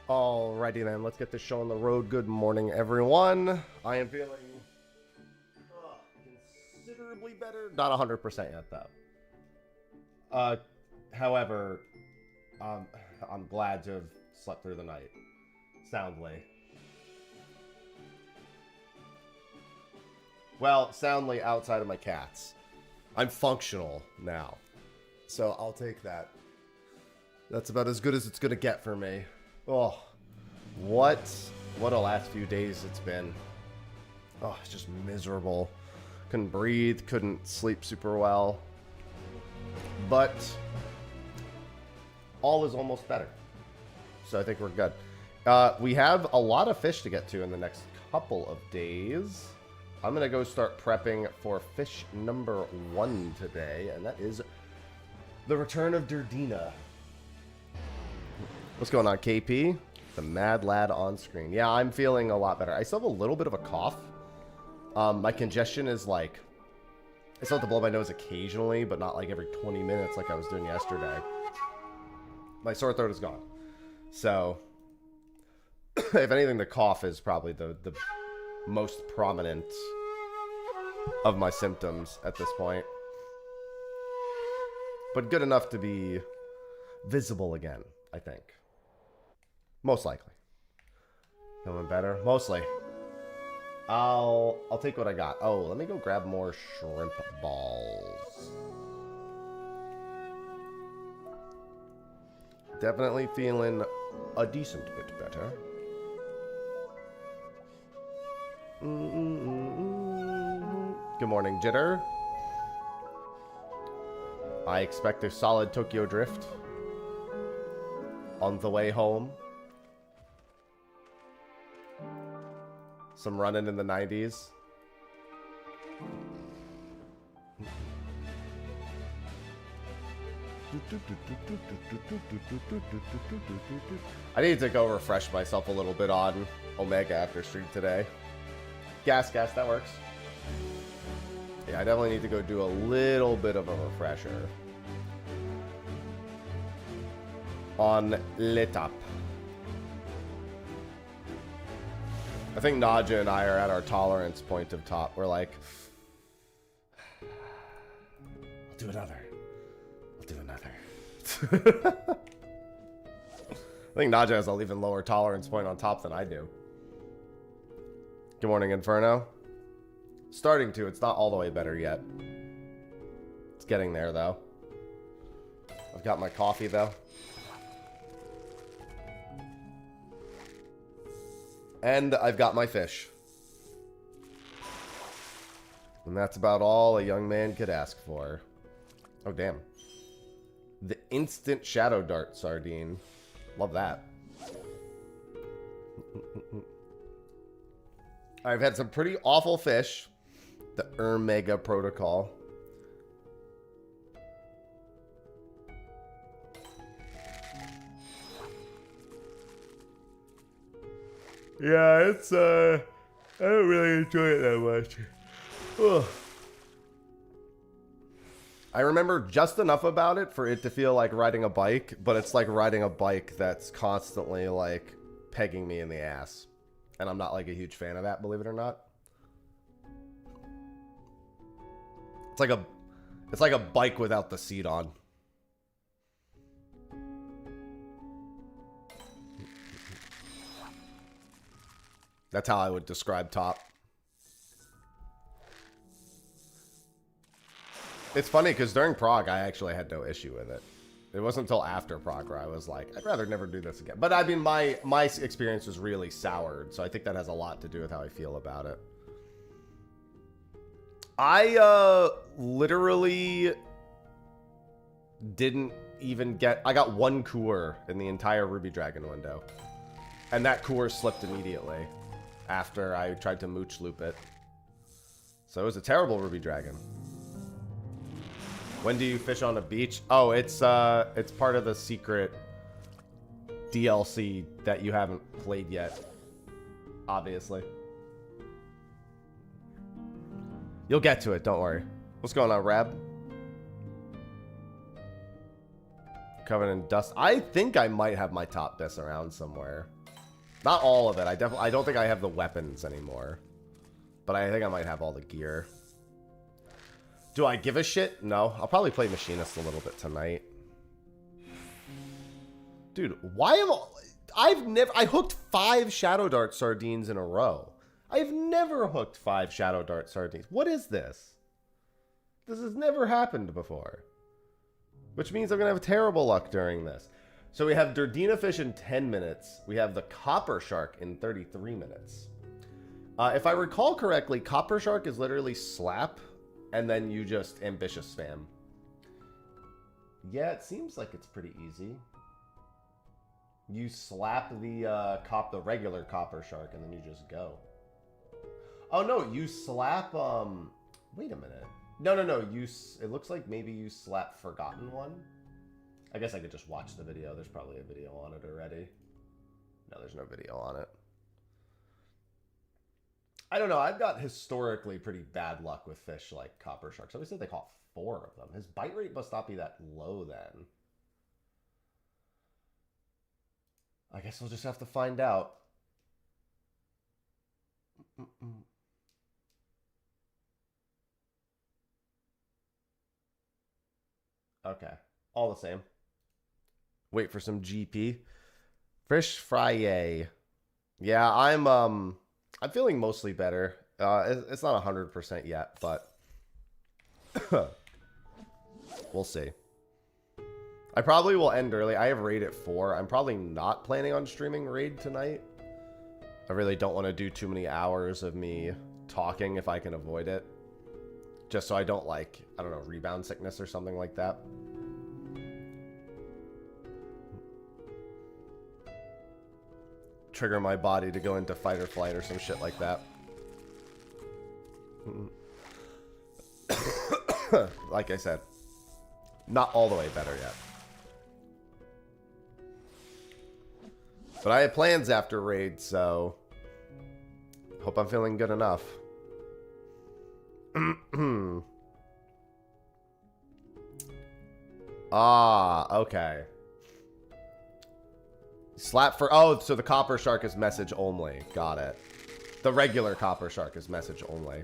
Alrighty then, let's get this show on the road. Good morning, everyone. I am feeling considerably better. Not 100% yet, though. However, I'm glad to have slept through the night. Soundly. Well, soundly outside of my cats. I'm functional now. So I'll take that. That's about as good as it's gonna get for me. Oh, what a last few days it's been. Oh, it's just miserable. Couldn't breathe, couldn't sleep super well. But all is almost better. So I think we're good. We have a lot of fish to get to in the next couple of days. I'm going to go start prepping for fish number 1 today, and that is the return of Durdina. What's going on, KP? The mad lad on screen. Yeah, I'm feeling a lot better. I still have a little bit of a cough. My congestion is like, I still have to blow my nose occasionally, but not like every 20 minutes like I was doing yesterday. My sore throat is gone. So, if anything, the cough is probably the most prominent of my symptoms at this point. But good enough to be visible again, I think. Most likely. Feeling better? Mostly. I'll take what I got. Oh, let me go grab more shrimp balls. Definitely feeling a decent bit better. Good morning, Jitter. I expect a solid Tokyo Drift on the way home. Some running in the 90s. I need to go refresh myself a little bit on Omega after stream today. Gas, that works. Yeah, I definitely need to go do a little bit of a refresher on Lit Up. I think Naja and I are at our tolerance point of top. We're like, I'll do another. I'll do another. I think Naja has an even lower tolerance point on top than I do. Good morning, Inferno. Starting to. It's not all the way better yet. It's getting there, though. I've got my coffee, though. And I've got my fish. And that's about all a young man could ask for. Oh, damn. The instant shadow dart sardine. Love that. I've had some pretty awful fish. The Omega Protocol. Yeah, it's, I don't really enjoy it that much. Ugh. I remember just enough about it for it to feel like riding a bike, but it's like riding a bike that's constantly, like, pegging me in the ass. And I'm not, like, a huge fan of that, believe it or not. It's like a bike without the seat on. That's how I would describe top. It's funny because during Prague, I actually had no issue with it. It wasn't until after Prague where I was like, I'd rather never do this again. But I mean, my experience was really soured, so I think that has a lot to do with how I feel about it. I literally didn't even get... I got one Coor in the entire Ruby Dragon window. And that Coor slipped immediately after I tried to mooch loop it. So it was a terrible Ruby Dragon. When do you fish on a beach? Oh, it's part of the secret DLC that you haven't played yet. Obviously. You'll get to it, don't worry. What's going on, Rab? Covered in dust. I think I might have my top disc around somewhere. Not all of it. I don't think I have the weapons anymore. But I think I might have all the gear. Do I give a shit? No. I'll probably play Machinist a little bit tonight. Dude, why am I hooked 5 Shadow Dart sardines in a row. I've never hooked 5 Shadow Dart sardines. What is this? This has never happened before. Which means I'm going to have terrible luck during this. So we have Durdina Fish in 10 minutes. We have the Copper Shark in 33 minutes. If I recall correctly, Copper Shark is literally slap, and then you just ambitious spam. Yeah, it seems like it's pretty easy. You slap the regular Copper Shark, and then you just go. Oh no, you slap wait a minute. No. It looks like maybe you slap Forgotten One. I guess I could just watch the video. There's probably a video on it already. No, there's no video on it. I don't know. I've got historically pretty bad luck with fish like Copper Sharks. Somebody said they caught 4 of them. His bite rate must not be that low then. I guess we'll just have to find out. Okay. All the same. Wait for some GP. Fish fry. Yeah, I'm feeling mostly better. It's not 100% yet, but we'll see. I probably will end early. I have raid at 4. I'm probably not planning on streaming raid tonight. I really don't want to do too many hours of me talking if I can avoid it. Just so I don't, like, I don't know, rebound sickness or something like that. Trigger my body to go into fight or flight or some shit like that. Like I said, not all the way better yet. But I have plans after raid, so hope I'm feeling good enough. Ah, okay. Slap for... Oh, so the Copper Shark is message only. Got it. The regular Copper Shark is message only.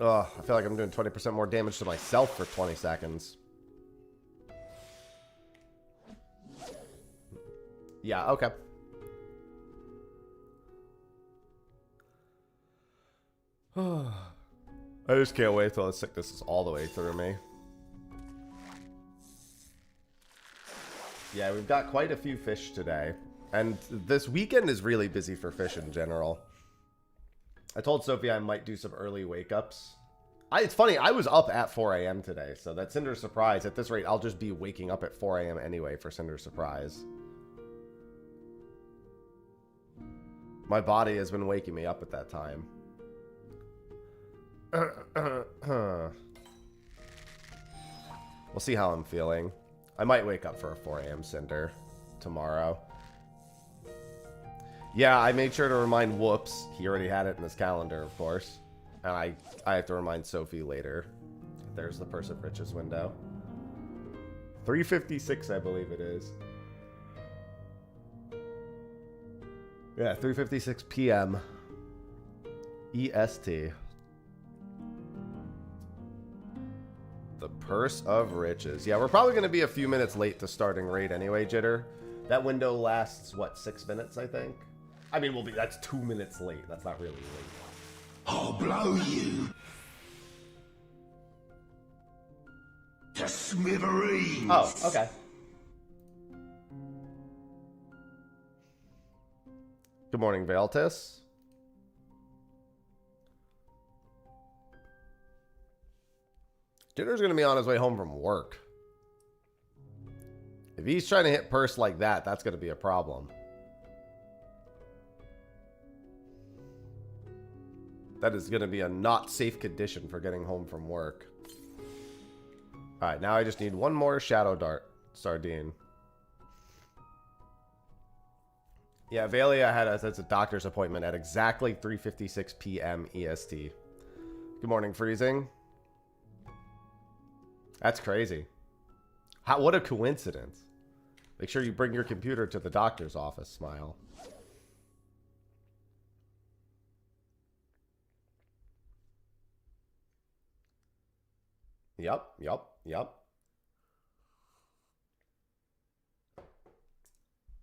Ugh, I feel like I'm doing 20% more damage to myself for 20 seconds. Yeah, okay. I just can't wait till the sickness is all the way through me. Yeah, we've got quite a few fish today. And this weekend is really busy for fish in general. I told Sophie I might do some early wake-ups. It's funny, I was up at 4 a.m. today, so that Cinder Surprise, at this rate, I'll just be waking up at 4 a.m. anyway for Cinder Surprise. My body has been waking me up at that time. We'll see how I'm feeling. I might wake up for a 4 a.m. Cinder tomorrow. Yeah, I made sure to remind Whoops. He already had it in his calendar, of course. And I have to remind Sophie later. There's the Purse of Riches window. 3:56, I believe it is. Yeah, 3:56 p.m. EST. The Purse of Riches. Yeah, we're probably going to be a few minutes late to starting raid anyway, Jitter. That window lasts, what, 6 minutes, I think? I mean, that's 2 minutes late. That's not really late. I'll blow you to smithereens. Oh, okay. Good morning, Valtis. Jitter's going to be on his way home from work. If he's trying to hit purse like that, that's going to be a problem. That is going to be a not safe condition for getting home from work. Alright, now I just need one more Shadow Dart sardine. Yeah, Valia had a doctor's appointment at exactly 3:56 p.m. EST. Good morning, Freezing. That's crazy. What a coincidence. Make sure you bring your computer to the doctor's office, Smile. Yep.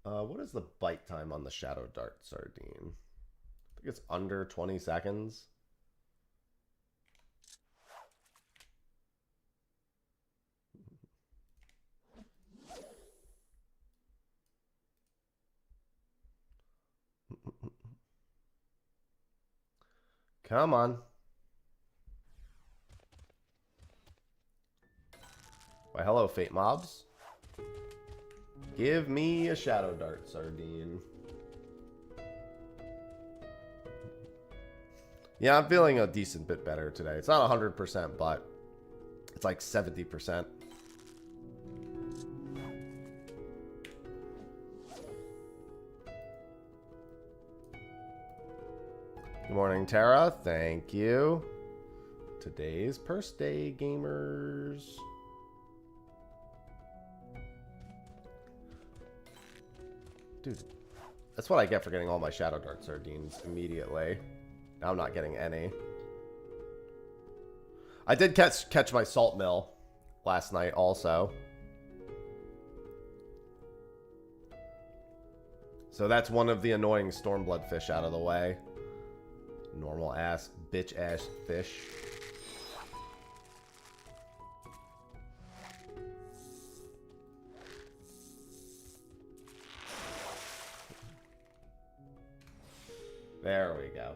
What is the bite time on the Shadow Dart Sardine? I think it's under 20 seconds. Come on. Why, hello, Fate Mobs. Give me a Shadow Dart Sardine. Yeah, I'm feeling a decent bit better today. It's not 100%, but it's like 70%. Good morning, Tara. Thank you. Today's purse day, gamers. Dude, that's what I get for getting all my Shadow Dart Sardines immediately. Now I'm not getting any. I did catch my salt mill last night also. So that's one of the annoying Stormblood fish out of the way. Normal ass, bitch ass fish. There we go.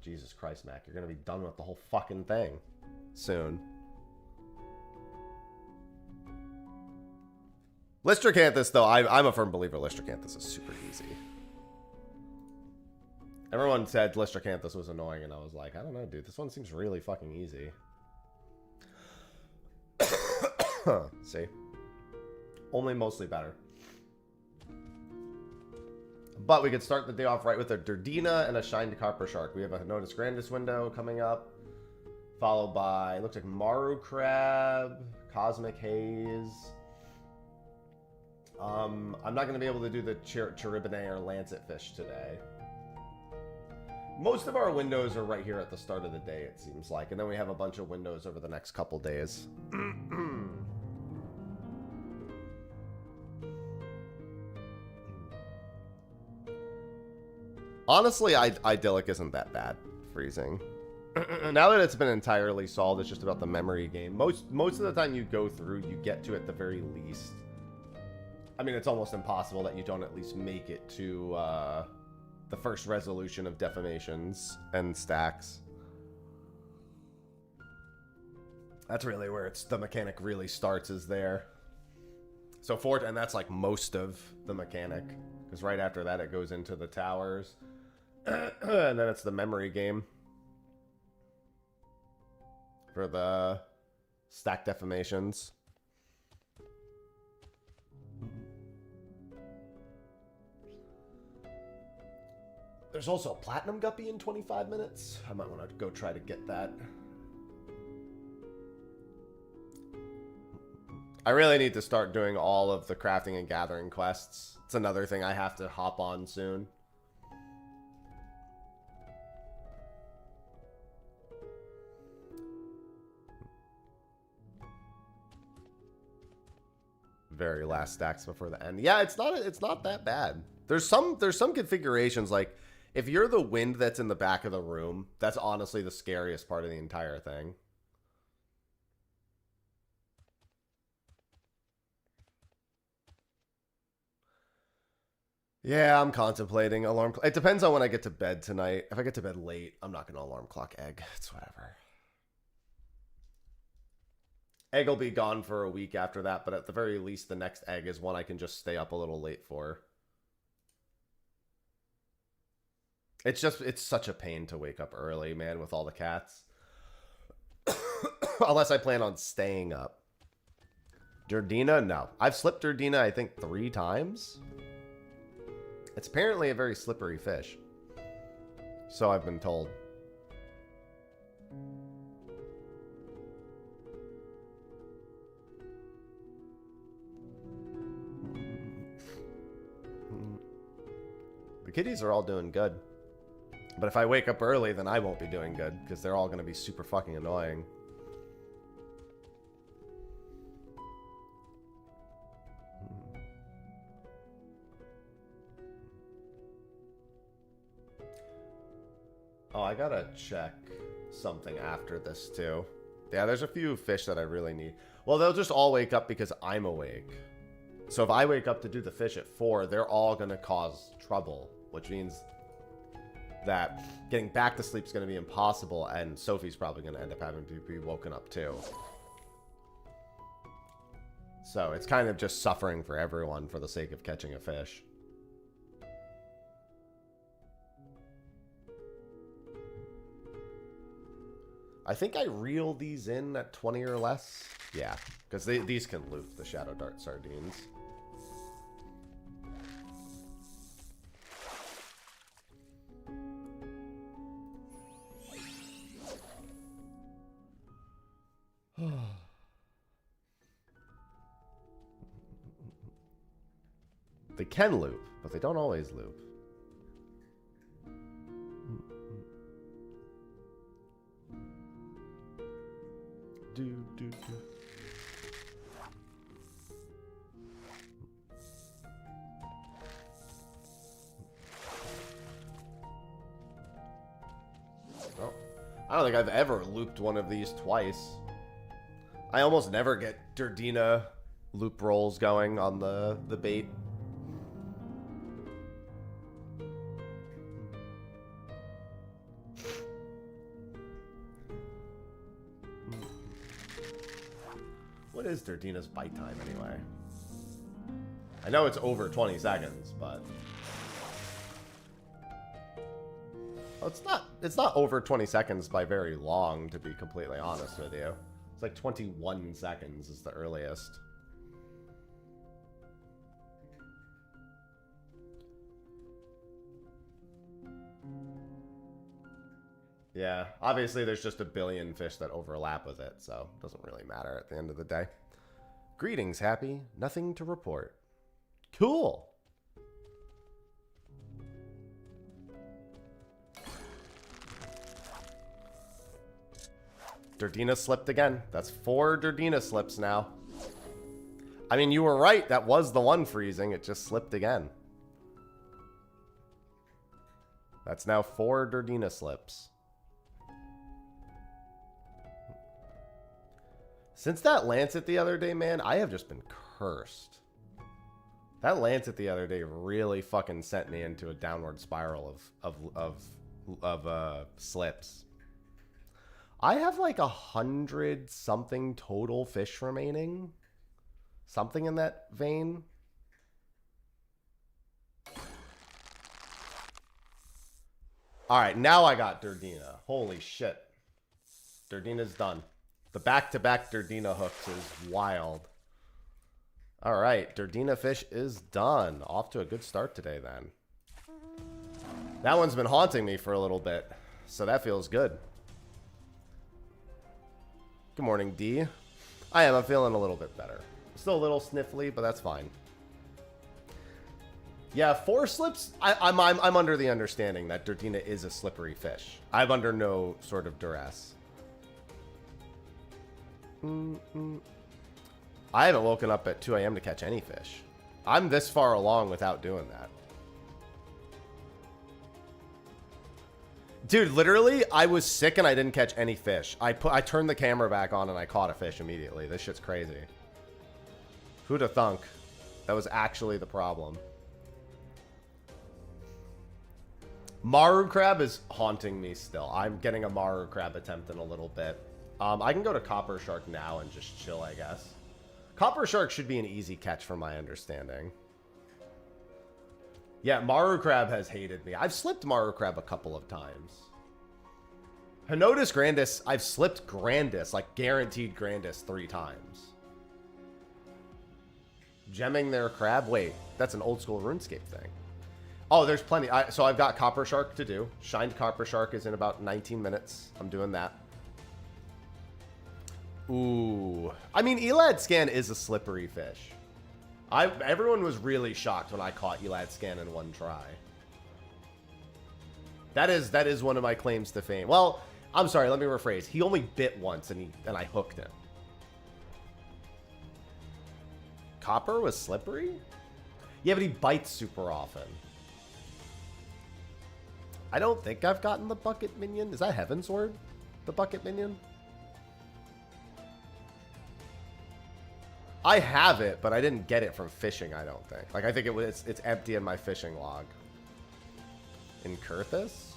Jesus Christ, Mac. You're going to be done with the whole fucking thing soon. Listercanthus, though, I'm a firm believer Listercanthus is super easy. Everyone said Listercanthus was annoying, and I was like, I don't know, dude. This one seems really fucking easy. See? Only mostly better. But we could start the day off right with a Durdina and a Shined Copper Shark. We have a Notice Grandis window coming up. Followed by, looks like Maru Crab, Cosmic Haze. I'm not going to be able to do the Cherubine or Lancet Fish today. Most of our windows are right here at the start of the day, it seems like. And then we have a bunch of windows over the next couple days. Honestly, Idyllic isn't that bad, freezing. Now that it's been entirely solved, it's just about the memory game. Most of the time you go through, you get to at the very least. I mean, it's almost impossible that you don't at least make it to the first resolution of defamations and stacks. That's really where the mechanic really starts, is there. So and that's like most of the mechanic, because right after that it goes into the towers. And then it's the memory game for the stack defamations. There's also a Platinum Guppy in 25 minutes. I might want to go try to get that. I really need to start doing all of the crafting and gathering quests. It's another thing I have to hop on soon. Very last stacks before the end. Yeah, it's not that bad. There's some configurations, like if you're the wind that's in the back of the room, that's honestly the scariest part of the entire thing. Yeah, I'm contemplating alarm. It depends on when I get to bed tonight. If I get to bed late, I'm not gonna alarm clock egg. It's whatever. Egg will be gone for a week after that, but at the very least, the next egg is one I can just stay up a little late for. It's such a pain to wake up early, man, with all the cats. Unless I plan on staying up. Durdina? No. I've slipped Durdina, I think, 3 times. It's apparently a very slippery fish. So I've been told. kitties are all doing good. But if I wake up early, then I won't be doing good, because they're all going to be super fucking annoying. Oh, I gotta check something after this, too. Yeah, there's a few fish that I really need. Well, they'll just all wake up because I'm awake. So if I wake up to do the fish at 4, they're all going to cause trouble, which means that getting back to sleep is going to be impossible, and Sophie's probably going to end up having to be woken up, too. So it's kind of just suffering for everyone for the sake of catching a fish. I think I reel these in at 20 or less. Yeah, because these can loop, the Shadow Dart sardines. They can loop, but they don't always loop. Oh, I don't think I've ever looped one of these twice. I almost never get Durdina loop rolls going on the bait. What is Durdina's bite time anyway? I know it's over 20 seconds, but well, it's not over 20 seconds by very long, to be completely honest with you. It's like 21 seconds is the earliest. Yeah, obviously there's just a billion fish that overlap with it, so it doesn't really matter at the end of the day. Greetings, Happy. Nothing to report. Cool. Durdina slipped again. That's 4 Durdina slips now. I mean, you were right. That was the one freezing. It just slipped again. That's now 4 Durdina slips. Since that Lancet the other day, man, I have just been cursed. That Lancet the other day really fucking sent me into a downward spiral of slips. I have like 100 something total fish remaining. Something in that vein. All right, now I got Durdina. Holy shit. Durdina's done. The back-to-back Durdina hooks is wild. All right, Durdina fish is done. Off to a good start today, then. That one's been haunting me for a little bit, so that feels good. Good morning, D. I'm feeling a little bit better. Still a little sniffly, but that's fine. Yeah, 4 slips. I'm under the understanding that Durdina is a slippery fish. I'm under no sort of duress. I haven't woken up at 2 a.m. to catch any fish. I'm this far along without doing that. Dude, literally, I was sick and I didn't catch any fish. I turned the camera back on and I caught a fish immediately. This shit's crazy. Who'da thunk? That was actually the problem. Maru crab is haunting me still. I'm getting a Maru crab attempt in a little bit. I can go to Copper Shark now and just chill, I guess. Copper Shark should be an easy catch from my understanding. Yeah, Maru crab has hated me. I've slipped Maru crab a couple of times. Henotus grandis, I've slipped grandis, like guaranteed grandis 3 times. Gemming their crab? Wait, that's an old school RuneScape thing. Oh, there's plenty. So I've got Copper Shark to do. Shined Copper Shark is in about 19 minutes. I'm doing that. Ooh. I mean, Elad Scan is a slippery fish. Everyone was really shocked when I caught Elad Scan in one try. That is one of my claims to fame. Well, I'm sorry, let me rephrase. He only bit once and I hooked him. Copper was slippery? Yeah, but he bites super often. I don't think I've gotten the bucket minion. Is that Heaven's Word? The bucket minion? I have it, but I didn't get it from fishing, I don't think. Like, I think it's empty in my fishing log. In Kurthus?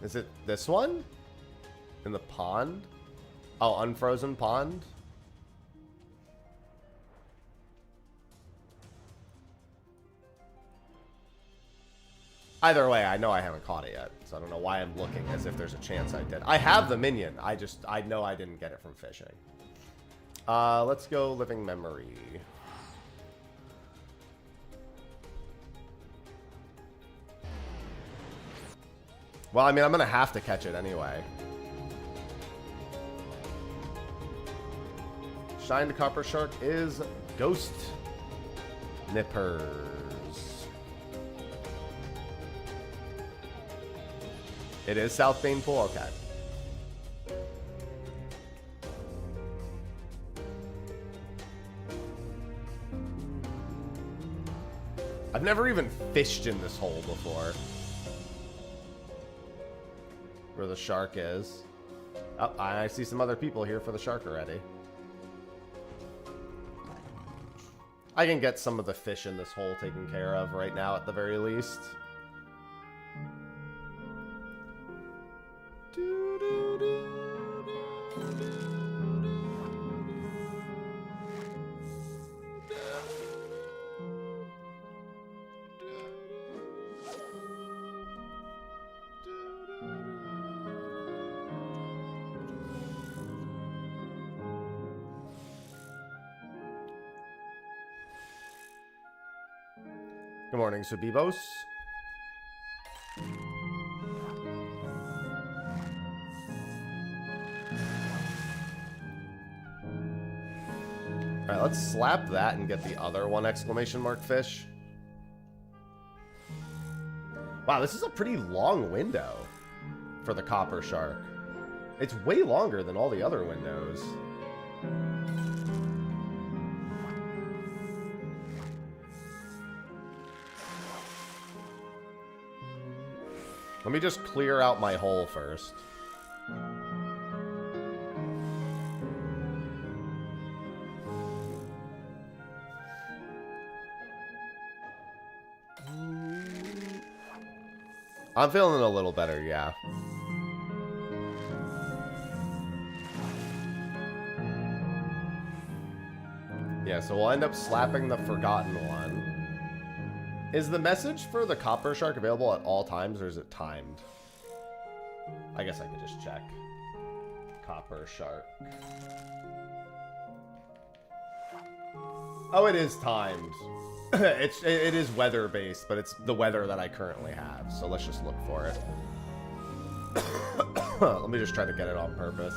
Is it this one? In the pond? Oh, unfrozen pond? Either way, I know I haven't caught it yet, so I don't know why I'm looking as if there's a chance I did. I have the minion. I know I didn't get it from fishing. Let's go living memory. Well, I mean, I'm gonna have to catch it anyway. Shined Copper Shark is Ghost Nippers. It is South Bane Pool? Okay. I've never even fished in this hole before. Where the shark is. Oh, I see some other people here for the shark already. I can get some of the fish in this hole taken care of right now at the very least. Good morning, Subibos. Alright, let's slap that and get the other one exclamation mark fish. Wow, this is a pretty long window for the copper shark. It's way longer than all the other windows. Let me just clear out my hole first. I'm feeling a little better, yeah. Yeah, so we'll end up slapping the forgotten one. Is the message for the copper shark available at all times, or is it timed? I guess I could just check. Copper shark. Oh, it is timed. It is weather based, but it's the weather that I currently have. So let's just look for it. Let me just try to get it on purpose.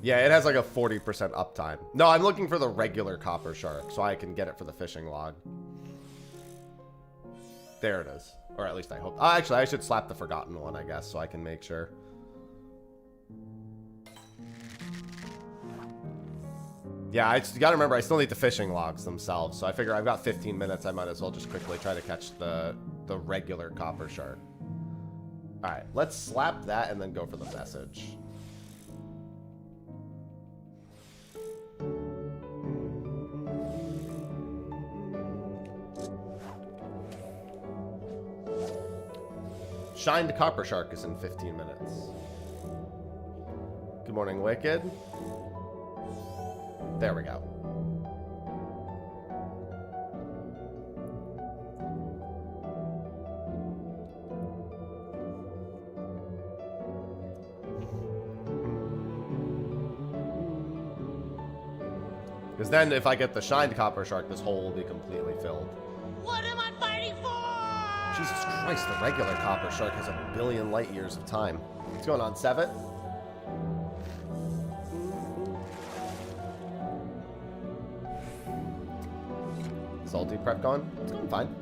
Yeah, it has like a 40% uptime. No, I'm looking for the regular copper shark, so I can get it for the fishing log. There it is. Or at least I hope. Actually, I should slap the forgotten one, I guess, so I can make sure. Yeah, I just gotta remember, I still need the fishing logs themselves, so I figure I've got 15 minutes, I might as well just quickly try to catch the regular copper shark. Alright, let's slap that and then go for the message. Shined Copper Shark is in 15 minutes. Good morning, Wicked. There we go. Because then if I get the Shined Copper Shark, this hole will be completely filled. What am I fighting for? Jesus Christ, the regular copper shark has 1 billion light years of time. What's going on, Sevet? Salty prep gone? It's going fine.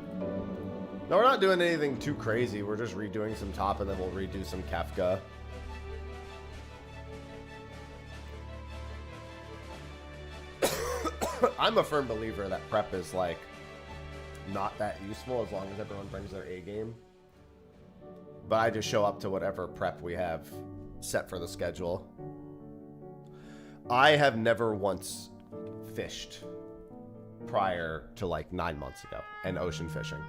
No, we're not doing anything too crazy. We're just redoing some top and then we'll redo some Kefka. I'm a firm believer that prep is like not that useful as long as everyone brings their A game. But I just show up to whatever prep we have set for the schedule. I have never once fished prior to like 9 months ago and ocean fishing.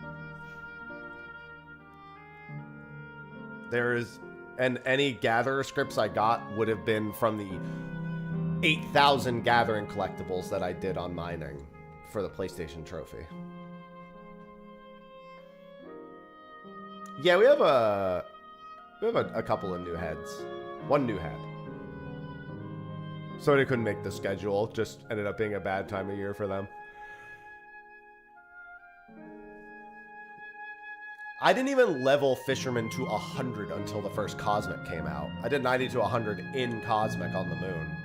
And any gatherer scripts I got would have been from the 8,000 gathering collectibles that I did on mining for the PlayStation trophy. Yeah, we have a couple of new heads. One new head. So they couldn't make the schedule. Just ended up being a bad time of year for them. I didn't even level Fisherman to 100 until the first Cosmic came out. I did 90 to 100 in Cosmic on the moon.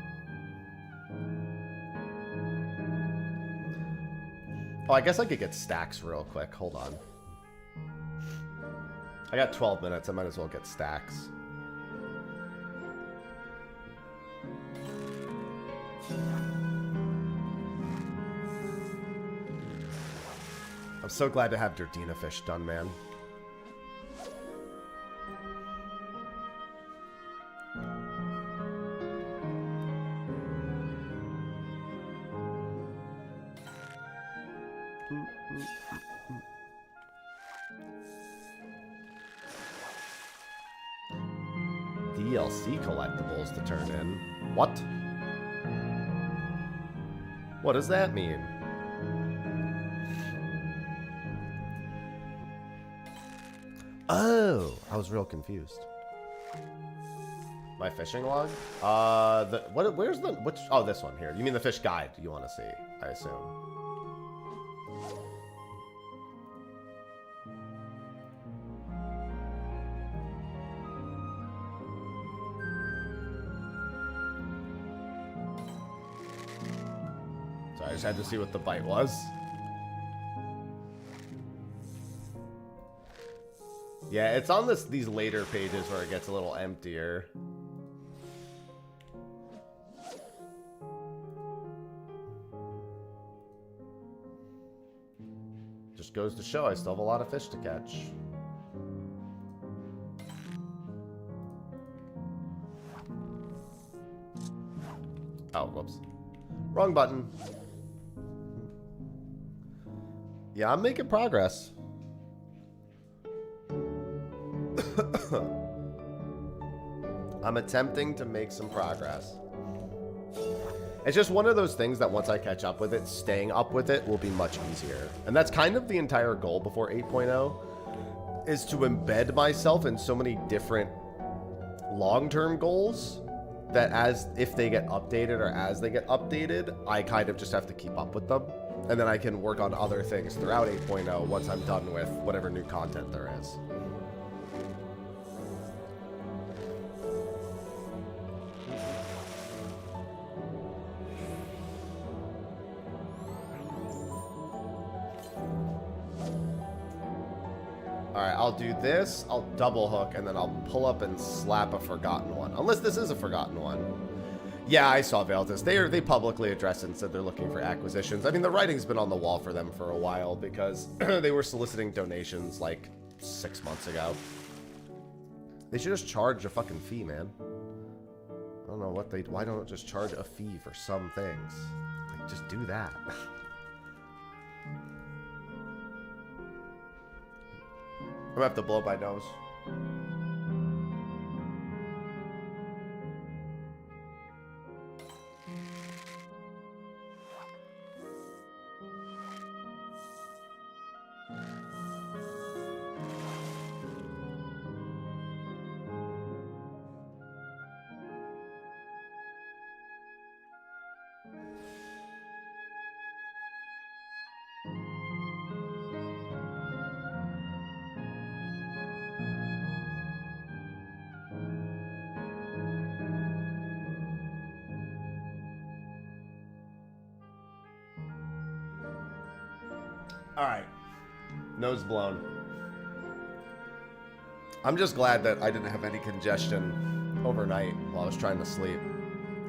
Oh, I guess I could get stacks real quick. Hold on. I got 12 minutes. I might as well get stacks. I'm so glad to have Durdina fish done, man. DLC collectibles to turn in. What? What does that mean? Oh, I was real confused. My fishing log? Where's the, which, oh, this one here. You mean the fish guide you want to see, I assume. So I just had to see what the bite was. Yeah, it's on these later pages where it gets a little emptier. Just goes to show I still have a lot of fish to catch. Oh, whoops. Wrong button. Yeah, I'm making progress. I'm attempting to make some progress. It's just one of those things that once I catch up with it, staying up with it will be much easier. And that's kind of the entire goal before 8.0, is to embed myself in so many different long-term goals that if they get updated or as they get updated, I kind of just have to keep up with them. And then I can work on other things throughout 8.0 once I'm done with whatever new content there is. Alright, I'll do this, I'll double hook, and then I'll pull up and slap a forgotten one. Unless this is a forgotten one. Yeah, I saw Veltus. They publicly addressed it and said they're looking for acquisitions. I mean, the writing's been on the wall for them for a while because they were soliciting donations like 6 months ago. They should just charge a fucking fee, man. I don't know why don't just charge a fee for some things? Like, just do that. I'm gonna have to blow my nose. Alright. Nose blown. I'm just glad that I didn't have any congestion overnight while I was trying to sleep.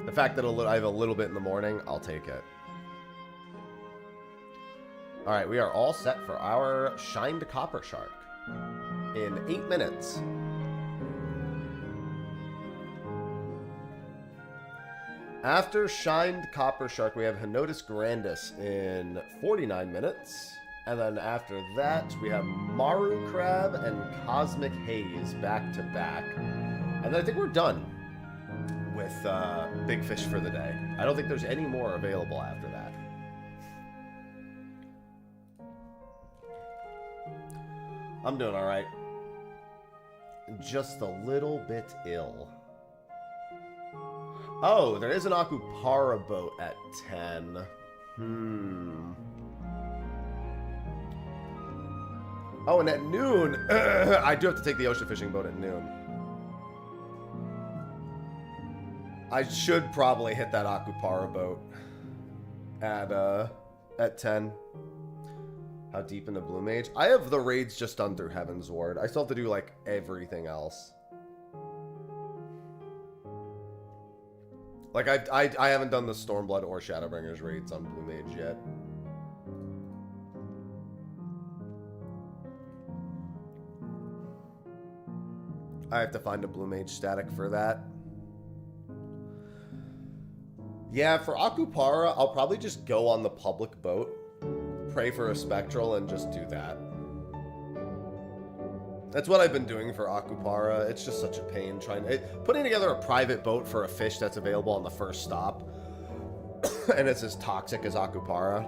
The fact that I have a little bit in the morning, I'll take it. Alright, we are all set for our Shined Copper Shark in 8 minutes. After Shined Copper Shark, we have Henotis Grandis in 49 minutes. And then after that, we have Maru Crab and Cosmic Haze back to back. And then I think we're done with Big Fish for the day. I don't think there's any more available after that. I'm doing all right. Just a little bit ill. Oh, there is an Akupara boat at 10. Oh, and at noon, I do have to take the ocean fishing boat at noon. I should probably hit that Akupara boat at 10. How deep into Blue Mage? I have the raids just done through Heaven's Ward. I still have to do, like, everything else. Like, I haven't done the Stormblood or Shadowbringers raids on Blue Mage yet. I have to find a Blue Mage static for that. Yeah, for Akupara, I'll probably just go on the public boat, pray for a Spectral, and just do that. That's what I've been doing for Akupara. It's just such a pain putting together a private boat for a fish that's available on the first stop, and it's as toxic as Akupara.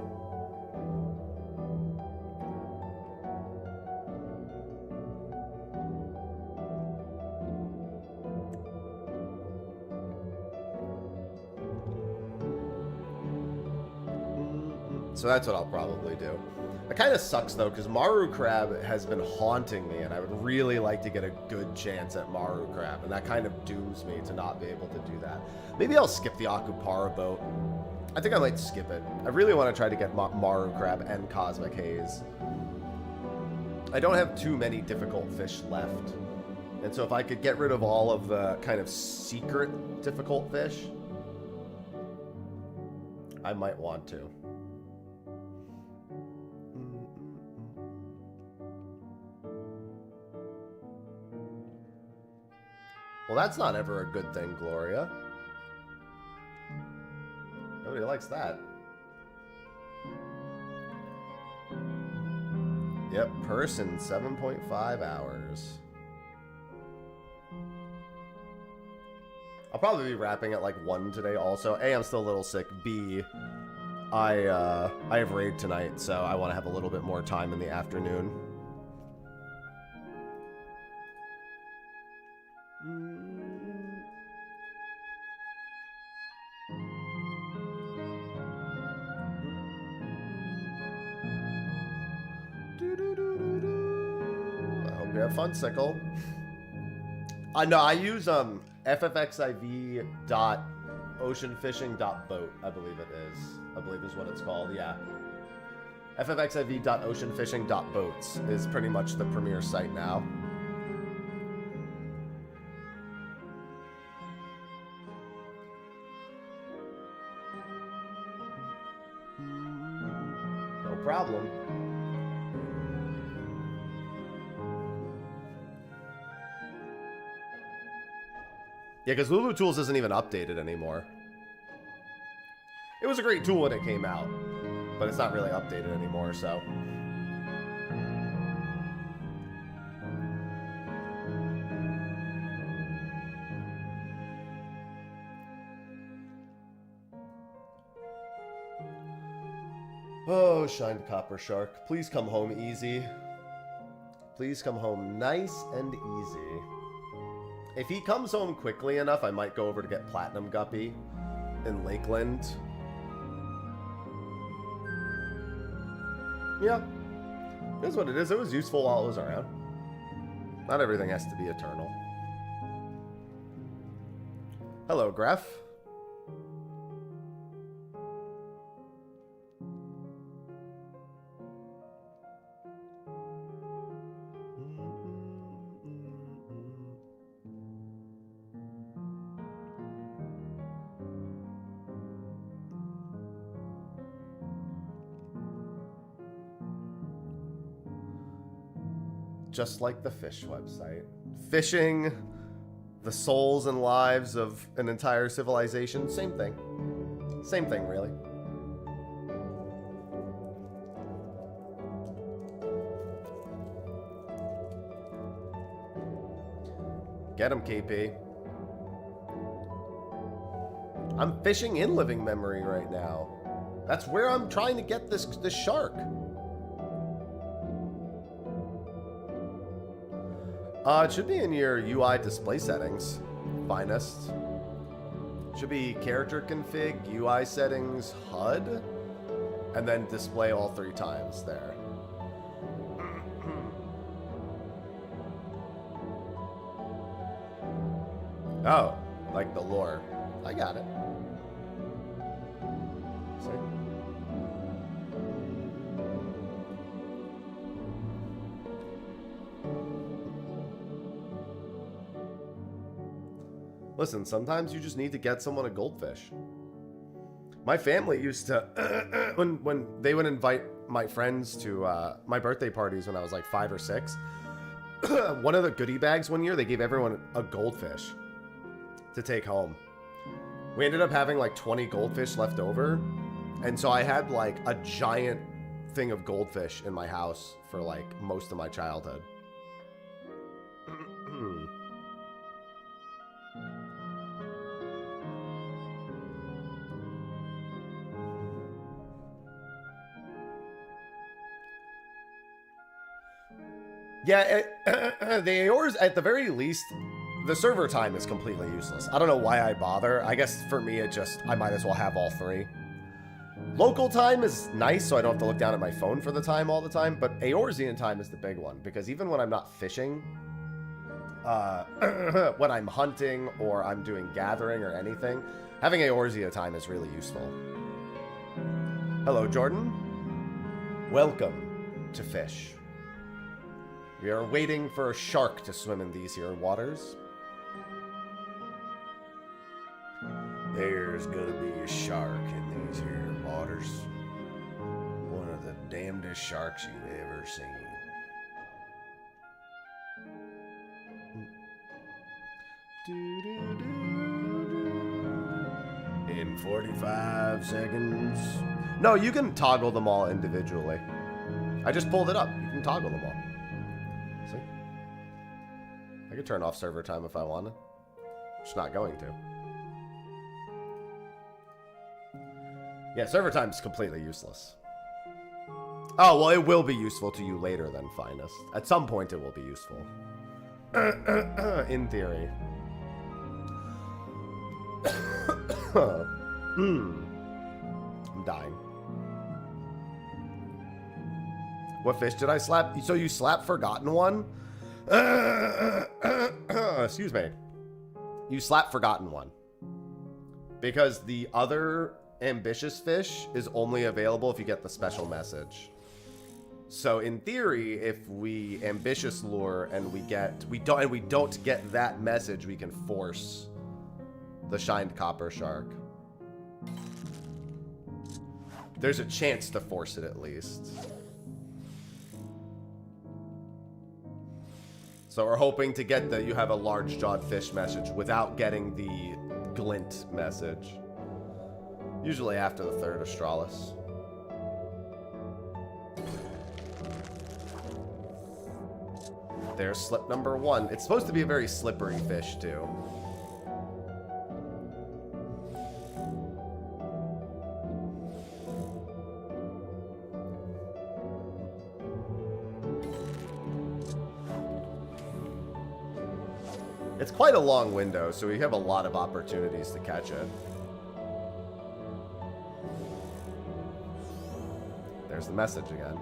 So that's what I'll probably do. It kind of sucks, though, because Maru Crab has been haunting me, and I would really like to get a good chance at Maru Crab, and that kind of dooms me to not be able to do that. Maybe I'll skip the Akupara boat. I think I might skip it. I really want to try to get Maru Crab and Cosmic Haze. I don't have too many difficult fish left, and so if I could get rid of all of the kind of secret difficult fish, I might want to. Well, that's not ever a good thing, Gloria. Nobody likes that. Yep, person, 7.5 hours. I'll probably be wrapping at like 1 today also. A, I'm still a little sick. B, I have raid tonight, so I want to have a little bit more time in the afternoon. I hope you have fun, Sickle. No, I use FFXIV oceanfishing.boat, I believe it is. I believe is what it's called, yeah. FFXIV.oceanfishing.boats is pretty much the premier site now. No problem. Yeah, because Lulu Tools isn't even updated anymore. It was a great tool when it came out, but it's not really updated anymore, so. Oh, Shined Copper Shark. Please come home easy. Please come home nice and easy. If he comes home quickly enough, I might go over to get Platinum Guppy in Lakeland. Yeah. It is what it is. It was useful while it was around. Not everything has to be eternal. Hello, Gref. just like the fish website. Fishing the souls and lives of an entire civilization, same thing. Same thing, really. Get him, KP. I'm fishing in living memory right now. That's where I'm trying to get this shark. It should be in your UI display settings, finest. Should be character config, UI settings, HUD, and then display all 3 times there. Oh, like the lore. I got it. See? Listen, sometimes you just need to get someone a goldfish. My family used to, when they would invite my friends to my birthday parties when I was like 5 or 6, one of the goodie bags one year, they gave everyone a goldfish to take home. We ended up having like 20 goldfish left over, and so I had like a giant thing of goldfish in my house for like most of my childhood. Yeah, the Aeors, at the very least, the server time is completely useless. I don't know why I bother. I guess for me, I might as well have all 3. Local time is nice, so I don't have to look down at my phone for the time all the time, but Eorzean time is the big one, because even when I'm not fishing, when I'm hunting or I'm doing gathering or anything, having Eorzea time is really useful. Hello, Jordan. Welcome to Fish. We are waiting for a shark to swim in these here waters. There's gonna be a shark in these here waters. One of the damnedest sharks you've ever seen. In 45 seconds. No, you can toggle them all individually. I just pulled it up. You can toggle them all. See? I could turn off server time if I wanted. Just not going to. Yeah, server time is completely useless. Oh, well, it will be useful to you later then, Finest. At some point, it will be useful. In theory. I'm dying. What fish did I slap? So you slapped Forgotten One? Excuse me. You slapped Forgotten One. Because the other ambitious fish is only available if you get the special message. So in theory, if we ambitious lure and we don't get that message, we can force the shined copper shark. There's a chance to force it at least. So we're hoping to get the you have a large-jawed fish message without getting the glint message. Usually after the 3rd Australis. There's slip number 1. It's supposed to be a very slippery fish, too. It's quite a long window, so we have a lot of opportunities to catch it. There's the message again.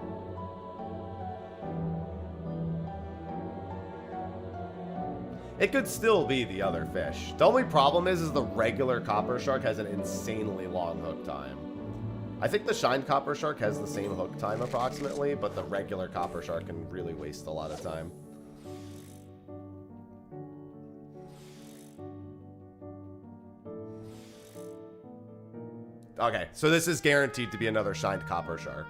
It could still be the other fish. The only problem is the regular copper shark has an insanely long hook time. I think the shined copper shark has the same hook time approximately, but the regular copper shark can really waste a lot of time. Okay, so this is guaranteed to be another shined copper shark.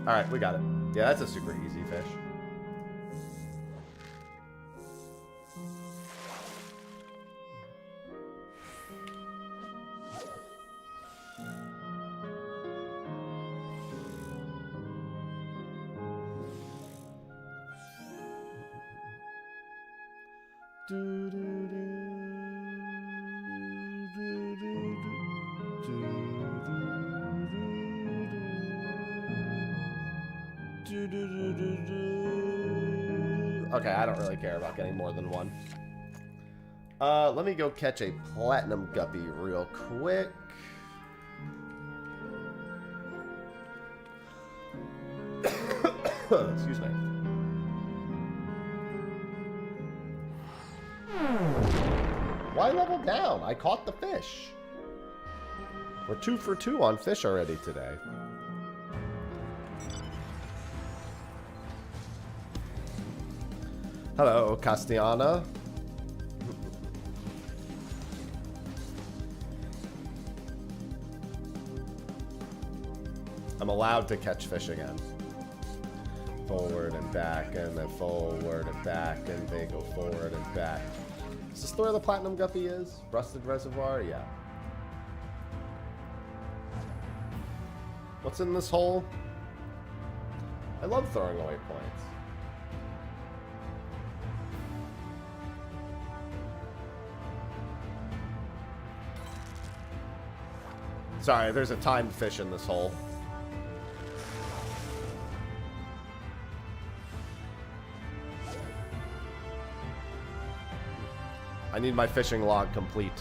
Alright, we got it. Yeah, that's a super easy fish. Okay, I don't really care about getting more than one. Let me go catch a platinum guppy real quick. Excuse me. Why level down? I caught the fish. We're 2 for 2 on fish already today. Hello, Castiana. I'm allowed to catch fish again. Forward and back, and then forward and back, and they go forward and back. Is this where the platinum guppy is? Rusted reservoir? Yeah. What's in this hole? I love throwing away points. Sorry, there's a timed fish in this hole. I need my fishing log complete.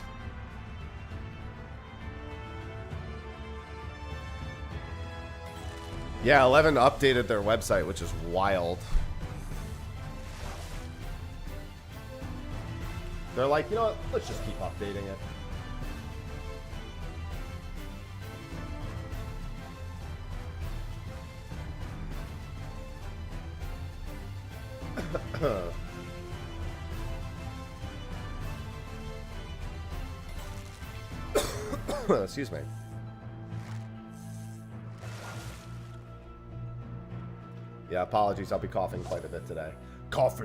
Yeah, 11 updated their website, which is wild. They're like, you know what? Let's just keep updating it. Excuse me. Yeah, apologies. I'll be coughing quite a bit today. Coffee.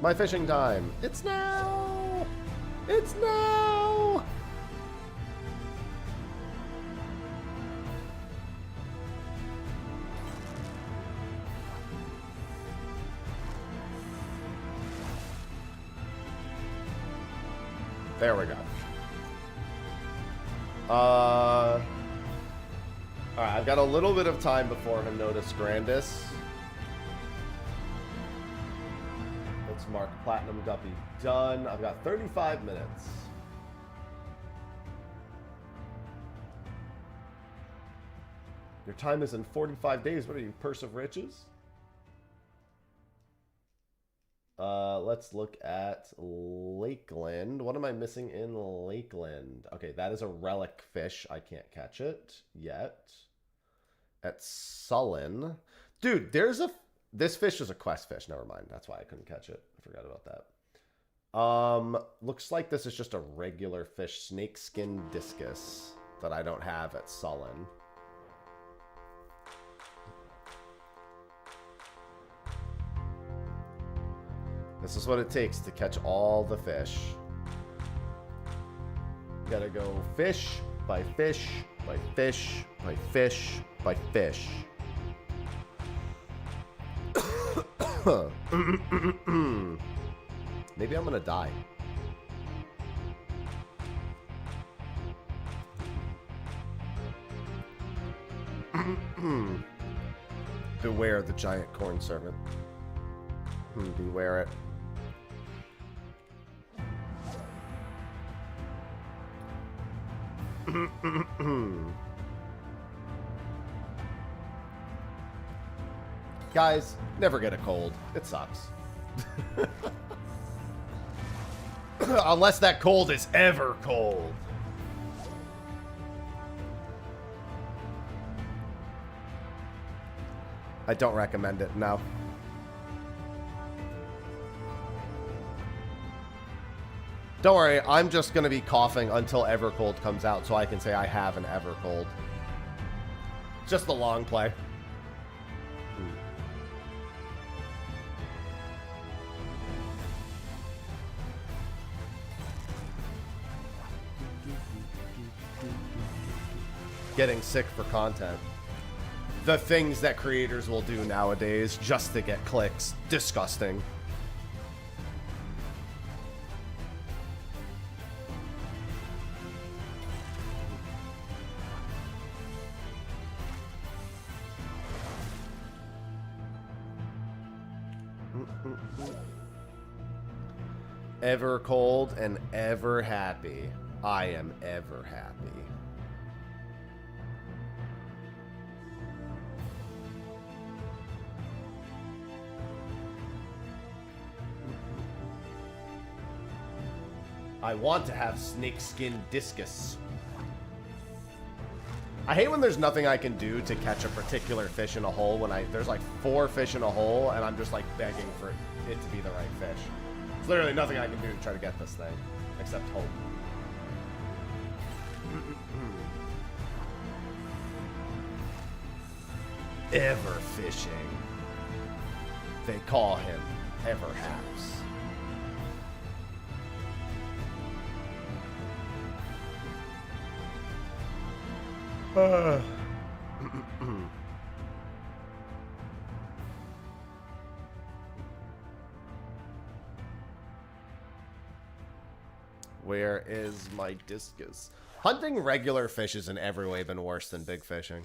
My fishing time. It's now. It's now. There we go. Alright, I've got a little bit of time before Hinotus Grandis. Let's mark Platinum Guppy done. I've got 35 minutes. Your time is in 45 days. What are you, Purse of Riches? Let's look at Lakeland. What am I missing in Lakeland? Okay, that is a relic fish. I can't catch it yet. At Sullen. Dude, there's a... This fish is a quest fish. Never mind. That's why I couldn't catch it. I forgot about that. Looks like this is just a regular fish. Snakeskin discus that I don't have at Sullen. This is what it takes to catch all the fish. You gotta go fish by fish by fish by fish by fish. Maybe I'm gonna die. Beware the giant corn servant. Beware it. Guys, never get a cold. It sucks. Unless that cold is ever cold. I don't recommend it, no. Don't worry, I'm just going to be coughing until Evercold comes out so I can say I have an Evercold. Just the long play. Getting sick for content. The things that creators will do nowadays just to get clicks. Disgusting. Ever cold and ever happy. I am ever happy. I want to have snakeskin discus. I hate when there's nothing I can do to catch a particular fish in a hole when there's like 4 fish in a hole and I'm just like begging for it to be the right fish. There's literally nothing I can do to try to get this thing except hope. Ever fishing. They call him Everhaps. Where is my discus? Hunting regular fish has in every way been worse than big fishing.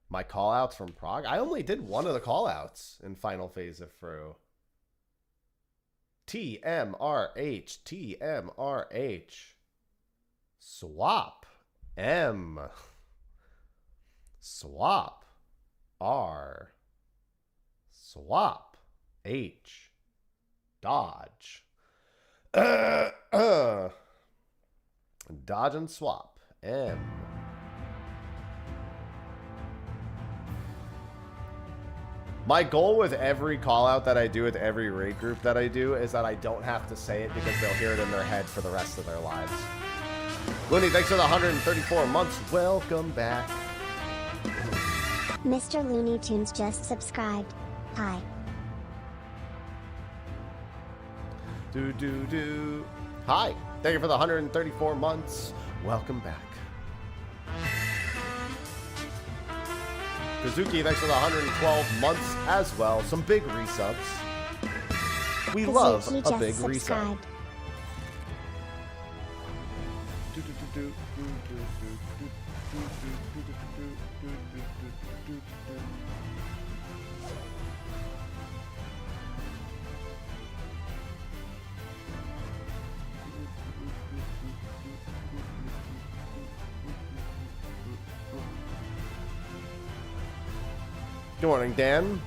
My callouts from Prague? I only did one of the callouts in final phase of Fru. TMRH. TMRH. Swap. M. Swap. R. Swap. H. Dodge. Dodge and swap. M. My goal with every call out that I do with every raid group that I do is that I don't have to say it because they'll hear it in their head for the rest of their lives. Looney, thanks for the 134 months. Welcome back. Mr. Looney Tunes just subscribed. Hi. Hi. Thank you for the 134 months. Welcome back. Kazuki, thanks for the 112 months as well. Some big resubs. We love a big resub. Good morning, Dan.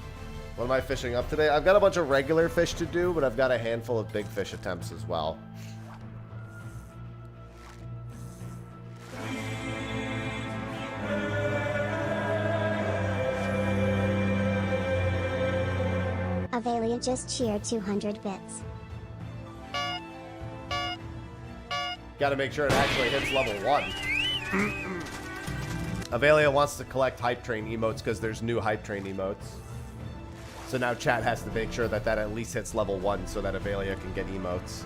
What am I fishing up today? I've got a bunch of regular fish to do, but I've got a handful of big fish attempts as well. Avelia just cheered 200 bits. Gotta make sure it actually hits level 1. Avelia wants to collect Hype Train emotes because there's new Hype Train emotes. So now chat has to make sure that that at least hits level 1 so that Avelia can get emotes.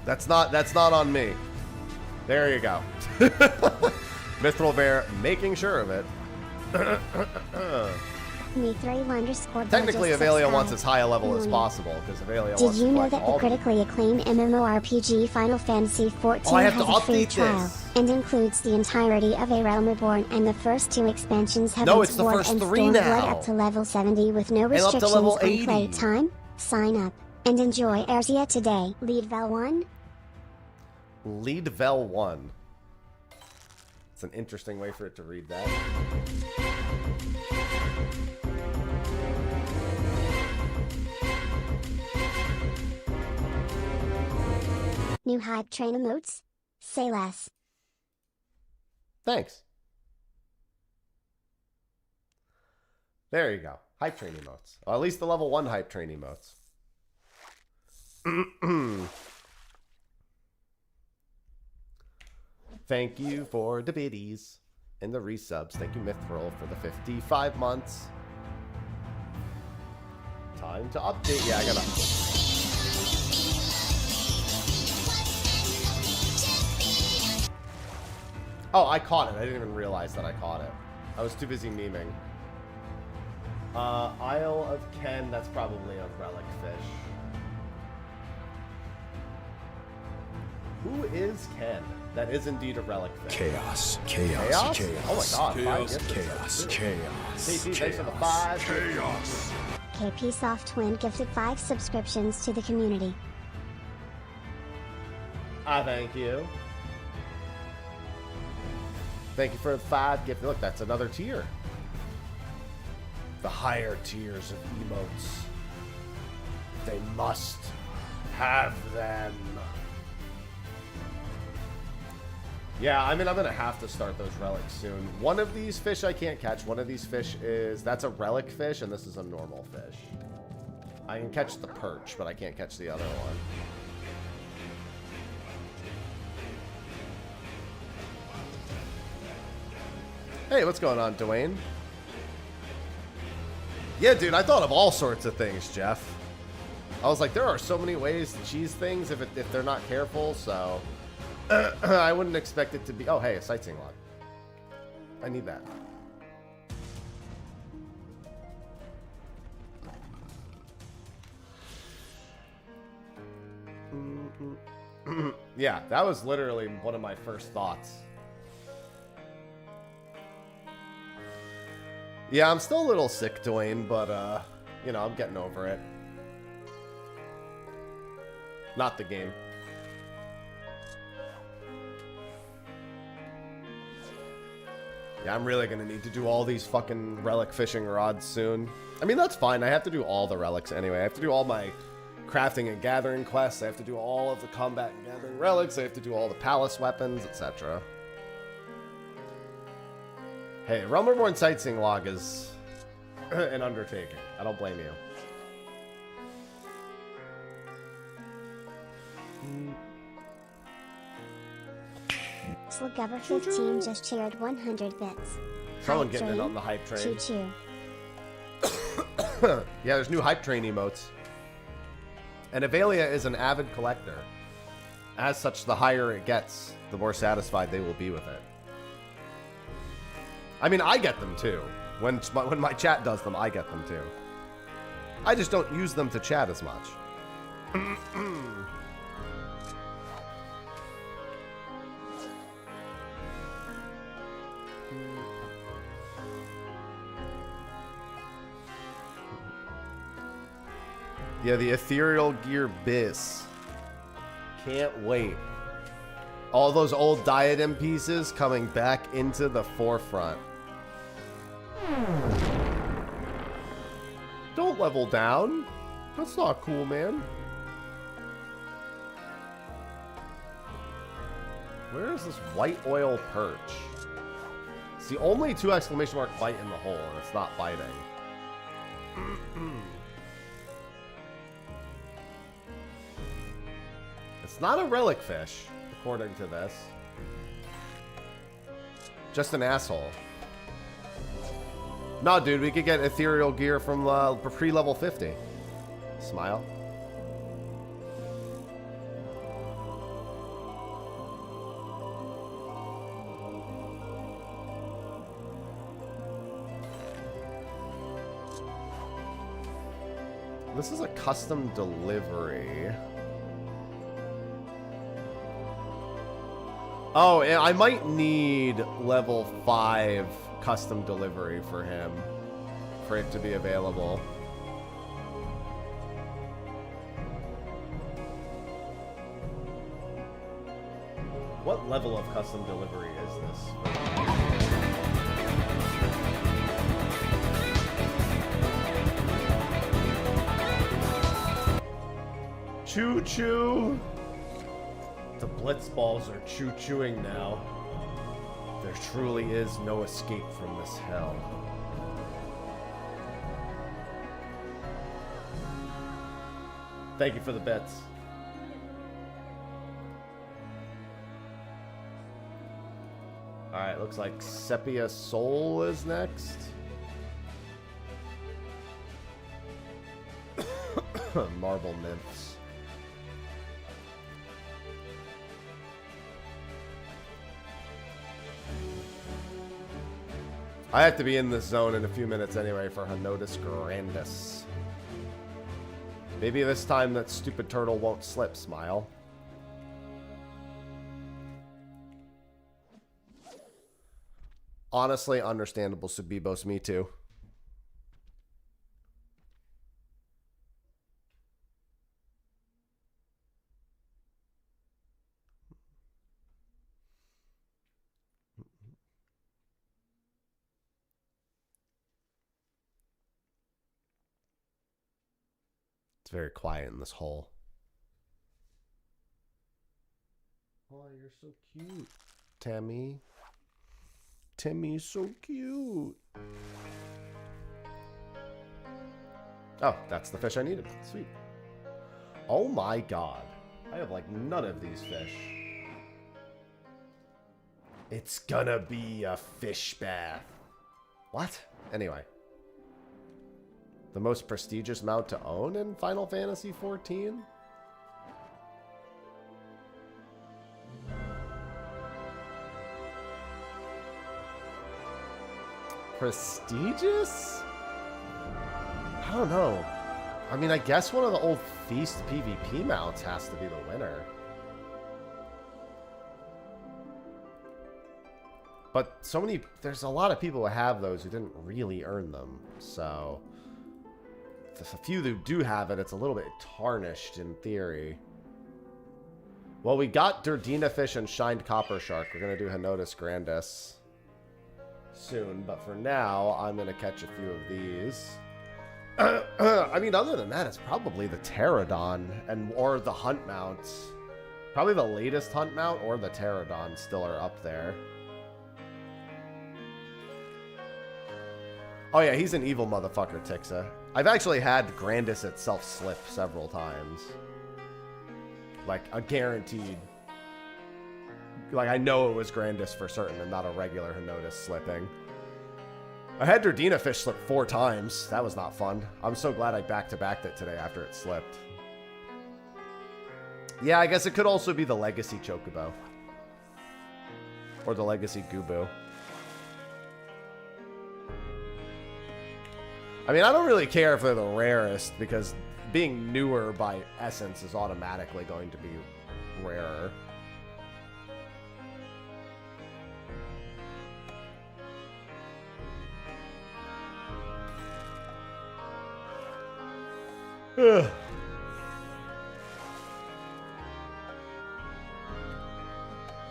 That's not on me. There you go. Mithril Bear making sure of it. Technically, Avelia wants as high a level as possible because Avelia wants to. Did you know that the critically acclaimed MMORPG Final Fantasy XIV has a free trial and includes the entirety of A Realm Reborn and the first 2 expansions Heaven's Ward and Stormblood up to level 70 with no restrictions on play time? Sign up and enjoy Erzia today. Leadvel 1. Leadvel 1. It's an interesting way for it to read that. New Hype Train emotes? Say less. Thanks. There you go. Hype train emotes. Well, at least the level 1 hype train emotes. Thank you for the biddies and the resubs. Thank you, Mithril, for the 55 months. Time to update. Yeah, I gotta update. Oh, I caught it. I didn't even realize that I caught it. I was too busy memeing. Isle of Ken, that's probably a relic fish. Who is Ken? That is indeed a relic fish. Chaos. Chaos? Oh my god. Chaos. CP, thanks for the 5. Chaos. KP Soft Twin gifted 5 subscriptions to the community. Thank you. Thank you for the 5 gift. Look, that's another tier. The higher tiers of emotes. They must have them. Yeah, I mean, I'm going to have to start those relics soon. One of these fish I can't catch. One of these fish is... That's a relic fish, and this is a normal fish. I can catch the perch, but I can't catch the other one. Hey, what's going on, Dwayne? Yeah, dude, I thought of all sorts of things, Jeff. I was like, there are so many ways to cheese things if they're not careful, so... I wouldn't expect it to be... Oh, hey, a sightseeing log. I need that. Yeah, that was literally one of my first thoughts. Yeah, I'm still a little sick, Dwayne, but, you know, I'm getting over it. Not the game. Yeah, I'm really gonna need to do all these fucking relic fishing rods soon. I mean, that's fine. I have to do all the relics anyway. I have to do all my crafting and gathering quests. I have to do all of the combat and gathering relics. I have to do all the palace weapons, etc. Hey, Realm Reborn sightseeing log is an undertaking. I don't blame you. Sluggover 15 just shared 100 bits. Someone getting in on the hype train. Choo-choo. Yeah, there's new hype train emotes. And Avelia is an avid collector. As such, the higher it gets, the more satisfied they will be with it. I mean, I get them too. When my chat does them, I get them too. I just don't use them to chat as much. Yeah, the Ethereal Gear Bis. Can't wait. All those old diadem pieces coming back into the forefront. Don't level down. That's not cool, man. Where is this white oil perch? It's the only 2 exclamation mark bite in the hole, and it's not biting. It's not a relic fish, according to this. Just an asshole. No, dude, we could get ethereal gear from pre-level 50. Smile. This is a custom delivery. Oh, and I might need level 5 custom delivery for him, for it to be available. What level of custom delivery is this? Choo-choo! The blitz balls are choo-chooing now. There truly is no escape from this hell. Thank you for the bets. Alright, looks like Sepia Soul is next. Marble Nymphs. I have to be in this zone in a few minutes anyway for Henotis Grandis. Maybe this time that stupid turtle won't slip, smile. Honestly, understandable, Subibos, me too. It's very quiet in this hole. Oh, you're so cute, Tammy. Tammy's so cute. Oh, that's the fish I needed. Sweet. Oh my god. I have like none of these fish. It's gonna be a fish bath. What? Anyway. The most prestigious mount to own in Final Fantasy XIV? Prestigious? I don't know. I mean, I guess one of the old Feast PvP mounts has to be the winner. But so many, there's a lot of people who have those who didn't really earn them. So, there's a few that do have it, it's a little bit tarnished in theory. Well, we got Durdina Fish and Shined Copper Shark. We're going to do Henotis Grandis soon, but for now, I'm going to catch a few of these. I mean, other than that, it's probably the Pterodon or the Hunt mounts. Probably the latest Hunt mount or the Pterodon still are up there. Oh yeah, he's an evil motherfucker, Tixa. I've actually had Grandis itself slip several times. Like, a guaranteed. Like, I know it was Grandis for certain and not a regular Henotis slipping. I had Durdina Fish slip 4 times. That was not fun. I'm so glad I back-to-backed it today after it slipped. Yeah, I guess it could also be the Legacy Chocobo. Or the Legacy Gubu. I mean, I don't really care if they're the rarest, because being newer by essence is automatically going to be rarer. Ugh.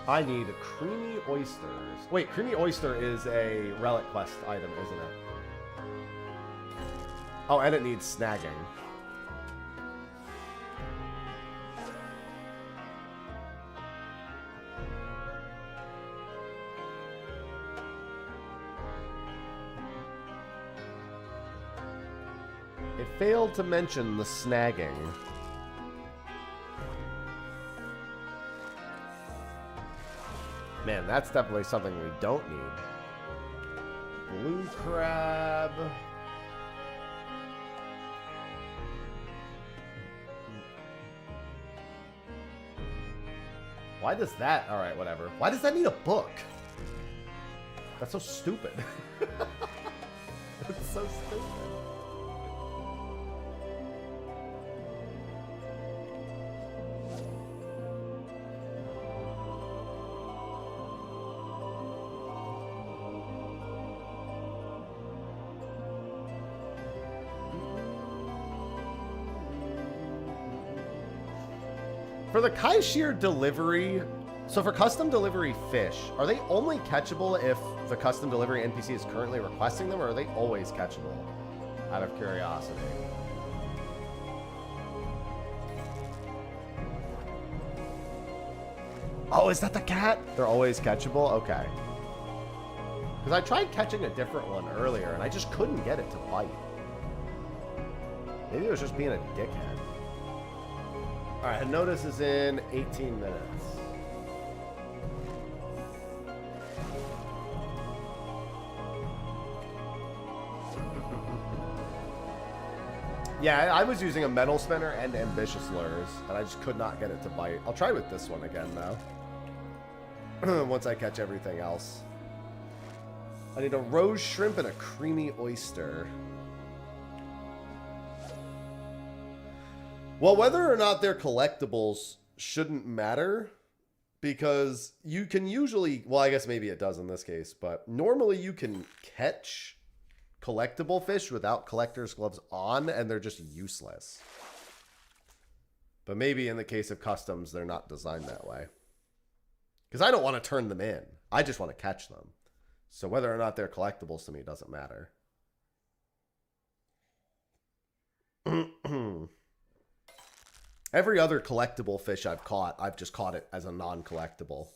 I need creamy oysters. Wait, creamy oyster is a relic quest item, isn't it? Oh, and it needs snagging. It failed to mention the snagging. Man, that's definitely something we don't need. Blue crab. Why does that? All right, whatever. Why does that need a book? That's so stupid. That's so stupid. For the Kaishir delivery, so for custom delivery fish, are they only catchable if the custom delivery NPC is currently requesting them, or are they always catchable? Out of curiosity. Oh, is that the cat? They're always catchable? Okay. Because I tried catching a different one earlier, and I just couldn't get it to bite. Maybe it was just being a dickhead. Alright, notice is in 18 minutes. Yeah, I was using a metal spinner and ambitious lures, and I just could not get it to bite. I'll try with this one again, though. Once I catch everything else. I need a rose shrimp and a creamy oyster. Well, whether or not they're collectibles shouldn't matter, because you can usually, well, I guess maybe it does in this case, but normally you can catch collectible fish without collector's gloves on, and they're just useless. But maybe in the case of customs, they're not designed that way. Because I don't want to turn them in. I just want to catch them. So whether or not they're collectibles to me doesn't matter. Every other collectible fish I've caught, I've just caught it as a non-collectible.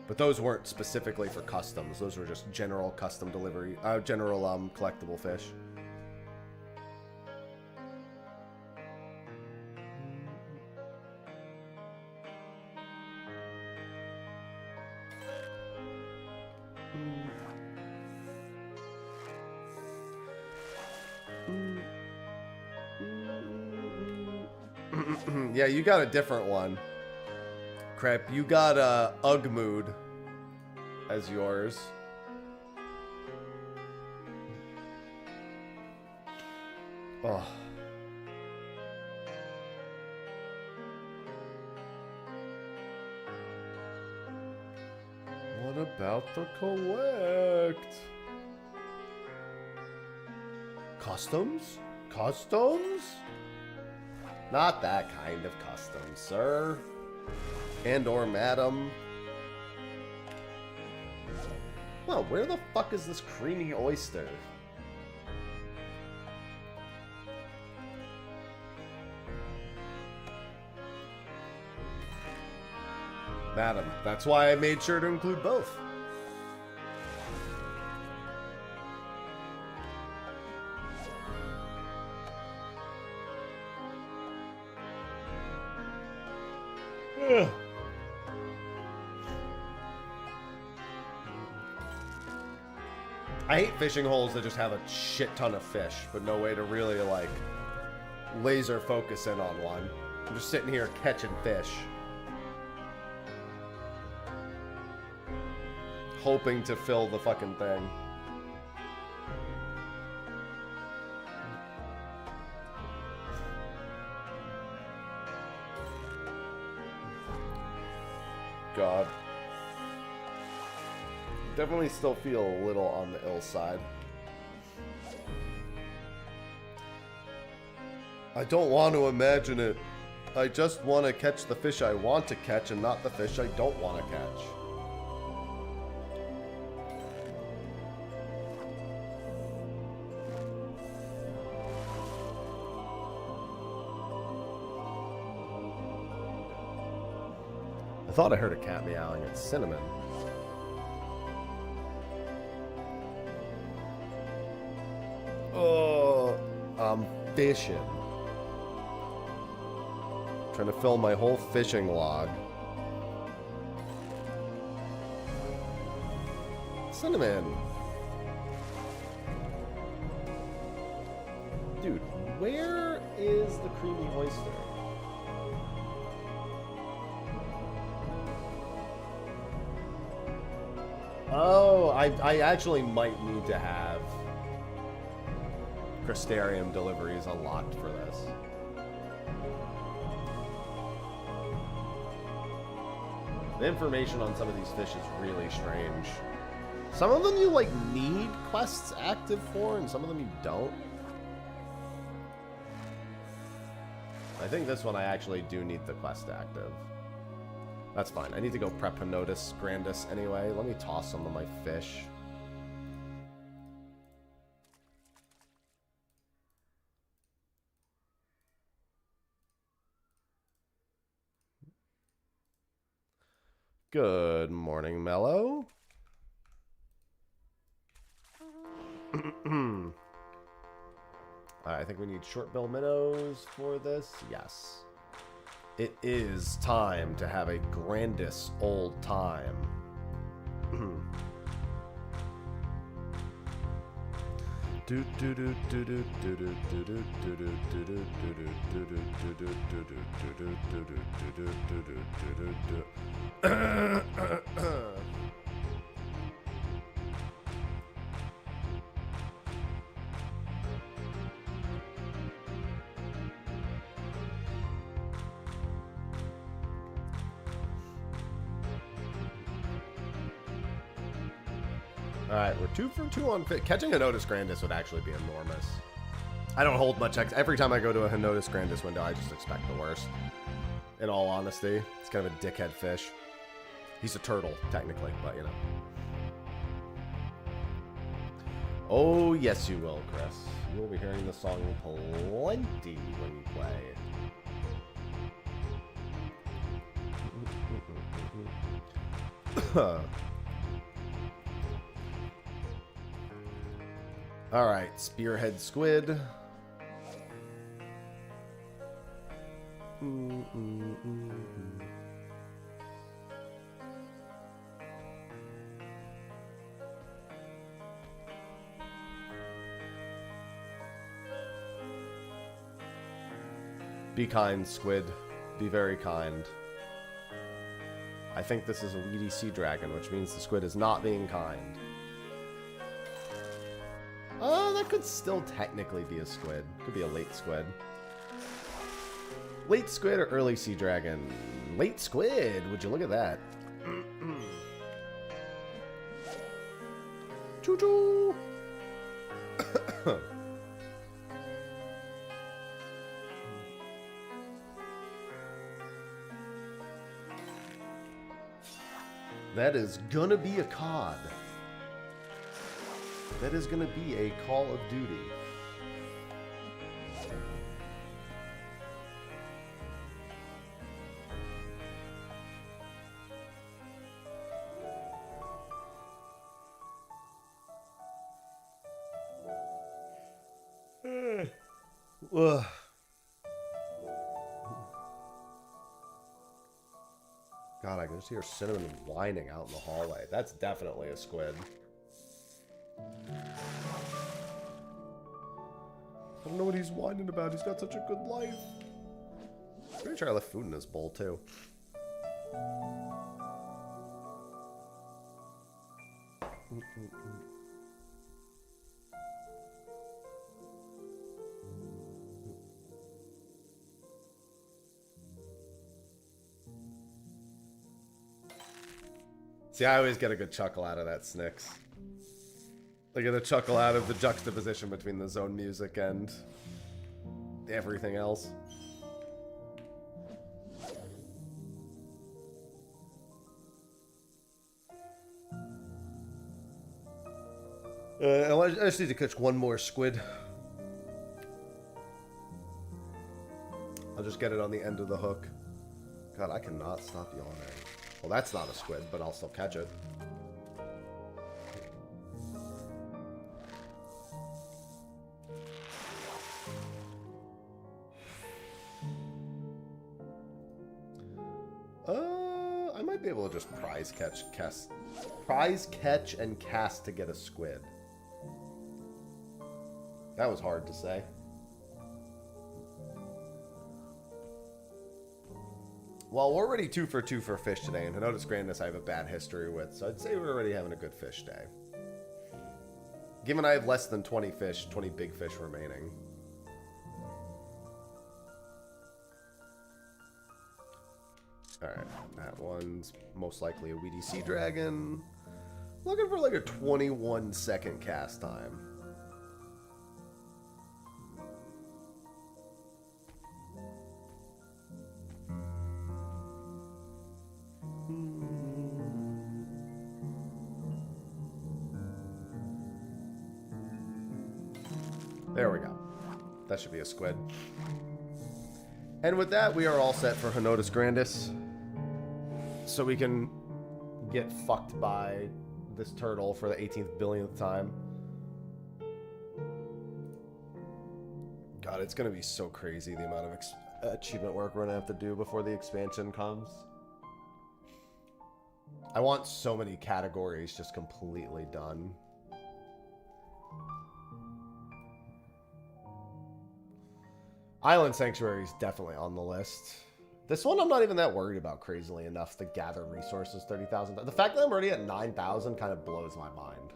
But those weren't specifically for customs. Those were just general custom delivery, general collectible fish. Yeah, you got a different one. Crap, you got Ugmood as yours. Oh. What about the collect? Customs? Customs? Not that kind of custom, sir. And or madam. Well, where the fuck is this creamy oyster? Madam, that's why I made sure to include both. Ugh. I hate fishing holes that just have a shit ton of fish, but no way to really, like, laser focus in on one. I'm just sitting here catching fish. Hoping to fill the fucking thing. God. Definitely still feel a little on the ill side. I don't want to imagine it. I just want to catch the fish I want to catch and not the fish I don't want to catch. I thought I heard a cat meowing. It's Cinnamon. Oh, I'm fishing. Trying to fill my whole fishing log. Cinnamon. Dude, where is the creamy oyster? Oh, I actually might need to have Crystarium deliveries unlocked for this. The information on some of these fish is really strange. Some of them you, like, need quests active for, and some of them you don't. I think this one I actually do need the quest active. That's fine. I need to go prep Henotis Grandis anyway. Let me toss some of my fish. Good morning, Mello. I think we need short-bill minnows for this. Yes. It is time to have a grandest old time. Alright, we're 2 for 2 on fit. Catching a Henotis Grandis would actually be enormous. I don't hold much every time I go to a Henotis Grandis window, I just expect the worst. In all honesty, it's kind of a dickhead fish. He's a turtle, technically, but you know. Oh, yes you will, Chris. You'll be hearing the song plenty when you play. Alright, Spearhead Squid. Be kind, Squid. Be very kind. I think this is a weedy sea dragon, which means the squid is not being kind. Oh, that could still technically be a squid. Could be a late squid. Late squid or early sea dragon? Late squid. Would you look at that? Choo-choo. That is gonna be a cod. That is gonna be a Call of Duty. Ugh. God, I can just hear Cinnamon whining out in the hallway. That's definitely a squid. I don't know what he's whining about. He's got such a good life. I'm pretty sure I left food in his bowl, too. See, I always get a good chuckle out of that, Snicks. I get a chuckle out of the juxtaposition between the zone music and everything else. I just need to catch one more squid. I'll just get it on the end of the hook. God, I cannot stop yawning. Well, that's not a squid, but I'll still catch it. I might be able to just prize catch and cast to get a squid. That was hard to say. Well, we're already 2 for 2 for fish today, and Henotis Grandis I have a bad history with, so I'd say we're already having a good fish day. Given I have less than 20 big fish remaining. Alright, that one's most likely a weedy sea dragon. Looking for like a 21-second cast time. There we go. That should be a squid. And with that, we are all set for Henotis Grandis. So we can get fucked by this turtle for the 18th billionth time. God, it's gonna be so crazy the amount of achievement work we're gonna have to do before the expansion comes. I want so many categories just completely done. Island Sanctuary is definitely on the list. This one I'm not even that worried about, crazily enough, to gather resources 30,000. The fact that I'm already at 9,000 kind of blows my mind.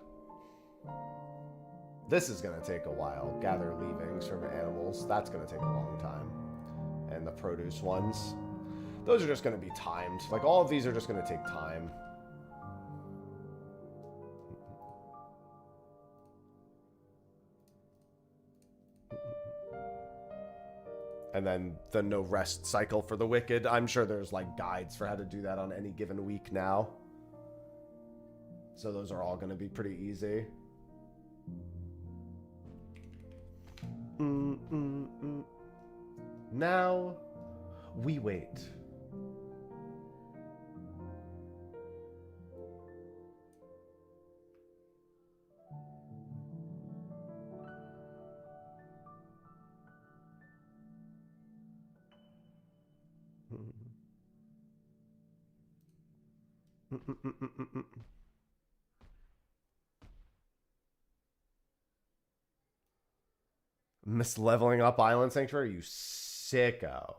This is going to take a while. Gather leavings from animals. That's going to take a long time. And the produce ones. Those are just going to be timed. Like, all of these are just going to take time. And then the no rest cycle for the wicked. I'm sure there's like guides for how to do that on any given week now. So those are all going to be pretty easy. Now we wait. Misleveling up Island Sanctuary, you sicko.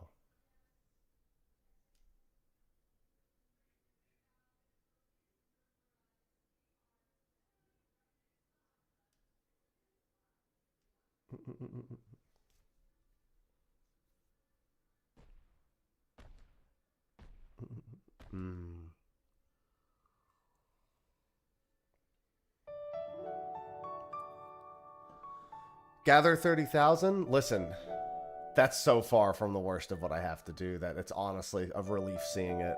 Gather 30,000? Listen, that's so far from the worst of what I have to do that it's honestly a relief seeing it.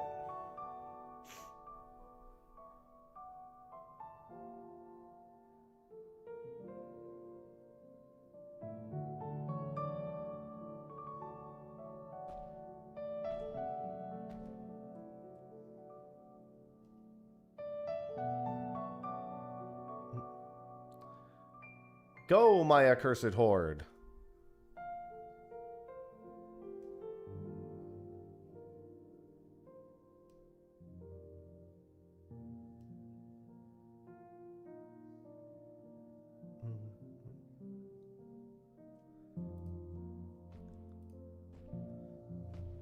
Go, my accursed horde.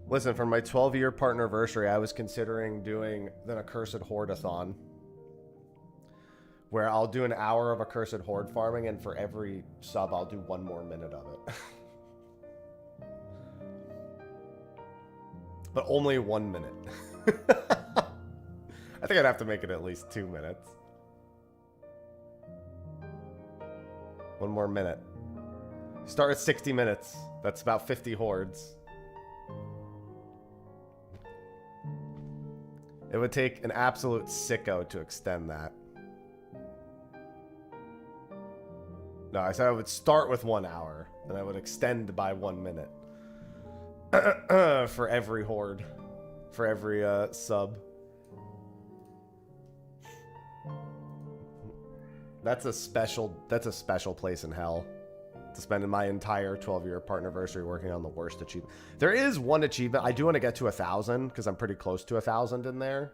Listen, for my 12-year partnerversary, I was considering doing an accursed horde-a-thon, where I'll do an hour of accursed horde farming, and for every sub, I'll do 1 more minute of it. But only 1 minute. I think I'd have to make it at least 2 minutes. 1 more minute. Start at 60 minutes. That's about 50 hordes. It would take an absolute sicko to extend that. No, I said I would start with 1 hour, and I would extend by 1 minute. For every horde. For every sub. That's a special place in hell. To spend my entire 12-year partnerversary working on the worst achievement. There is one achievement. I do want to get to 1,000, because I'm pretty close to 1,000 in there.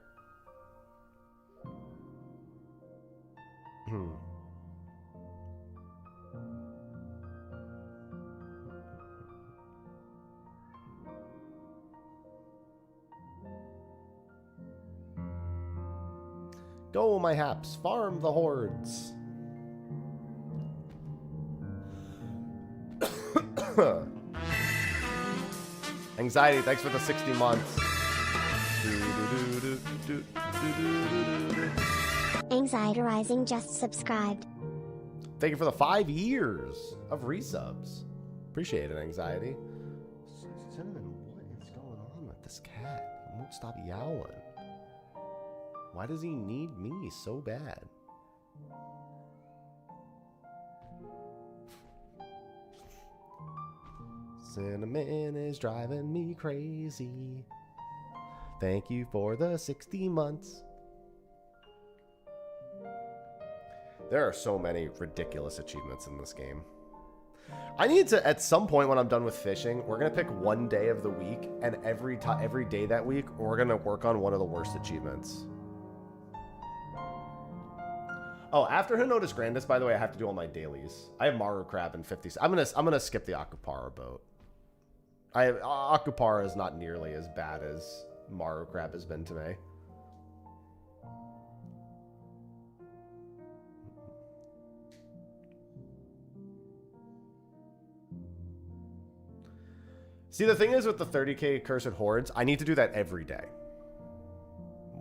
Go, my haps, farm the hordes. Anxiety, thanks for the 60 months. Anxiety Rising just subscribed. Thank you for the 5 years of resubs. Appreciate it, Anxiety. Cinnamon, what is going on with this cat? He won't stop yowling. Why does he need me so bad? Cinnamon is driving me crazy. Thank you for the 60 months. There are so many ridiculous achievements in this game. I need to, at some point when I'm done with fishing, we're going to pick one day of the week, and every day that week, we're going to work on one of the worst achievements. Oh, after Hinotus Grandis, by the way, I have to do all my dailies. I have Maru Crab and 50. I'm gonna skip the Akupara boat. Akupara is not nearly as bad as Maru Crab has been to me. See, the thing is with the 30k Cursed Hordes, I need to do that every day.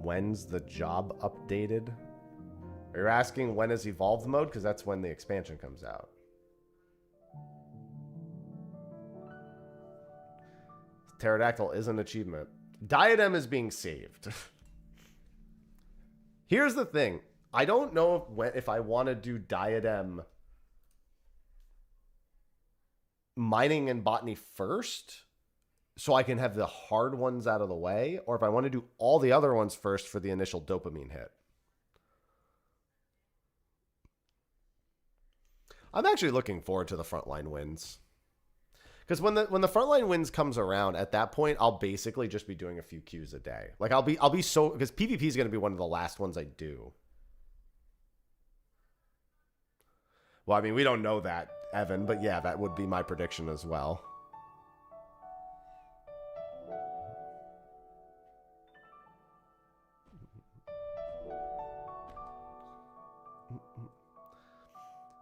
When's the job updated? You're asking when is evolved mode? Because that's when the expansion comes out. Pterodactyl is an achievement. Diadem is being saved. Here's the thing. I don't know if I want to do Diadem mining and botany first, so I can have the hard ones out of the way, or if I want to do all the other ones first for the initial dopamine hit. I'm actually looking forward to the frontline wins. Because when the frontline wins comes around, at that point, I'll basically just be doing a few queues a day. Like I'll be so, because PvP is going to be one of the last ones I do. Well, I mean, we don't know that, Evan, but yeah, that would be my prediction as well.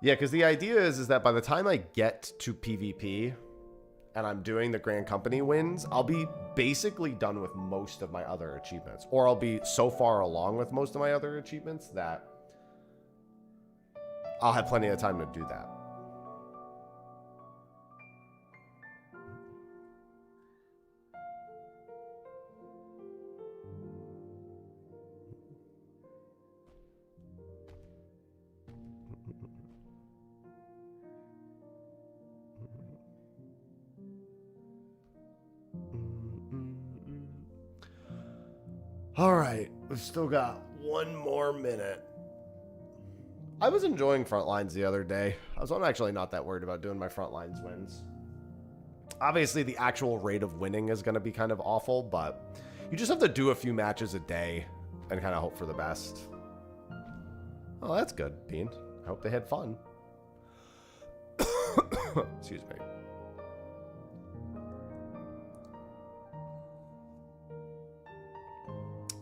Yeah, because the idea is that by the time I get to PvP and I'm doing the Grand Company wins, I'll be basically done with most of my other achievements. Or I'll be so far along with most of my other achievements that I'll have plenty of time to do that. All right, we've still got one more minute. I was enjoying Frontlines the other day. I'm actually not that worried about doing my Frontlines wins. Obviously, the actual rate of winning is going to be kind of awful, but you just have to do a few matches a day and kind of hope for the best. Oh, that's good, Bean. I hope they had fun. Excuse me.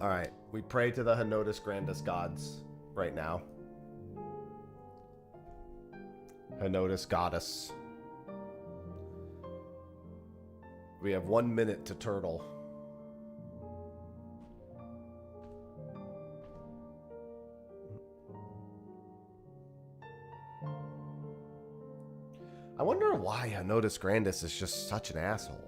All right, we pray to the Hinotus Grandis gods right now. Hinotus goddess. We have 1 minute to turtle. I wonder why Hinotus Grandis is just such an asshole.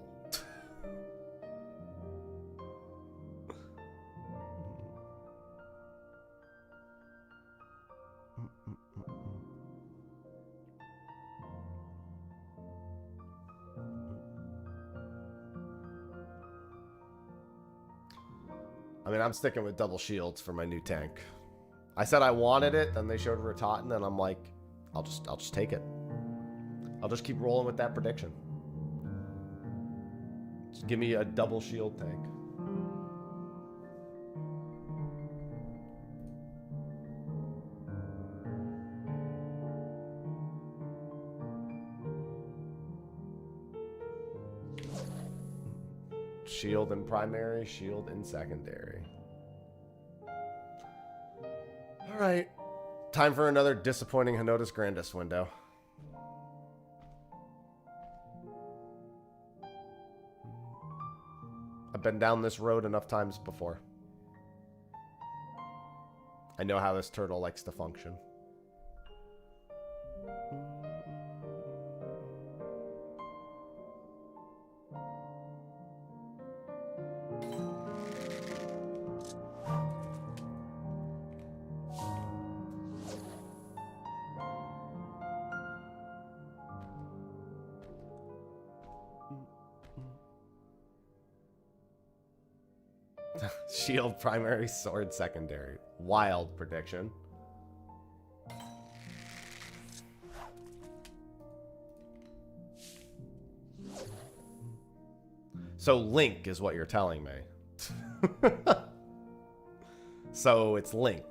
I mean, I'm sticking with double shields for my new tank. I said I wanted it, then they showed Rototin, and I'm like, I'll just take it. I'll just keep rolling with that prediction. Just give me a double shield tank. Shield in primary, shield in secondary. All right. Time for another disappointing Hinotus Grandis window. I've been down this road enough times before. I know how this turtle likes to function. Shield primary, sword secondary. Wild prediction. So Link is what you're telling me. So it's Link.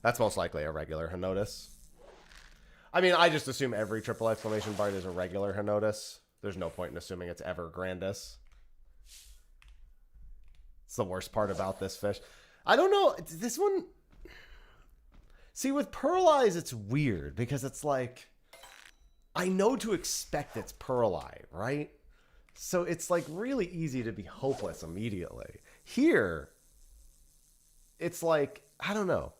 That's most likely a regular Henotis. I mean, I just assume every triple exclamation bard is a regular Henotis. There's no point in assuming it's ever Grandis. It's the worst part about this fish. I don't know. This one... See, with Pearl Eyes, it's weird because it's like... I know to expect it's Pearl Eye, right? So it's like really easy to be hopeless immediately. Here, it's like, I don't know.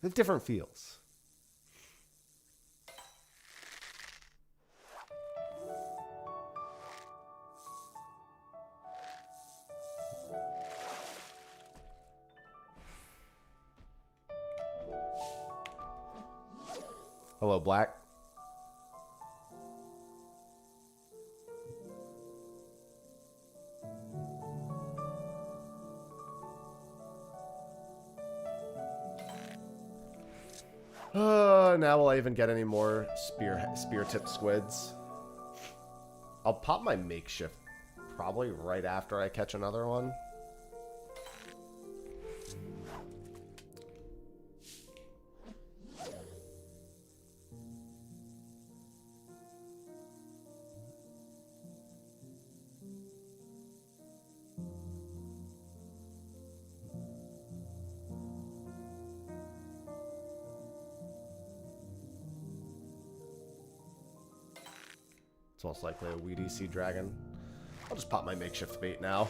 They have different feels. Hello, Black. Now will I even get any more spear tip squids? I'll pop my makeshift probably right after I catch another one. It's most likely a weedy sea dragon. I'll just pop my makeshift bait now.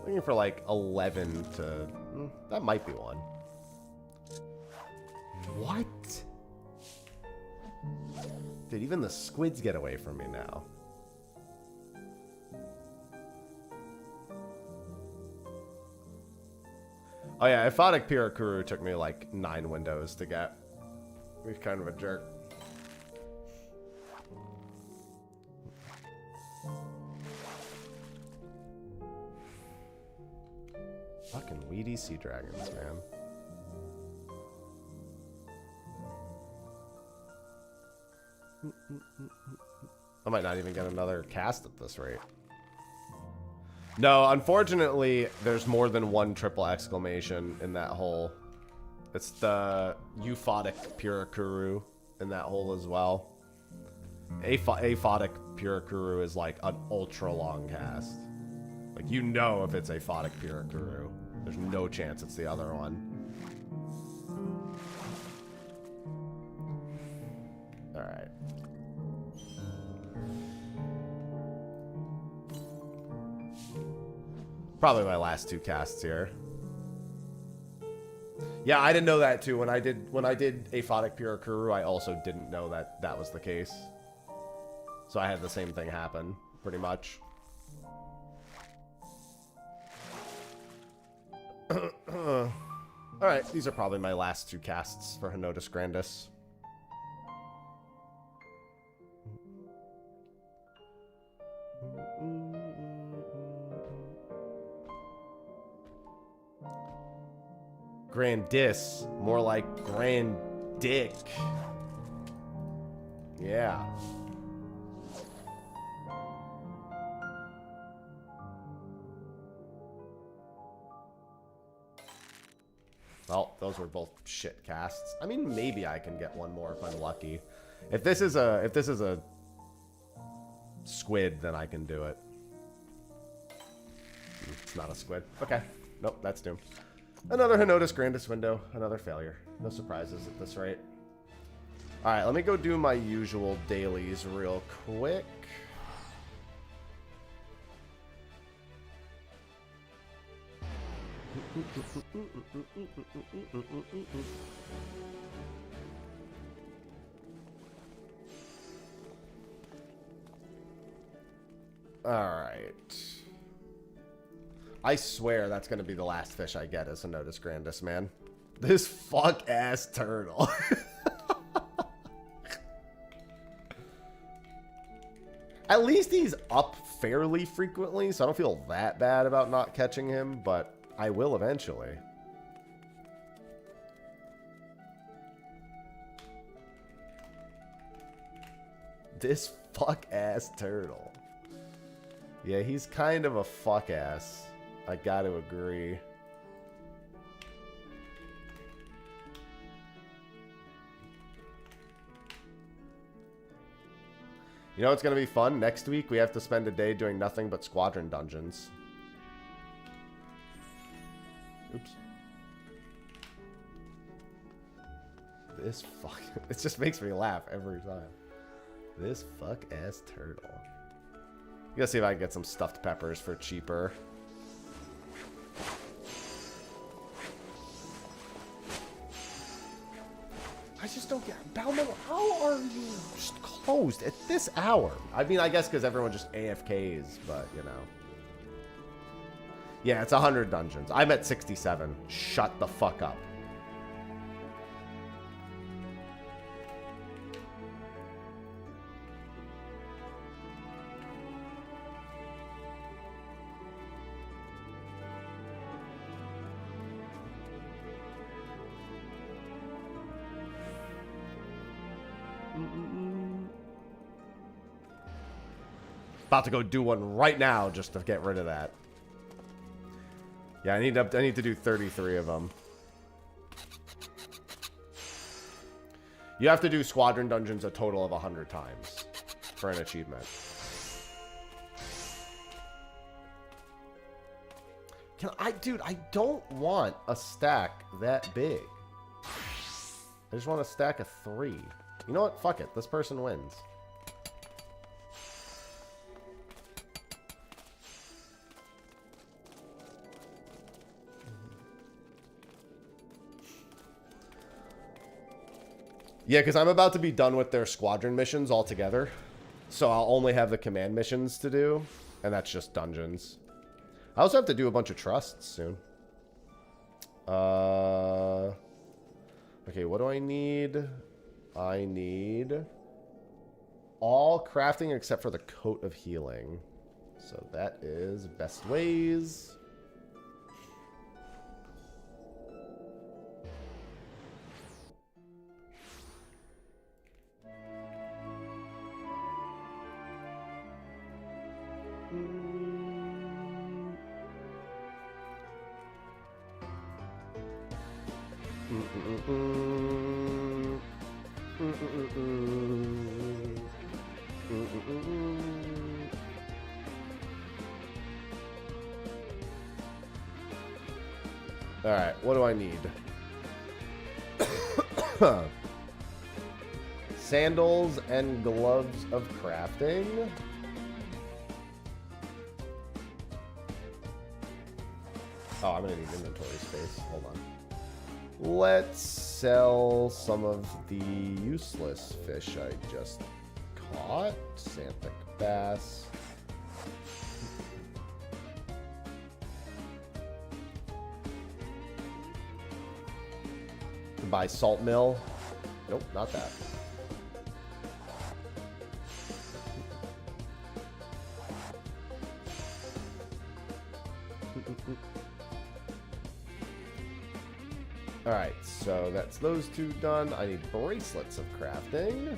Looking for like 11 to... that might be one. What? Did even the squids get away from me now? Oh yeah, Aphotic Pirakuru took me like 9 windows to get. He's kind of a jerk. Fucking weedy sea dragons, man. I might not even get another cast at this rate. No, unfortunately, there's more than one triple exclamation in that hole. It's the Aphotic Pirakuru in that hole as well. Aphotic Pirakuru is like an ultra long cast. Like, you know if it's Aphotic Pirakuru. There's no chance it's the other one. Alright. Probably my last 2 casts here. Yeah, I didn't know that too. When I did Aphotic Pirakuru, I also didn't know that that was the case. So I had the same thing happen, pretty much. Alright, these are probably my last 2 casts for Henotis Grandis. Grandis, more like Grand Dick. Yeah. Well, those were both shit casts. I mean, maybe I can get one more if I'm lucky. If this is a squid, then I can do it. It's not a squid. Okay. Nope, that's doomed. Another Henotis Grandis window. Another failure. No surprises at this rate. Alright, let me go do my usual dailies real quick. Alright. I swear that's going to be the last fish I get as a Nodus Grandis, man. This fuck-ass turtle. At least he's up fairly frequently, so I don't feel that bad about not catching him, but I will eventually. This fuck-ass turtle. Yeah, he's kind of a fuck-ass. I gotta agree. You know what's gonna be fun? Next week we have to spend a day doing nothing but squadron dungeons. Oops. This fuck... It just makes me laugh every time. This fuck-ass turtle. You gotta see if I can get some stuffed peppers for cheaper. I just don't get... Balmo, how are you just closed at this hour? I mean, I guess because everyone just AFKs, but, you know. Yeah, it's 100 dungeons. I'm at 67. Shut the fuck up. About to go do one right now just to get rid of that. Yeah, I need to do 33 of them. You have to do squadron dungeons a total of 100 times for an achievement. Dude, I don't want a stack that big. I just want a stack of 3. You know what? Fuck it. This person wins. Yeah, because I'm about to be done with their squadron missions altogether. So I'll only have the command missions to do. And that's just dungeons. I also have to do a bunch of trusts soon. Okay, what do I need? I need all crafting except for the coat of healing. So that is best ways. Alright, what do I need? Sandals and gloves of crafting. Oh, I'm gonna need inventory space. Hold on. Let's sell some of the useless fish I just caught. Santhic bass. Buy salt mill. Nope, not that. Alright, so that's those two done. I need bracelets of crafting.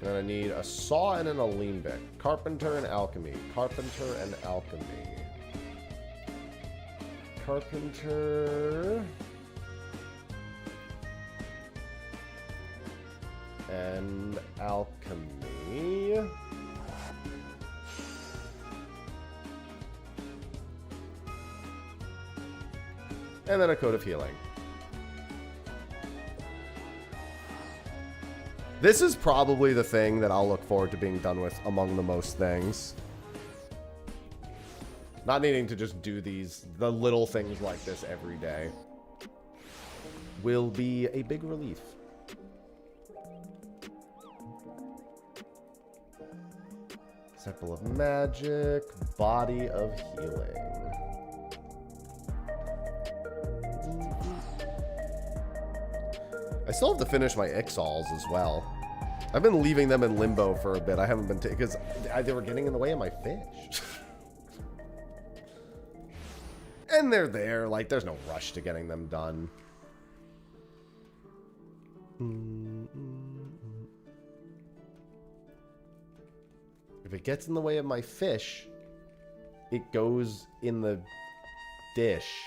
And I need a saw and an alembic. Carpenter and alchemy. Carpenter and alchemy. Carpenter. And alchemy. And then a coat of healing. This is probably the thing that I'll look forward to being done with among the most things. Not needing to just do the little things like this every day will be a big relief. Disciple of Magic, Body of Healing. I still have to finish my Ixals as well. I've been leaving them in limbo for a bit. I haven't been because they were getting in the way of my fish. And they're there. Like, there's no rush to getting them done. If it gets in the way of my fish, it goes in the dish.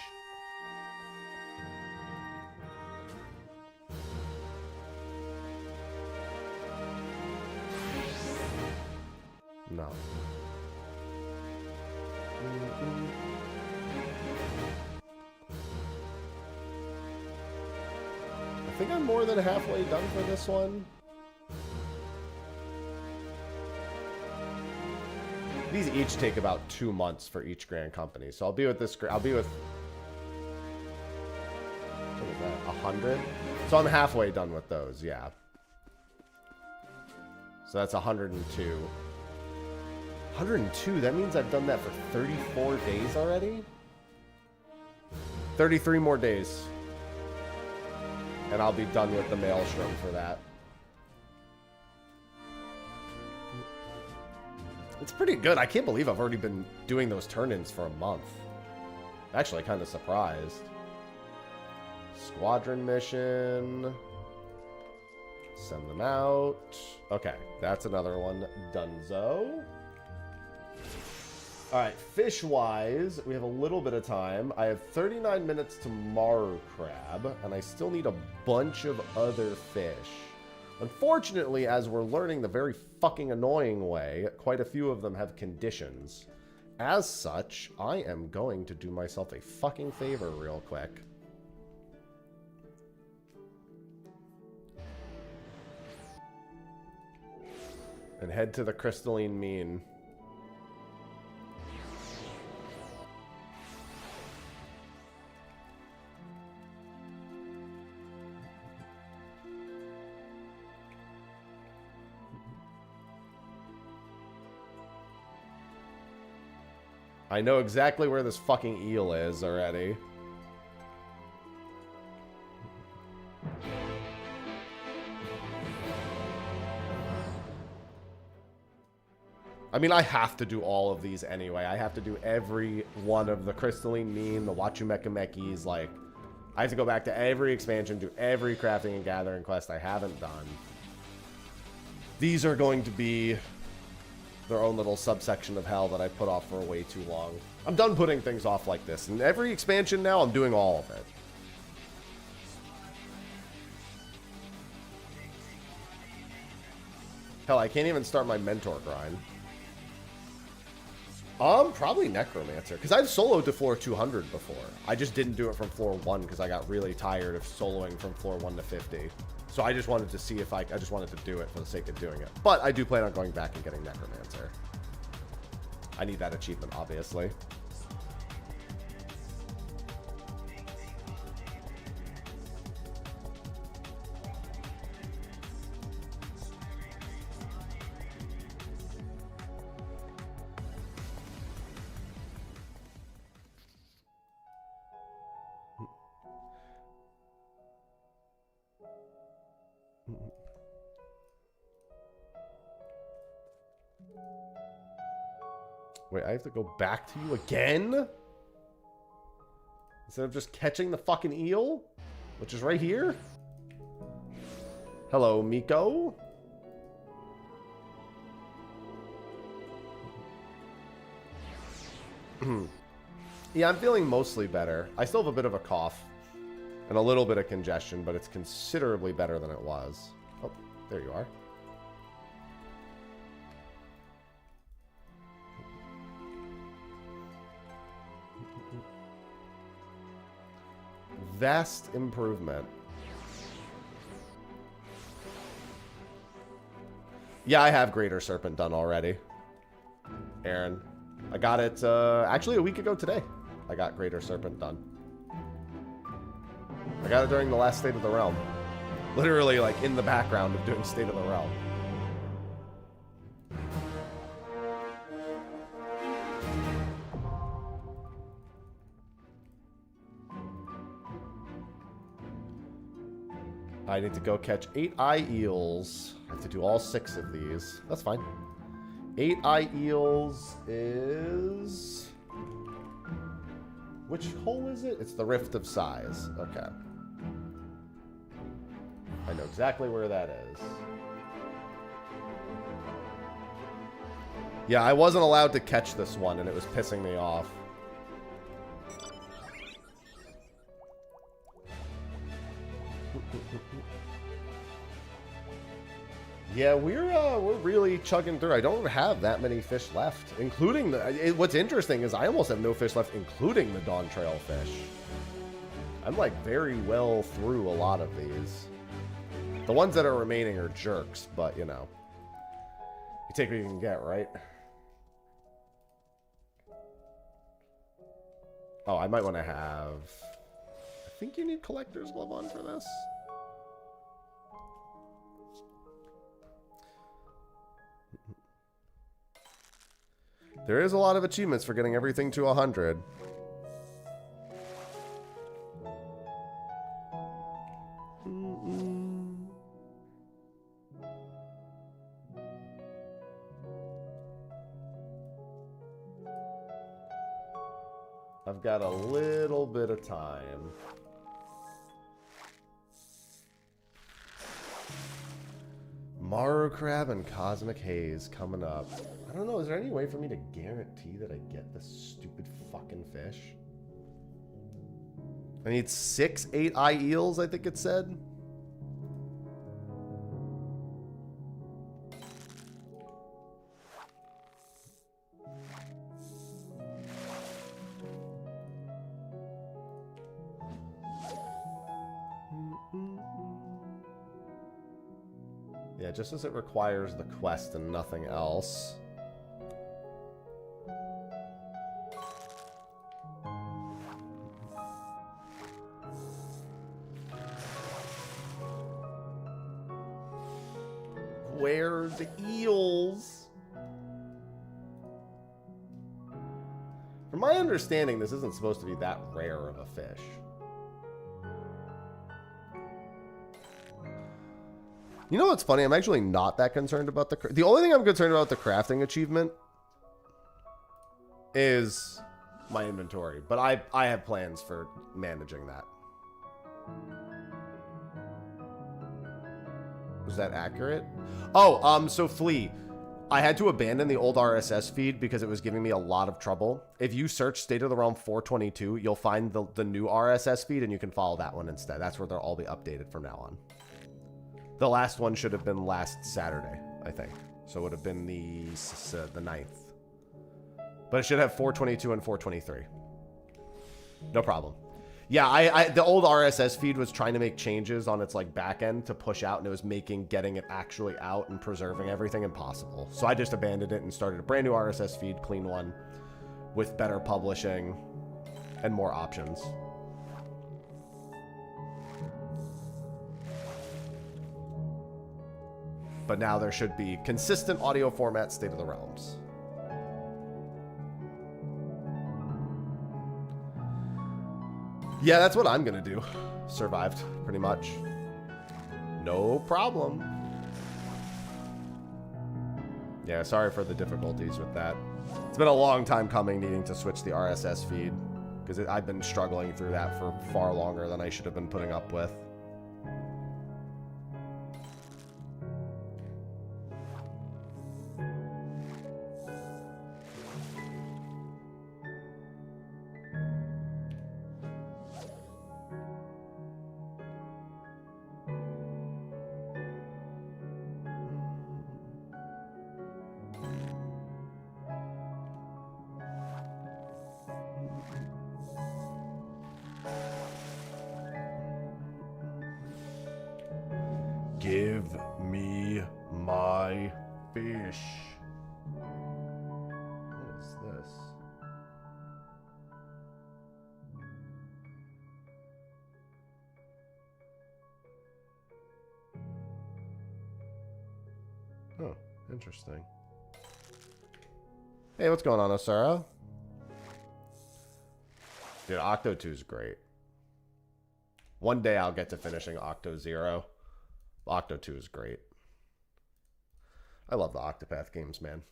No. I think I'm more than halfway done for this one. These each take about 2 months for each grand company. So I'll be with this, I'll be with, what is that, 100? So I'm halfway done with those, yeah. So that's 102. 102, that means I've done that for 34 days already? 33 more days. And I'll be done with the Maelstrom for that. It's pretty good. I can't believe I've already been doing those turn-ins for a month. Actually, kind of surprised. Squadron mission. Send them out. Okay, that's another one. Dunzo. Alright, fish-wise, we have a little bit of time. I have 39 minutes to Maru Crab, and I still need a bunch of other fish. Unfortunately, as we're learning the very fucking annoying way, quite a few of them have conditions. As such, I am going to do myself a fucking favor real quick. And head to the Crystalline Mean. I know exactly where this fucking eel is already. I mean, I have to do all of these anyway. I have to do every one of the Crystalline Mean, the Wachumekimekis, like... I have to go back to every expansion, do every crafting and gathering quest I haven't done. These are going to be their own little subsection of hell that I put off for way too long. I'm done putting things off like this. And every expansion now, I'm doing all of it. Hell, I can't even start my mentor grind. Probably Necromancer, because I've soloed to floor 200 before. I just didn't do it from floor 1 because I got really tired of soloing from floor 1 to 50. So I just wanted to see if I just wanted to do it for the sake of doing it. But I do plan on going back and getting Necromancer. I need that achievement, obviously. Wait, I have to go back to you again? Instead of just catching the fucking eel? Which is right here? Hello, Miko. Yeah, I'm feeling mostly better. I still have a bit of a cough and a little bit of congestion, but it's considerably better than it was. Oh, there you are. Vast improvement. Yeah, I have Greater Serpent done already, Aaron. I got it actually a week ago today. I got Greater Serpent done. I got it during the last State of the Realm. Literally, like, in the background of doing State of the Realm. I need to go catch 8 eye eels. I have to do all 6 of these. That's fine. 8 eye eels is... Which hole is it? It's the Rift of Size. Okay. I know exactly where that is. Yeah, I wasn't allowed to catch this one, and it was pissing me off. Yeah, we're really chugging through. I don't have that many fish left, including the... what's interesting is I almost have no fish left, including the Dawn Trail fish. I'm like very well through a lot of these. The ones that are remaining are jerks, but you know. You take what you can get, right? Oh, I might want to have... I think you need Collector's Glove on for this. There is a lot of achievements for getting everything to 100. I've got a little bit of time. Morrow Crab and Cosmic Haze coming up. I don't know, is there any way for me to guarantee that I get this stupid fucking fish? I need 6 8-eye eels, I think it said. Yeah, just as it requires the quest and nothing else. Where are the eels? From my understanding, this isn't supposed to be that rare of a fish. You know what's funny? I'm actually not that concerned about the only thing I'm concerned about the crafting achievement is my inventory. But I have plans for managing that. Was that accurate? Oh, so Flea. I had to abandon the old RSS feed because it was giving me a lot of trouble. If you search State of the Realm 422, you'll find the new RSS feed and you can follow that one instead. That's where they'll all be updated from now on. The last one should have been last Saturday, I think. So it would have been the 9th. But it should have 422 and 423. No problem. Yeah, the old RSS feed was trying to make changes on its like back end to push out, and it was making getting it actually out and preserving everything impossible. So I just abandoned it and started a brand new RSS feed, clean one, with better publishing and more options. But now there should be consistent audio format State of the Realms. Yeah, that's what I'm gonna do. Survived, pretty much. No problem. Yeah, sorry for the difficulties with that. It's been a long time coming, needing to switch the RSS feed, because I've been struggling through that for far longer than I should have been putting up with. Give me my fish. What is this? Oh, interesting. Hey, what's going on, Osara? Dude, Octo 2 is great. One day I'll get to finishing Octo 0. Octo 2 is great. I love the Octopath games, man.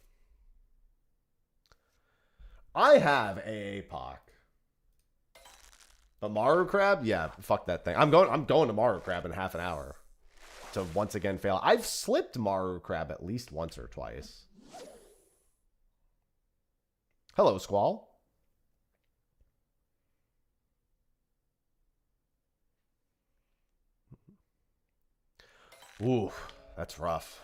I have AAPOC. But Maru Crab? Yeah, fuck that thing. I'm going to Maru Crab in half an hour. To once again fail. I've slipped Maru Crab at least once or twice. Hello, Squall. Ooh, that's rough.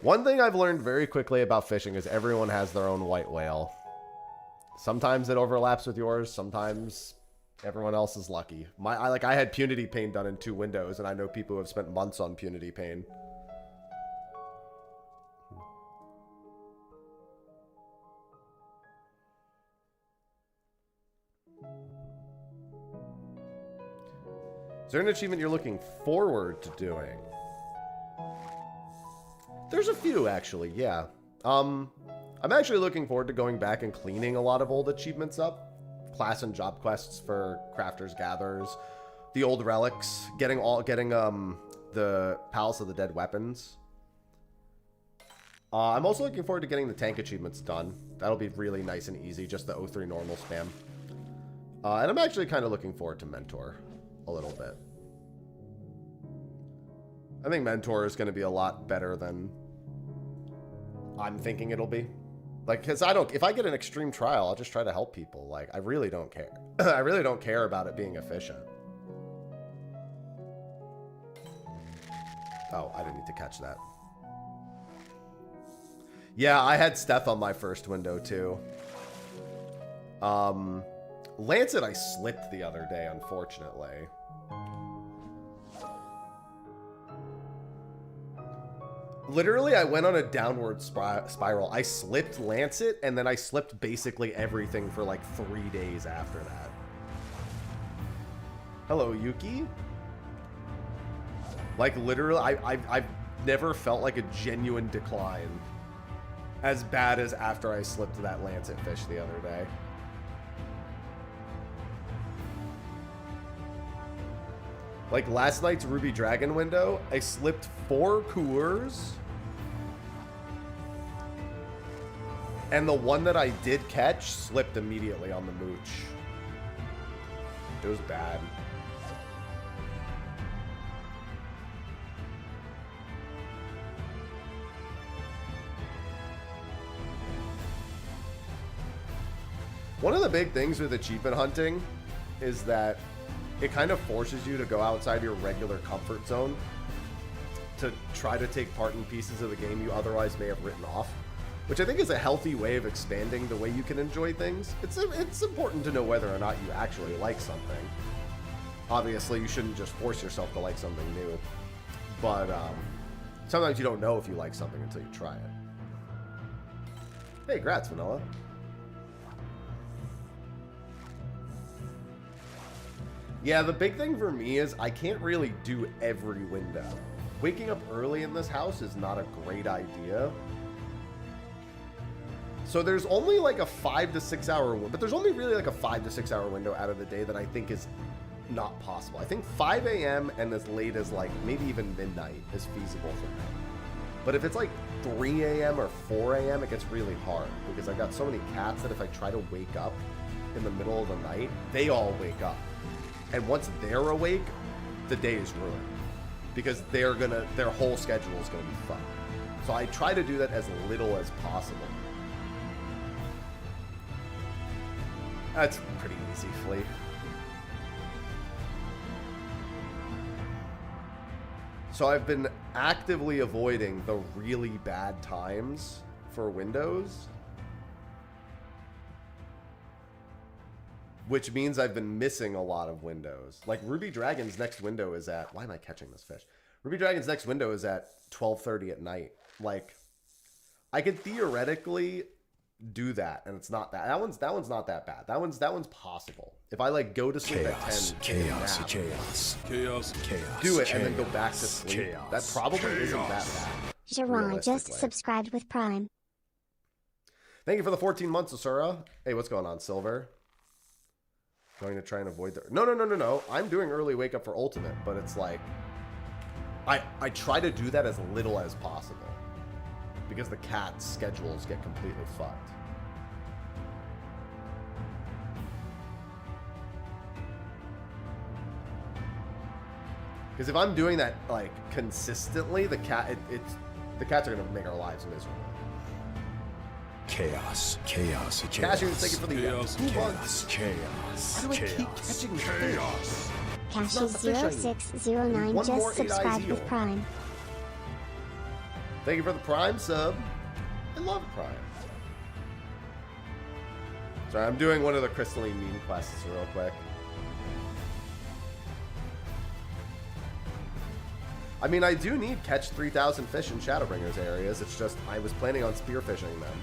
One thing I've learned very quickly about fishing is everyone has their own white whale. Sometimes it overlaps with yours. Sometimes everyone else is lucky. I had Punity Pain done in 2 windows, and I know people who have spent months on Punity Pain. Is there an achievement you're looking forward to doing? There's a few, actually, yeah. I'm actually looking forward to going back and cleaning a lot of old achievements up. Class and job quests for Crafters, Gatherers, the old relics, getting the Palace of the Dead weapons. I'm also looking forward to getting the tank achievements done. That'll be really nice and easy, just the 03 normal spam. And I'm actually kind of looking forward to Mentor a little bit. I think Mentor is going to be a lot better than I'm thinking it'll be. Like, because if I get an extreme trial, I'll just try to help people. Like, I really don't care. I really don't care about it being efficient. Oh, I didn't need to catch that. Yeah, I had Steph on my first window, too. Lancet, I slipped the other day, unfortunately. Literally, I went on a downward spiral. I slipped Lancet, and then I slipped basically everything for like 3 days after that. Hello, Yuki. Like, literally, I've never felt like a genuine decline as bad as after I slipped that Lancet fish the other day. Like last night's Ruby Dragon window, I slipped 4 Coors. And the one that I did catch slipped immediately on the mooch. It was bad. One of the big things with achievement hunting is that it kind of forces you to go outside your regular comfort zone to try to take part in pieces of the game you otherwise may have written off, which I think is a healthy way of expanding the way you can enjoy things. It's important to know whether or not you actually like something. Obviously, you shouldn't just force yourself to like something new, but sometimes you don't know if you like something until you try it. Hey, grats, Vanilla. Yeah, the big thing for me is I can't really do every window. Waking up early in this house is not a great idea. So there's only like a 5 to 6 hour window, but there's only really like a 5 to 6 hour window out of the day that I think is not possible. I think 5 a.m. and as late as like maybe even midnight is feasible for me. But if it's like 3 a.m. or 4 a.m., it gets really hard because I've got so many cats that if I try to wake up in the middle of the night, they all wake up. And once they're awake, the day is ruined because their whole schedule is gonna be fucked. So I try to do that as little as possible. That's pretty easy, Flea. So I've been actively avoiding the really bad times for windows, which means I've been missing a lot of windows. Like Ruby Dragon's next window is at... Why am I catching this fish? Ruby Dragon's next window is at 12:30 at night. Like, I could theoretically do that, and it's not that. That one's not that bad. That one's possible. If I like go to sleep at 10, chaos, do it, and then go back to sleep. That probably isn't that bad. Geron just subscribed with Prime. Thank you for the 14 months, Asura. Hey, what's going on, Silver? Going to try and avoid the... No. I'm doing early wake up for Ultimate, but it's like... I try to do that as little as possible. Because the cat's schedules get completely fucked. Because if I'm doing that, like, consistently, the cats are going to make our lives miserable. Chaos. Chaos. Cashew is taking for the chaos. Chaos. Chaos. Why do I keep catching chaos? Cashew0609 just subscribed with Prime. Thank you for the Prime sub. I love Prime. Sorry, I'm doing one of the crystalline meme quests real quick. I mean, I do need catch 3,000 fish in Shadowbringers areas. It's just, I was planning on spearfishing them.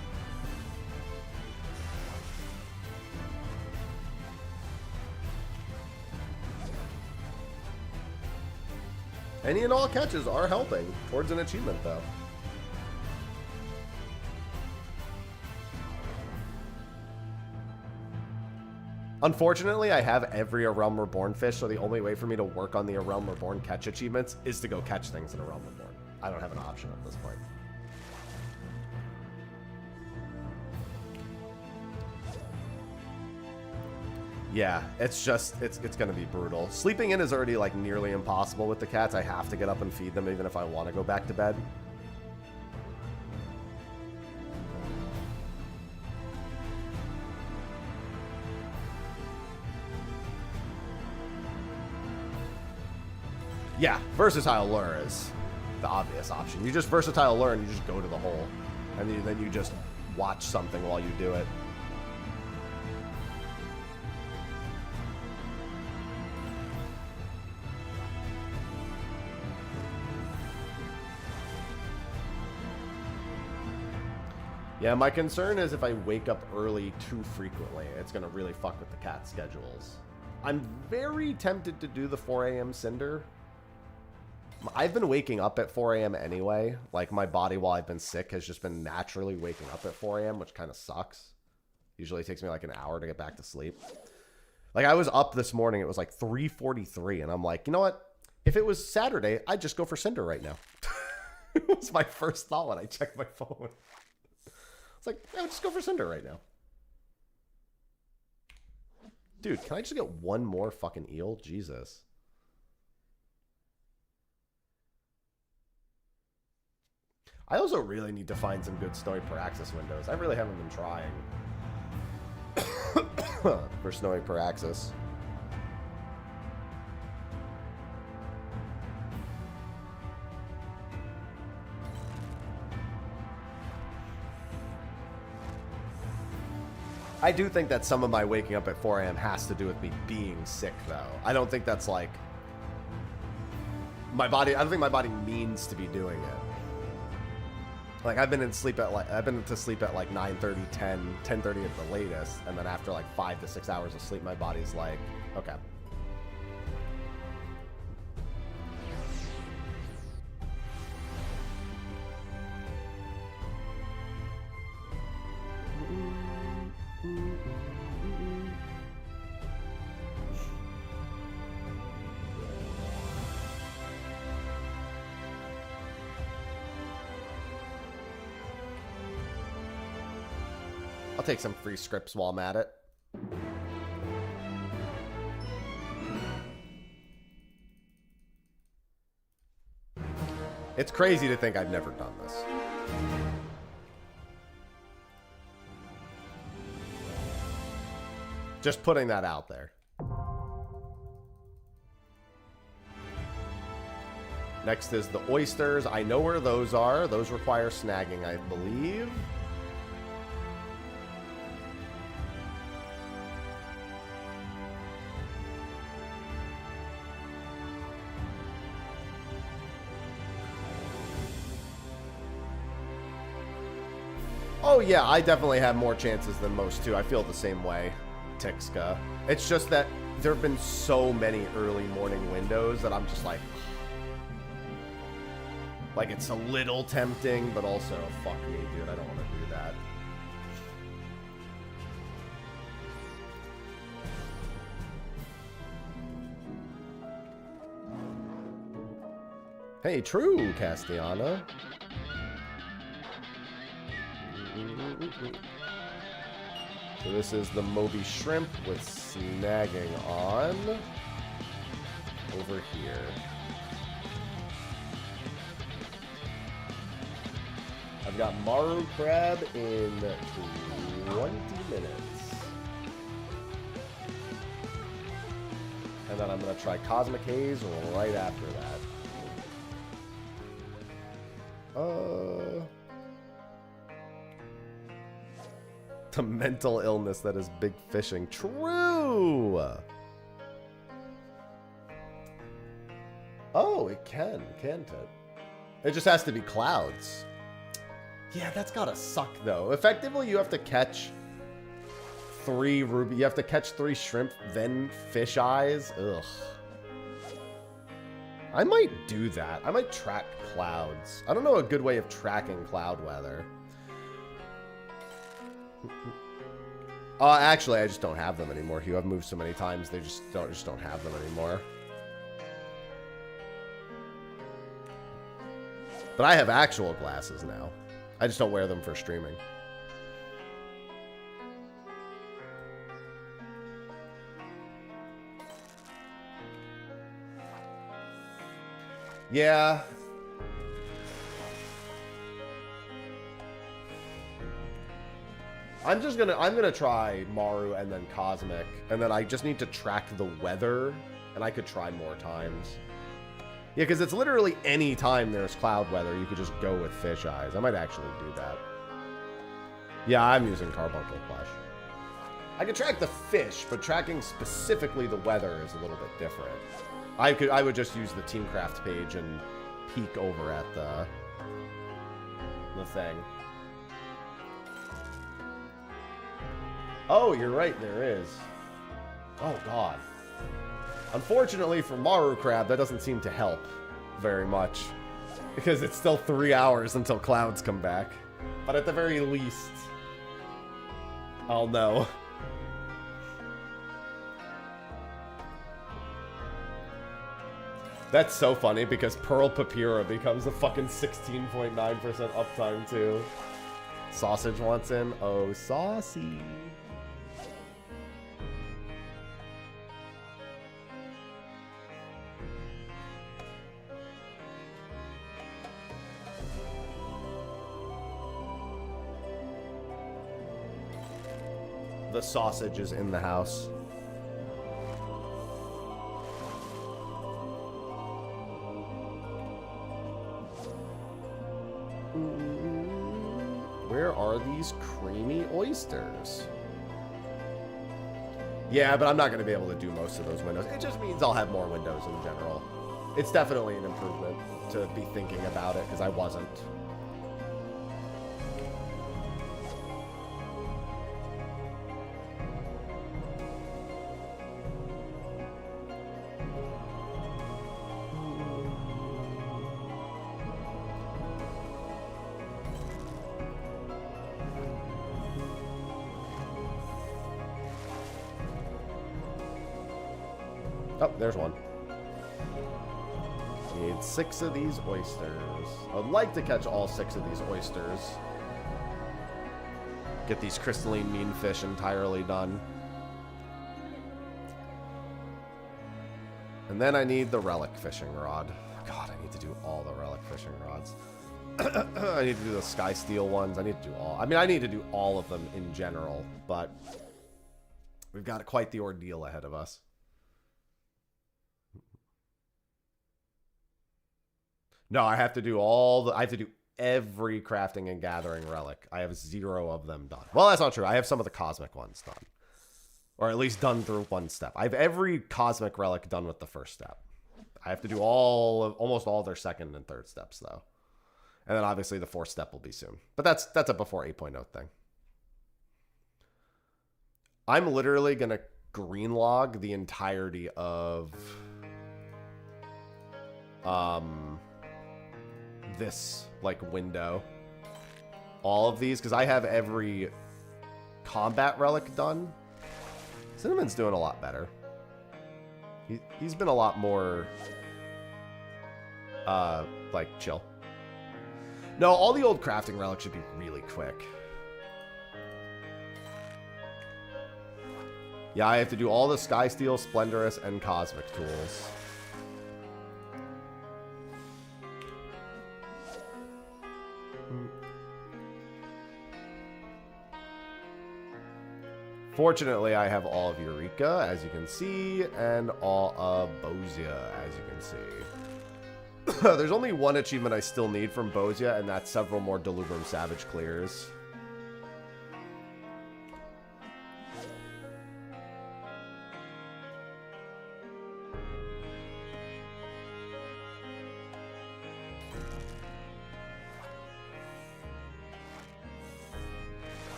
Any and all catches are helping towards an achievement, though. Unfortunately, I have every A Realm Reborn fish, so the only way for me to work on the A Realm Reborn catch achievements is to go catch things in A Realm Reborn. I don't have an option at this point. Yeah, it's just, it's going to be brutal. Sleeping in is already, like, nearly impossible with the cats. I have to get up and feed them even if I want to go back to bed. Yeah, versatile lure is the obvious option. You just versatile lure and you just go to the hole. And then you just watch something while you do it. Yeah, my concern is if I wake up early too frequently, it's going to really fuck with the cat schedules. I'm very tempted to do the 4 a.m. Cinder. I've been waking up at 4 a.m. anyway. Like, my body, while I've been sick, has just been naturally waking up at 4 a.m., which kind of sucks. Usually it takes me like an hour to get back to sleep. Like, I was up this morning. It was like 3:43, and I'm like, you know what? If it was Saturday, I'd just go for Cinder right now. It was my first thought when I checked my phone. It's like, yeah, just go for Cinder right now. Dude, can I just get one more fucking eel? Jesus. I also really need to find some good Snowy Paraxis windows. I really haven't been trying for Snowy Paraxis. I do think that some of my waking up at 4 a.m. has to do with me being sick, though. I don't think that's like my body. I don't think my body means to be doing it. Like, I've been to sleep at like 9:30, 10, 10:30 at the latest, and then after like 5 to 6 hours of sleep, my body's like, okay. I'll take some free scripts while I'm at it. It's crazy to think I've never done this. Just putting that out there. Next is the oysters. I know where those are. Those require snagging, I believe. Oh yeah, I definitely have more chances than most too. I feel the same way, Tixka. It's just that there have been so many early morning windows that I'm just like it's a little tempting, but also, fuck me, dude, I don't want to do that. Hey, true, Castellana. So this is the Moby Shrimp with snagging on over here. I've got Maru Crab in 20 minutes. And then I'm going to try Cosmic Haze right after that. The mental illness that is big fishing. True! Oh, it can't it? It just has to be clouds. Yeah, that's gotta suck, though. Effectively, you have to catch 3 ruby. You have to catch 3 shrimp, then fish eyes. Ugh. I might do that. I might track clouds. I don't know a good way of tracking cloud weather. Actually, I just don't have them anymore, Hugh. I've moved so many times, they just don't have them anymore. But I have actual glasses now. I just don't wear them for streaming. Yeah. I'm gonna try Maru and then Cosmic, and then I just need to track the weather, and I could try more times. Yeah, because it's literally any time there's cloud weather, you could just go with fish eyes. I might actually do that. Yeah, I'm using Carbuncle Flesh. I could track the fish, but tracking specifically the weather is a little bit different. I would just use the Teamcraft page and peek over at the thing. Oh, you're right, there is. Oh, God. Unfortunately for Maru Crab, that doesn't seem to help very much. Because it's still 3 hours until clouds come back. But at the very least, I'll know. That's so funny because Pearl Papyra becomes a fucking 16.9% uptime too. Sausage wants in. Oh, saucy. The sausage is in the house. Where are these creamy oysters? Yeah, but I'm not going to be able to do most of those windows. It just means I'll have more windows in general. It's definitely an improvement to be thinking about it, because I wasn't. Oh, there's one. Need 6 of these oysters. I would like to catch all 6 of these oysters. Get these crystalline mean fish entirely done. And then I need the relic fishing rod. God, I need to do all the relic fishing rods. I need to do the sky steel ones. I need to do all. I mean, I need to do all of them in general, but we've got quite the ordeal ahead of us. No, I have to do I have to do every crafting and gathering relic. I have 0 of them done. Well, that's not true. I have some of the cosmic ones done. Or at least done through 1 step. I have every cosmic relic done with the 1st step. I have to do almost all their 2nd and 3rd steps, though. And then obviously the 4th step will be soon. But that's a before 8.0 thing. I'm literally going to green log the entirety of this like window, all of these, because I have every combat relic done. Cinnamon's doing a lot better. He's been a lot more like, chill. No, all the old crafting relics should be really quick. Yeah, I have to do all the Skysteel, Splendorous, and Cosmic tools. Fortunately, I have all of Eureka, as you can see, and all of Bosia, as you can see. There's only one achievement I still need from Bosia, and that's several more Delubrum Savage clears.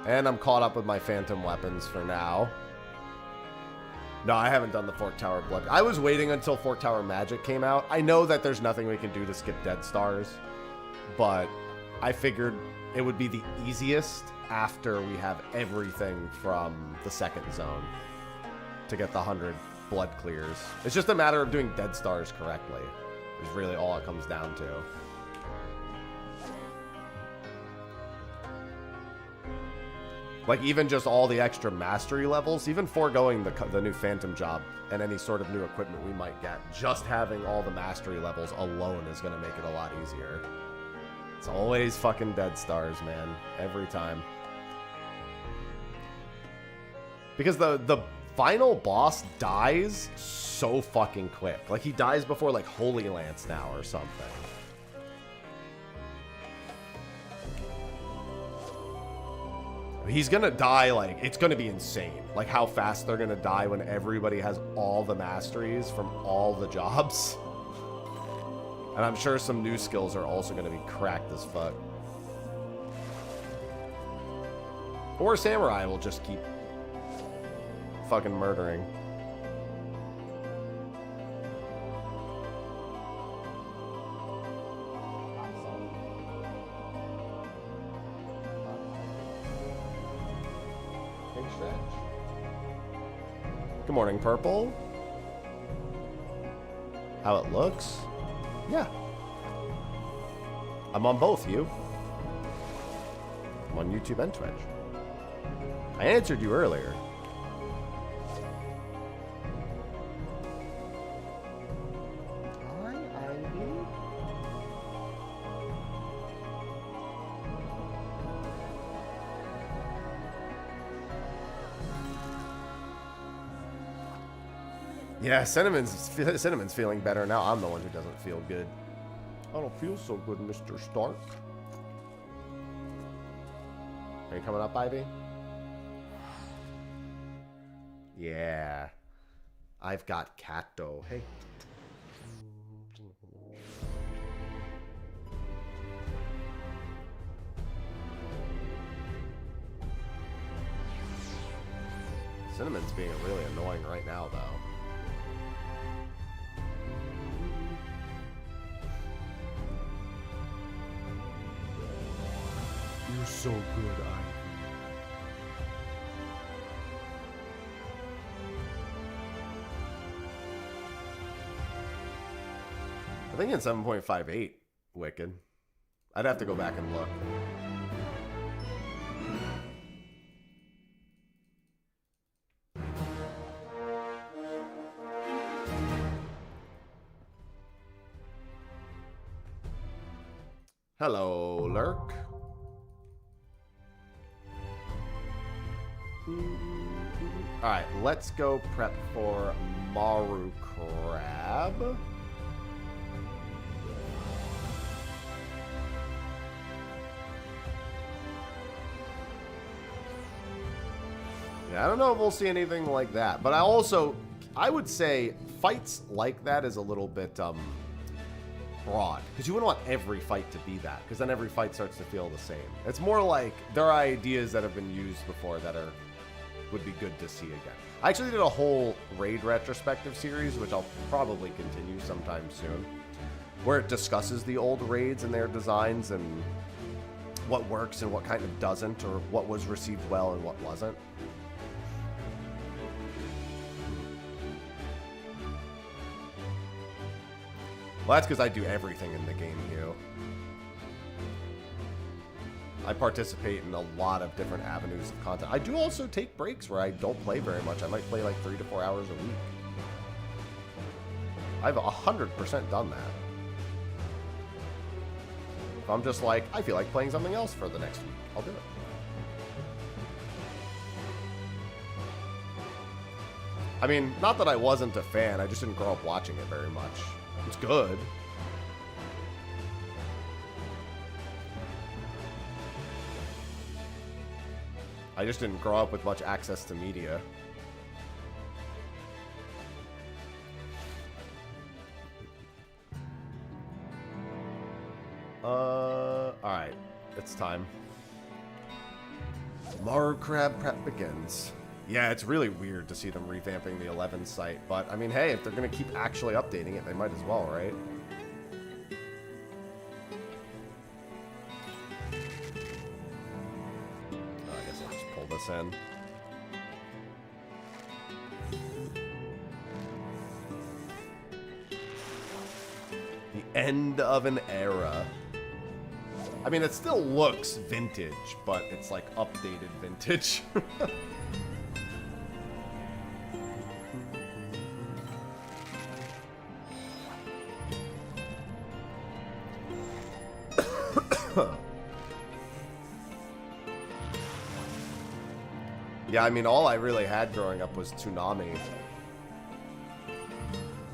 And I'm caught up with my phantom weapons for now. No, I haven't done the Fork Tower Blood. I was waiting until Fork Tower Magic came out. I know that there's nothing we can do to skip Dead Stars, but I figured it would be the easiest after we have everything from the second zone to get the 100 blood clears. It's just a matter of doing Dead Stars correctly, is really all it comes down to. Like, even just all the extra mastery levels, even foregoing the new Phantom job and any sort of new equipment we might get, just having all the mastery levels alone is going to make it a lot easier. It's always fucking Dead Stars, man. Every time. Because the final boss dies so fucking quick. Like, he dies before, like, Holy Lance now or something. He's gonna die, like, it's gonna be insane. Like, how fast they're gonna die when everybody has all the masteries from all the jobs. And I'm sure some new skills are also gonna be cracked as fuck. Or Samurai will just keep fucking murdering. Good morning, Purple. How it looks? Yeah. I'm on both, you. I'm on YouTube and Twitch. I answered you earlier. Yeah, Cinnamon's feeling better now. I'm the one who doesn't feel good. I don't feel so good, Mr. Stark. Are you coming up, Ivy? Yeah. I've got Kato. Hey. Cinnamon's being really annoying right now, though. You're so good, Ivy. I think it's 7.58, Wicked. I'd have to go back and look. Hello, Lurk. Alright, let's go prep for Maru Crab. Yeah, I don't know if we'll see anything like that, but I would say fights like that is a little bit broad, because you wouldn't want every fight to be that, because then every fight starts to feel the same. It's more like there are ideas that have been used before that would be good to see again. I actually did a whole raid retrospective series, which I'll probably continue sometime soon, where it discusses the old raids and their designs and what works and what kind of doesn't, or what was received well and what wasn't. Well, that's because I do everything in the game, Hugh. I participate in a lot of different avenues of content. I do also take breaks where I don't play very much. I might play like 3 to 4 hours a week. I've 100% done that. If I'm just like, I feel like playing something else for the next week, I'll do it. I mean, not that I wasn't a fan, I just didn't grow up watching it very much. It's good. I just didn't grow up with much access to media. Alright. It's time. Tomorrow crab prep begins. Yeah, it's really weird to see them revamping the 11 site, but I mean, hey, if they're gonna keep actually updating it, they might as well, right? I guess I'll just pull this in. The end of an era. I mean, it still looks vintage, but it's like updated vintage. Yeah, I mean, all I really had growing up was Toonami.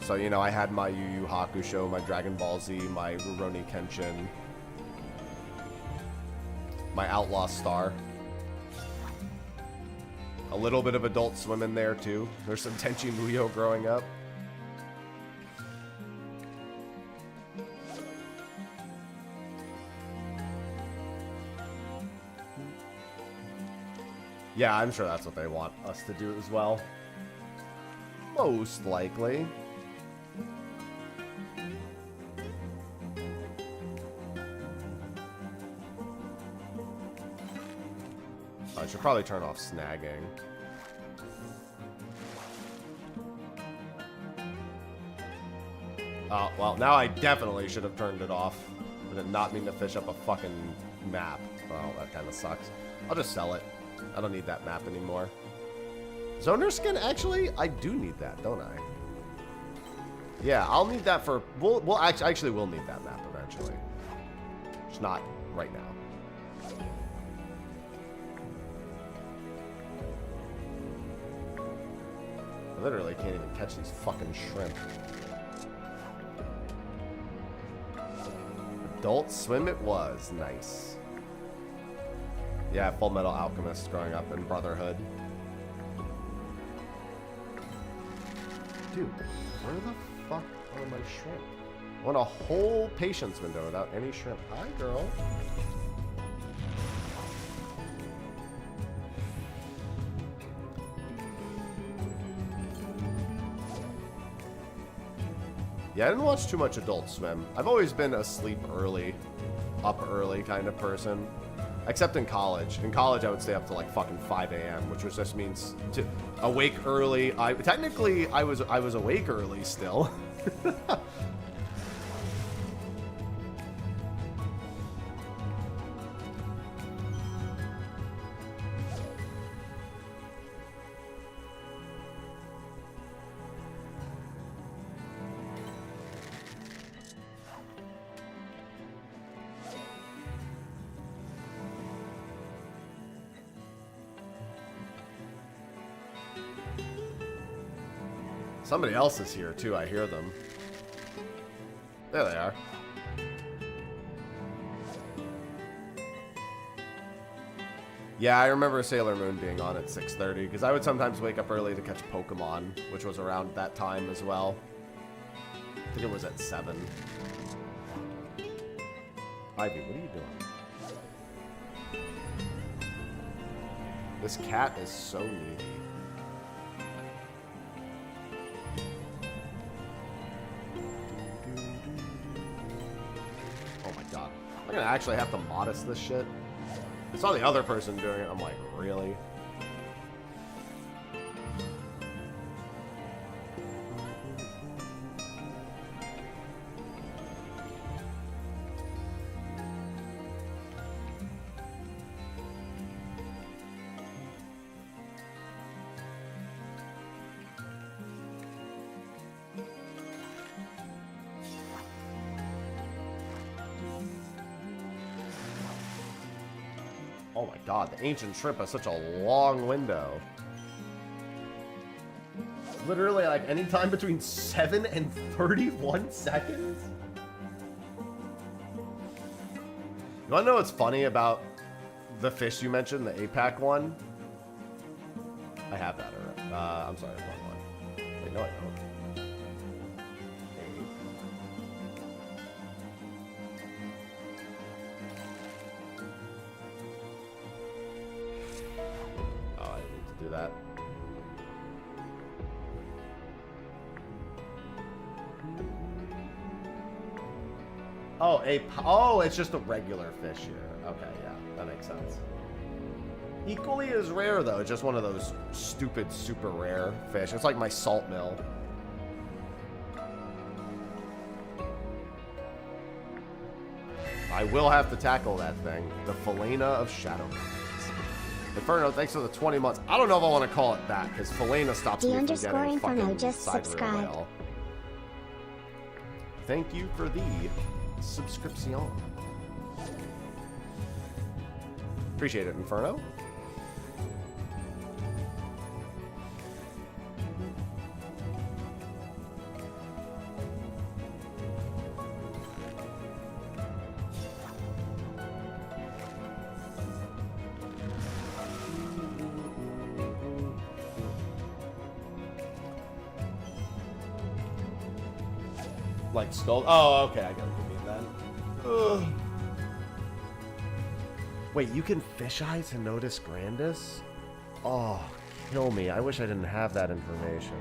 So, you know, I had my Yu Yu Hakusho, my Dragon Ball Z, my Rurouni Kenshin, my Outlaw Star. A little bit of Adult Swim in there, too. There's some Tenchi Muyo growing up. Yeah, I'm sure that's what they want us to do as well. Most likely. I should probably turn off snagging. Oh, well, now I definitely should have turned it off. I did not mean to fish up a fucking map. Well, that kind of sucks. I'll just sell it. I don't need that map anymore. Zoner skin, actually, I do need that, don't I? Yeah, I'll need that for... We'll actually will need that map eventually. Just not right now. I literally can't even catch these fucking shrimp. Adult Swim it was. Nice. Yeah, Full Metal Alchemist growing up in Brotherhood. Dude, where the fuck are my shrimp? I want a whole patience window without any shrimp. Hi, girl. Yeah, I didn't watch too much Adult Swim. I've always been a sleep early, up early kind of person. Except in college. In college, I would stay up till like fucking 5 a.m., which just means to awake early. Technically, I was awake early still. Somebody else is here, too. I hear them. There they are. Yeah, I remember Sailor Moon being on at 6:30, because I would sometimes wake up early to catch Pokemon, which was around that time as well. I think it was at 7. Ivy, what are you doing? This cat is so needy. I'm gonna actually have to modest this shit. I saw the other person doing it. I'm like, really? Oh my god, the ancient shrimp has such a long window. Literally, like, any time between 7 and 31 seconds? You wanna know what's funny about the fish you mentioned, the APAC one? I have that already. I'm sorry, wrong one. Wait, no, I don't. That. Oh, oh, it's just a regular fish here. Okay, yeah, that makes sense. Equally as rare though, just one of those stupid, super rare fish. It's like my salt mill. I will have to tackle that thing. The Philena of Shadow. Inferno, thanks for the 20 months. I don't know if I want to call it that, because Philena stops me from getting Inferno fucking just subscribed. whale. Thank you for the subscription. Appreciate it, Inferno. Like skull. Oh, okay, I get what you mean then. Ugh. Wait, you can fish eye to notice Grandis? Oh, kill me. I wish I didn't have that information.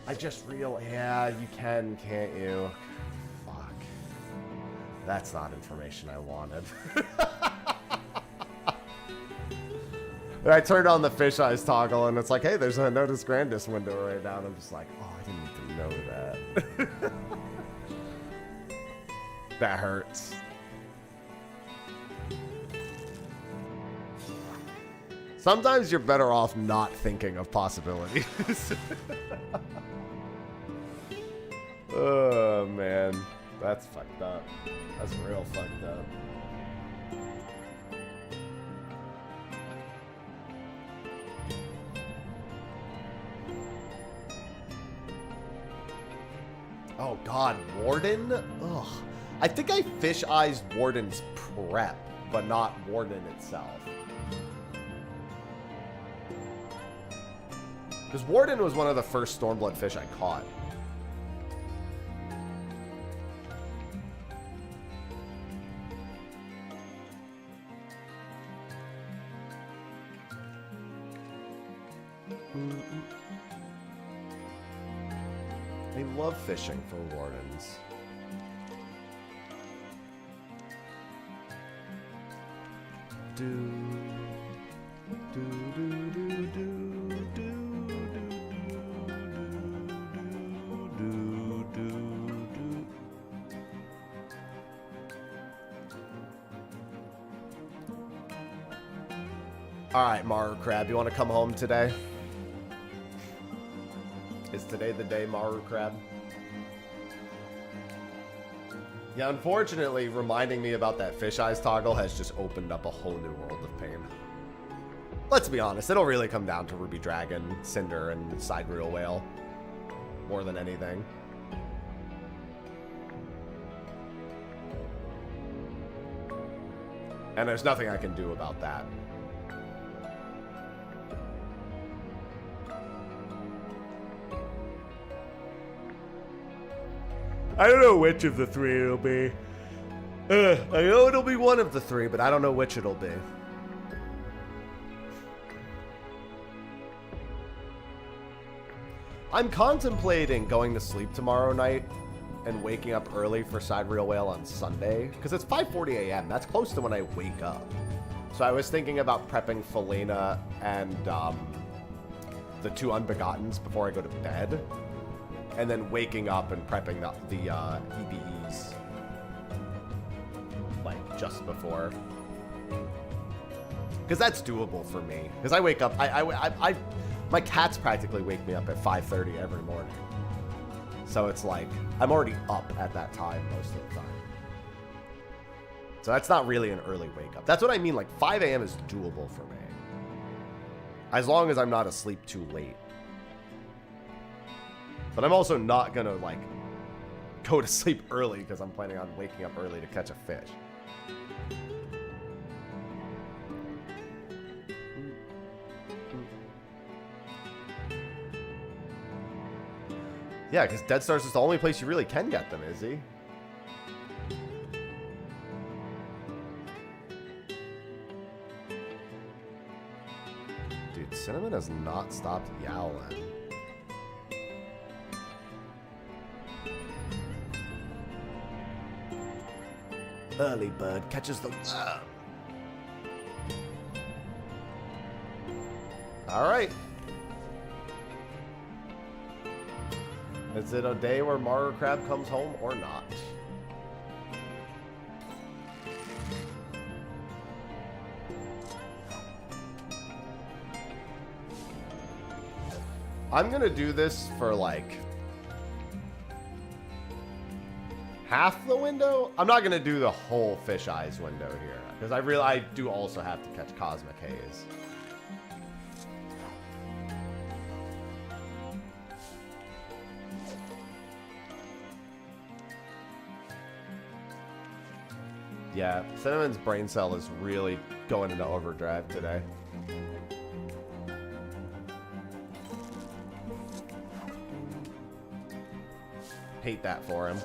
I just yeah, you can, can't you? Fuck. That's not information I wanted. I turned on the fish eyes toggle and it's like, hey, there's a notice Grandis window right now. And I'm just like, oh, I didn't need to know that. That hurts. Sometimes you're better off not thinking of possibilities. Oh, man. That's fucked up. That's real fucked up. Oh god, Warden? Ugh. I think I fish eyes Warden's prep, but not Warden itself. Because Warden was one of the first Stormblood fish I caught. They love fishing for Wardens. Alright, Maru Crab, you want to come home today? Is today the day, Maru Crab? Yeah, unfortunately, reminding me about that fish eyes toggle has just opened up a whole new world of pain. Let's be honest, it'll really come down to Ruby Dragon, Cinder, and Sidereal Whale. More than anything. And there's nothing I can do about that. I don't know which of the three it'll be. I know it'll be one of the three, but I don't know which it'll be. I'm contemplating going to sleep tomorrow night and waking up early for Sidereal Whale on Sunday, because it's 5:40 a.m. That's close to when I wake up. So I was thinking about prepping Felina and the 2 Unbegottens before I go to bed, and then waking up and prepping the EBEs like just before, because that's doable for me. Because I wake up, my cats practically wake me up at 5:30 every morning. So it's like, I'm already up at that time most of the time. So that's not really an early wake up. That's what I mean, like 5 a.m. is doable for me. As long as I'm not asleep too late. But I'm also not gonna like go to sleep early because I'm planning on waking up early to catch a fish. Yeah, because Dead Stars is the only place you really can get them, is he? Dude, Cinnamon has not stopped yowling. Early bird catches the worm. All right. Is it a day where Maru Crab comes home or not? I'm gonna do this for like half the window. I'm not gonna do the whole fish eyes window here because I do also have to catch Cosmic Haze. Yeah, Cinnamon's brain cell is really going into overdrive today. Hate that for him.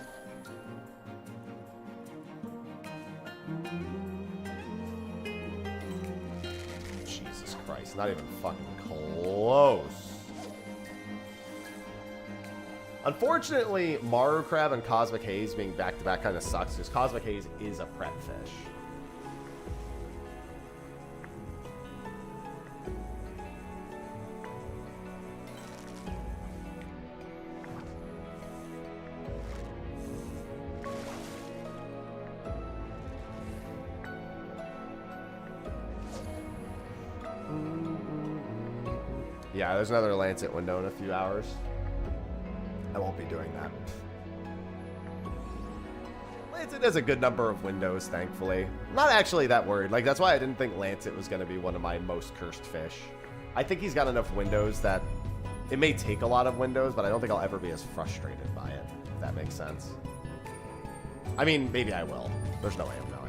Jesus Christ, not even fucking close. Unfortunately, Maru Crab and Cosmic Haze being back-to-back kind of sucks, because Cosmic Haze is a prep fish. Yeah, there's another Lancet window in a few hours. I won't be doing that. Lancet has a good number of windows, thankfully. I'm not actually that worried. Like, that's why I didn't think Lancet was going to be one of my most cursed fish. I think he's got enough windows that it may take a lot of windows, but I don't think I'll ever be as frustrated by it, if that makes sense. I mean, maybe I will. There's no way I'm knowing.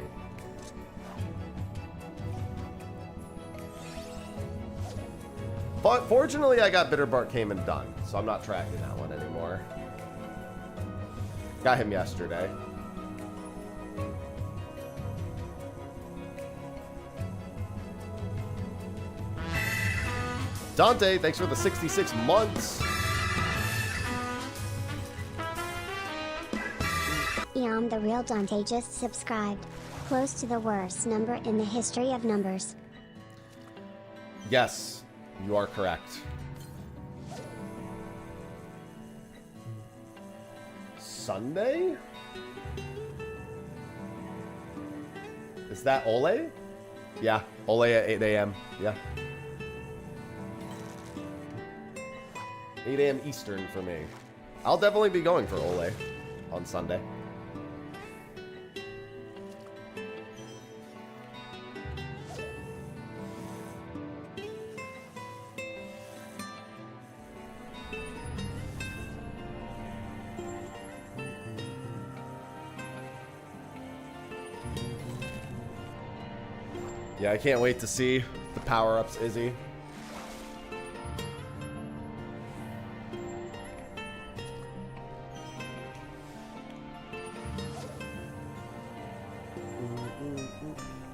But fortunately, I got Bitterbark Cayman done, so I'm not tracking that one anymore. Got him yesterday. Dante, thanks for the 66 months. Yum, the real Dante just subscribed. Close to the worst number in the history of numbers. Yes. You are correct. Sunday? Is that Ole? Yeah, Ole at 8 a.m. Yeah. 8 a.m. Eastern for me. I'll definitely be going for Ole on Sunday. Yeah, I can't wait to see the power-ups, Izzy.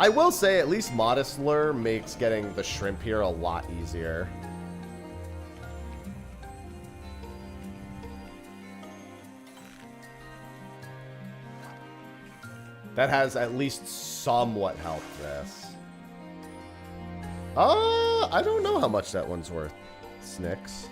I will say, at least Modest Lure makes getting the shrimp here a lot easier. That has at least somewhat helped this. I don't know how much that one's worth. Snicks.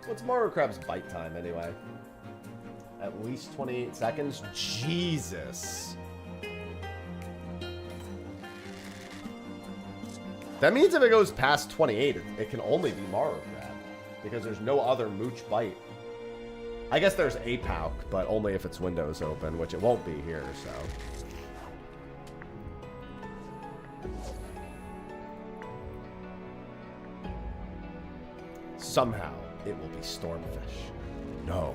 What's Mario Crab's bite time anyway? At least 28 seconds? Jesus. That means if it goes past 28, it can only be Mario Crab. Because there's no other mooch bite. I guess there's APAUK, but only if it's Windows open, which it won't be here, so. Somehow, it will be Stormfish. No.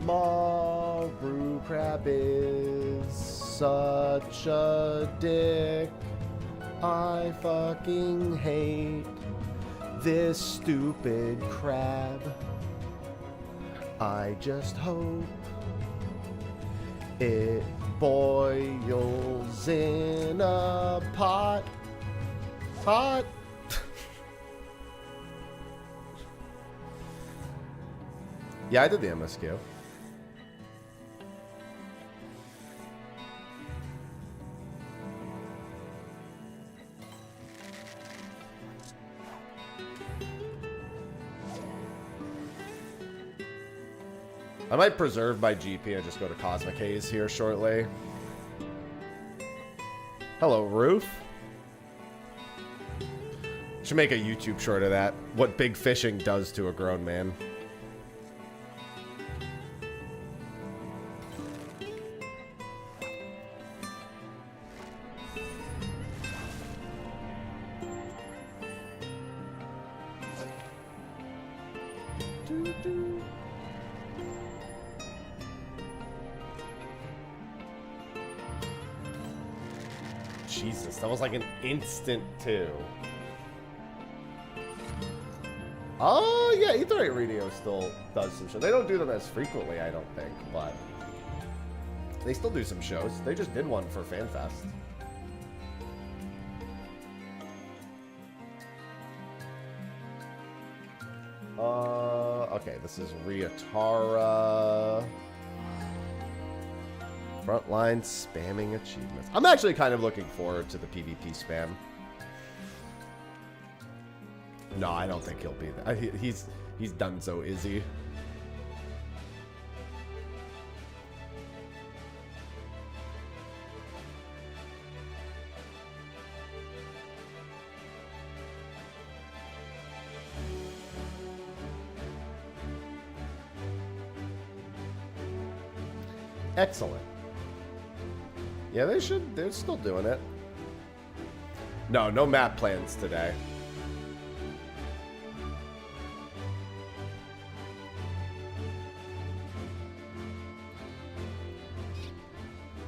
Maru Crab is such a dick. I fucking hate this stupid crab. I just hope it boils in a pot. Pot. Yeah, I did the MSQ. I might preserve my GP and just go to Cosmic Haze here shortly. Hello, Roof. Should make a YouTube short of that. What big fishing does to a grown man. Jesus, that was like an instant too. Oh yeah, Aetherite Radio still does some shows. They don't do them as frequently, I don't think, but they still do some shows. They just did one for FanFest. Okay, this is Riatara. Frontline spamming achievements. I'm actually kind of looking forward to the PvP spam. No, I don't think he'll be there. He's done so, is he? Excellent. Yeah, they should. They're still doing it. No map plans today.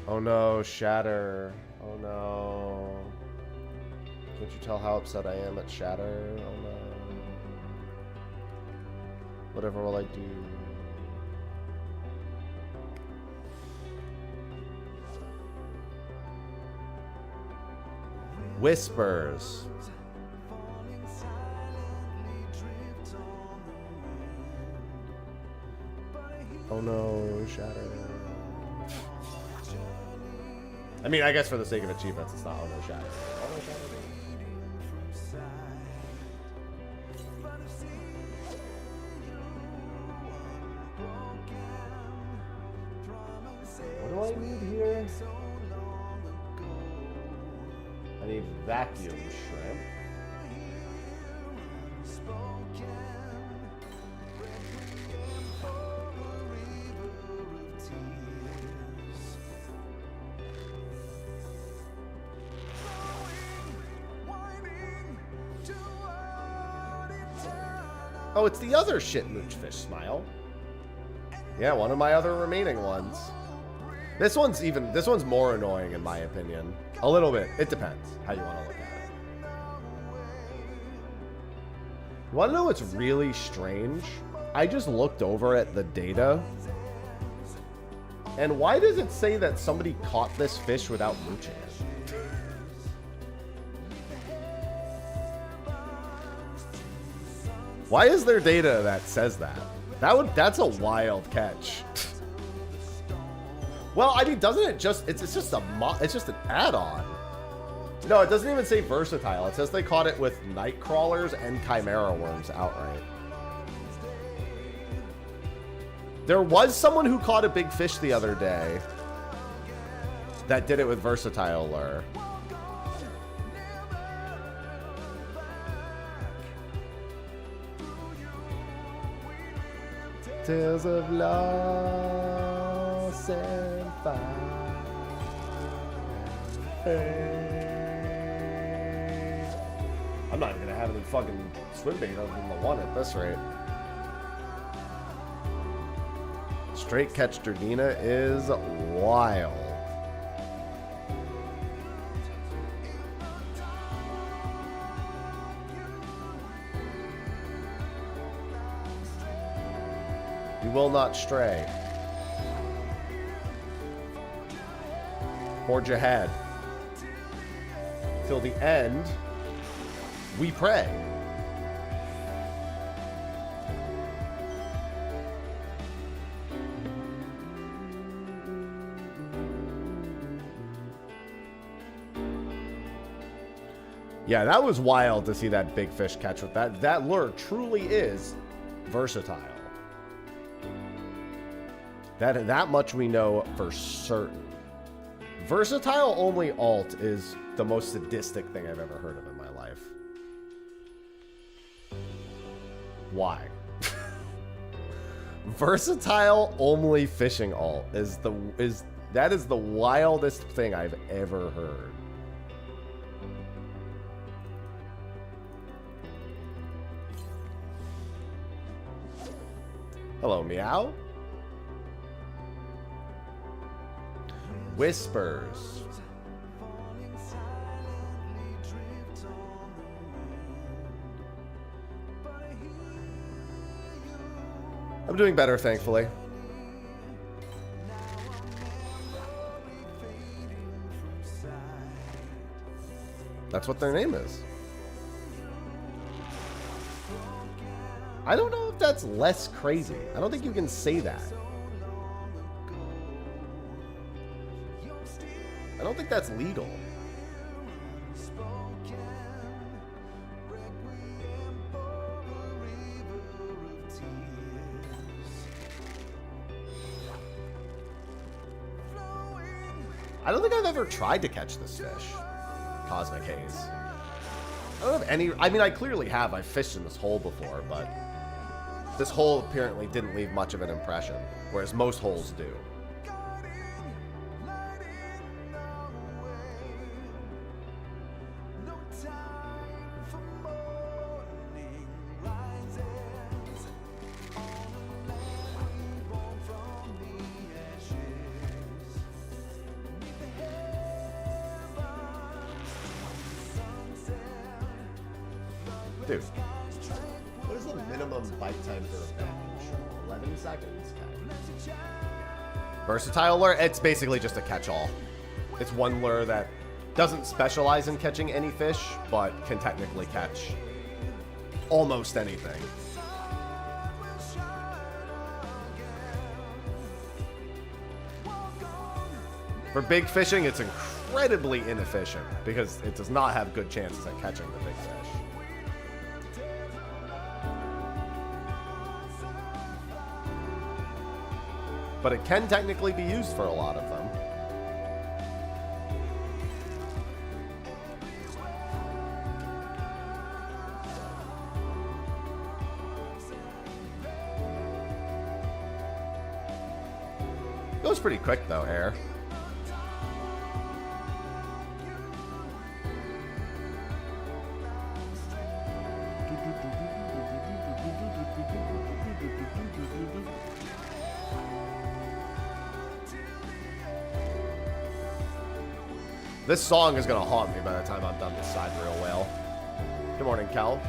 Oh no, Shatter. Oh no. Can't you tell how upset I am at Shatter? Oh no. Whatever will I do? Whispers. Oh no, Shatter. I mean, I guess for the sake of achievements, it's not oh no, Shatter. Oh no, Shatter. What do I need here? I need vacuum shrimp. Oh, it's the other shit mooch fish, Smile. Yeah, one of my other remaining ones. This one's more annoying in my opinion. A little bit. It depends how you want to look at it. You want to know what's really strange? I just looked over at the data. And why does it say that somebody caught this fish without mooching it? Why is there data that says that? That's a wild catch. Well, I mean, doesn't it just it's just an add-on. No, it doesn't even say versatile. It says they caught it with night crawlers and chimera worms outright. There was someone who caught a big fish the other day that did it with versatile lure. Tales of loss and fire. I'm not even gonna have any fucking swim bait other than the one at this rate. Straight catch Durdina is wild. You will not stray. Forge ahead. Till the end, we pray. Yeah, that was wild to see that big fish catch with that. That lure truly is versatile. That much we know for certain. Versatile only alt is the most sadistic thing I've ever heard of in my life. Why? Versatile only fishing alt is the wildest thing I've ever heard. Hello, meow. Whispers. I'm doing better, thankfully. That's what their name is. I don't know if that's less crazy. I don't think you can say that. I don't think that's legal. I don't think I've ever tried to catch this fish. Cosmic Haze. I don't have any... I mean, I clearly have. I've fished in this hole before, but... this hole apparently didn't leave much of an impression, whereas most holes do. Dude, what is the minimum bite time for a fish? 11 seconds. Okay. Versatile lure, it's basically just a catch-all. It's one lure that doesn't specialize in catching any fish, but can technically catch almost anything. For big fishing, it's incredibly inefficient because it does not have good chances at catching the big fish. But it can technically be used for a lot of them. Goes pretty quick though, Air. This song is gonna haunt me by the time I'm done with Cider Whale. Good morning, Cal.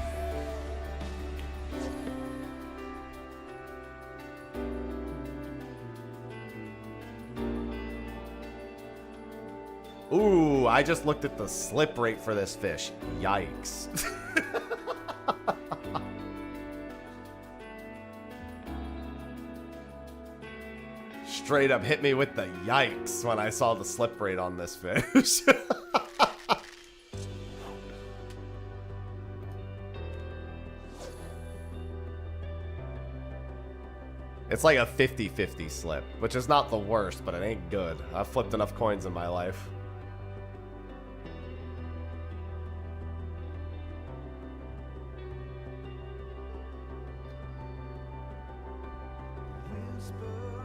Ooh, I just looked at the slip rate for this fish. Yikes. Straight up hit me with the yikes when I saw the slip rate on this fish. It's like a 50-50 slip, which is not the worst, but it ain't good. I've flipped enough coins in my life.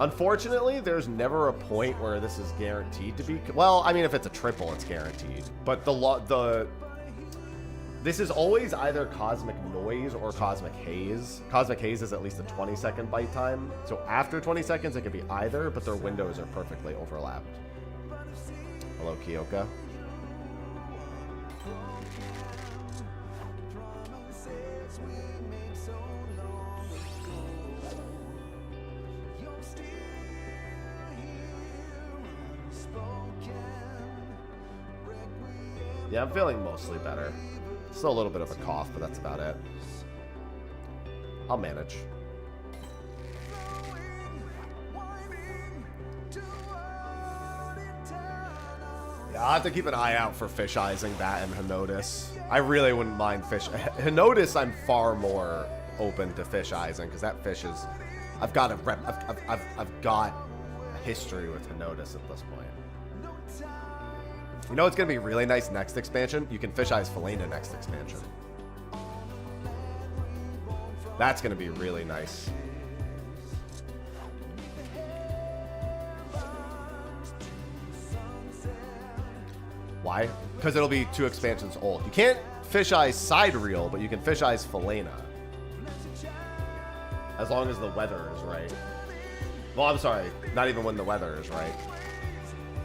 Unfortunately, there's never a point where this is guaranteed to be. Well, I mean, if it's a triple, it's guaranteed. But this is always either Cosmic Noise or Cosmic Haze. Cosmic Haze is at least a 20-second bite time. So after 20 seconds, it could be either, but their windows are perfectly overlapped. Hello, Kyoka. Yeah, I'm feeling mostly better. Still a little bit of a cough, but that's about it. I'll manage. Yeah, I'll have to keep an eye out for fish eyesing that and Henotis. I really wouldn't mind fish. Henotis, I'm far more open to fish eyesing because that fish is. I've got a history with Henotis at this point. You know what's going to be really nice next expansion? You can fish eyes Felina next expansion. That's going to be really nice. Why? Because it'll be 2 expansions old. You can't fish eyes Sidereal, but you can fish eyes Felina. As long as the weather is right. Well, I'm sorry. Not even when the weather is right.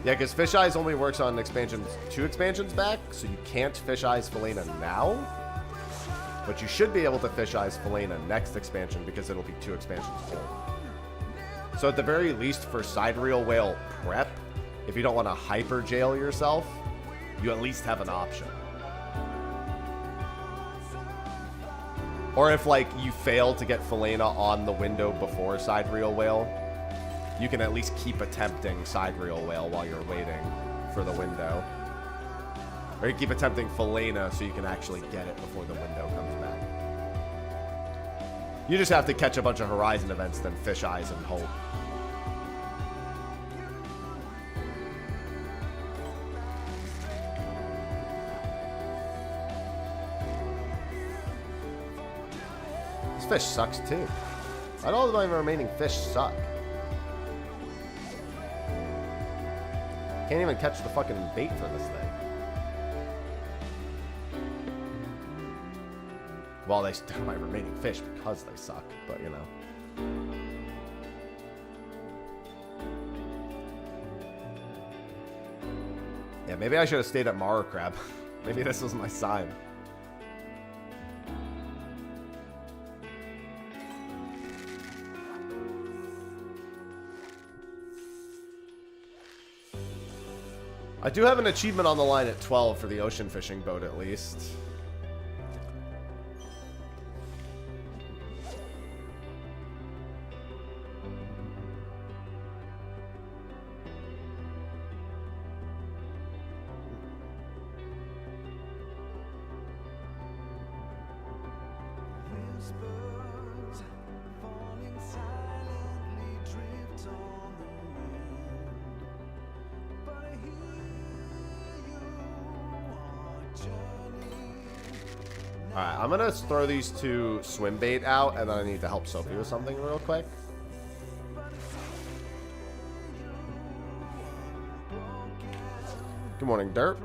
Yeah, because Fish Eyes only works on expansions 2 expansions back, so you can't Fish Eyes Felina now. But you should be able to Fish Eyes Felina next expansion because it'll be 2 expansions old. So at the very least for Sidereal Whale prep, if you don't want to hyper jail yourself, you at least have an option. Or if like you fail to get Felina on the window before Sidereal Whale, you can at least keep attempting Sidereal Whale while you're waiting for the window. Or you keep attempting Felina so you can actually get it before the window comes back. You just have to catch a bunch of Horizon events, then Fish Eyes and hope. This fish sucks too. Why do all of my remaining fish suck? Can't even catch the fucking bait for this thing. Well, they still my remaining fish because they suck, but you know. Yeah, maybe I should have stayed at Mara Crab. Maybe this was my sign. I do have an achievement on the line at 12 for the ocean fishing boat, at least. Alright, I'm gonna throw these 2 swim bait out, and then I need to help Sophie with something real quick. Good morning, Dirt.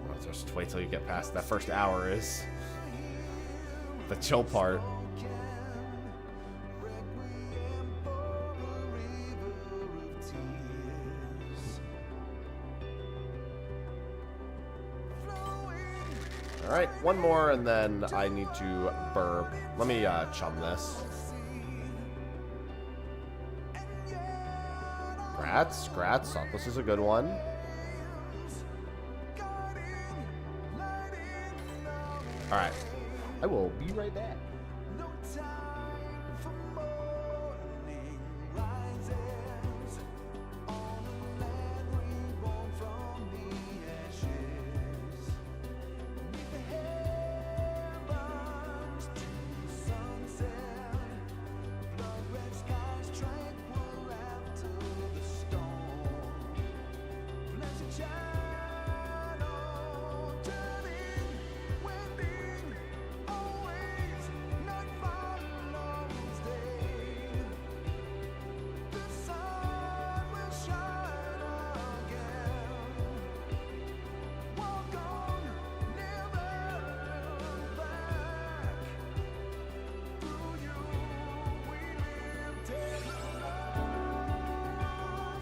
Let's just wait till you get past that first hour is the chill part. Alright, one more, and then I need to burp. Let me chum this. Grats. This is a good one. Alright. I will be right back.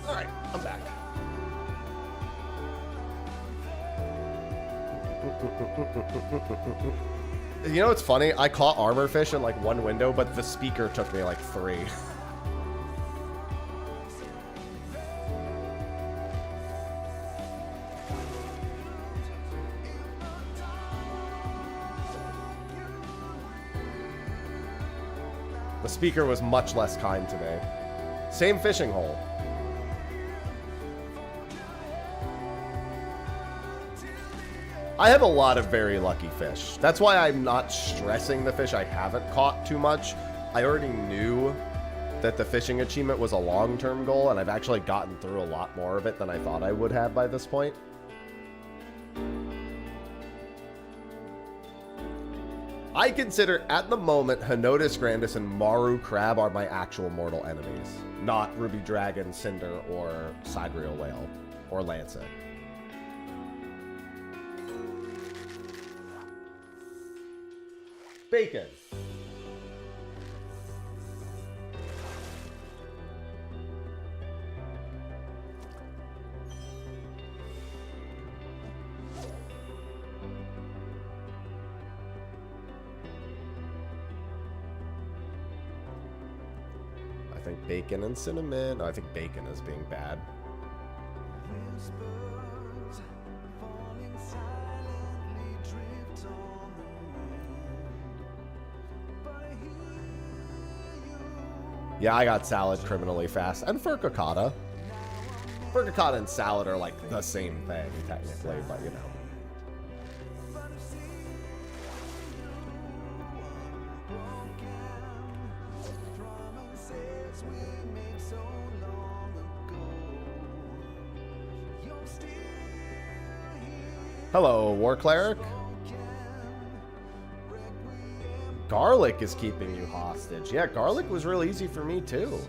Alright, I'm back. You know what's funny? I caught armorfish in like one window, but the speaker took me like 3. The speaker was much less kind to me. Same fishing hole. I have a lot of very lucky fish. That's why I'm not stressing the fish I haven't caught too much. I already knew that the fishing achievement was a long-term goal, and I've actually gotten through a lot more of it than I thought I would have by this point. I consider, at the moment, Henotis grandis and Maru crab are my actual mortal enemies, not Ruby Dragon, Cinder, or Sidereal Whale, or Lancet. Bacon. I think bacon and cinnamon. No, I think bacon is being bad. Yeah, I got salad criminally fast. And furcicata. Furcicata and salad are like the same thing, technically, but you know. Hello, War Cleric. Garlic is keeping you hostage. Yeah, garlic was real easy for me, too.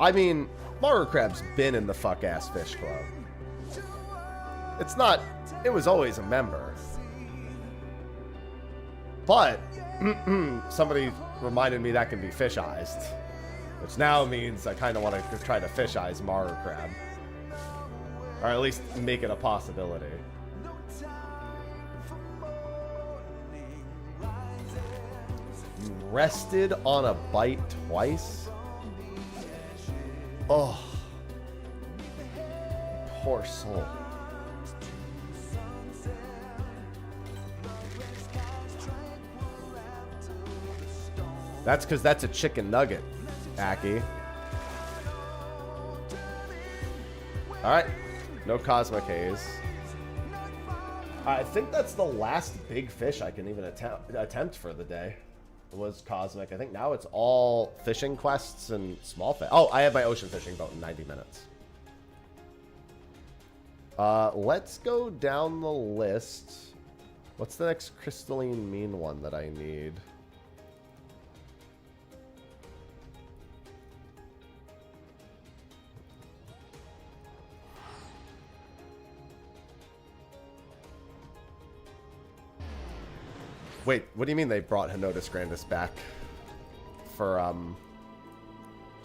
I mean, Maru Crab's been in the fuck-ass fish club. It's not... It was always a member. But, somebody reminded me that can be fish-eyed. Which now means I kind of want to try to fish-eyes Maru Crab. Or at least make it a possibility. You rested on a bite twice? Oh. Poor soul. That's because that's a chicken nugget, Aki. Alright. No Cosmic Haze. I think that's the last big fish I can even attempt for the day. It was Cosmic. I think now it's all fishing quests and small fish. Oh, I have my ocean fishing boat in 90 minutes. Let's go down the list. What's the next crystalline mean one that I need? Wait, what do you mean they brought Henotis Grandis back? For,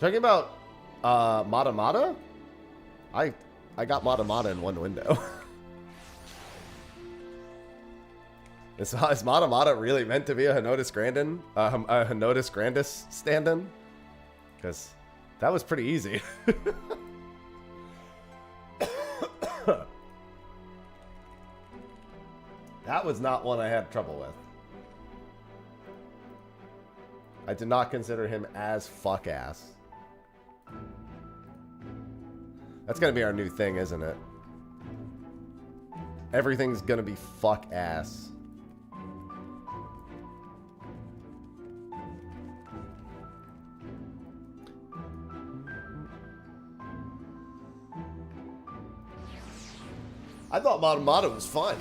talking about, Mata Mata? I got Mata Mata in one window. Is Mata Mata really meant to be a Henotis Grandis stand-in? Because that was pretty easy. That was not one I had trouble with. I did not consider him as fuck-ass. That's gonna be our new thing, isn't it? Everything's gonna be fuck-ass. I thought Mata Mata was fun.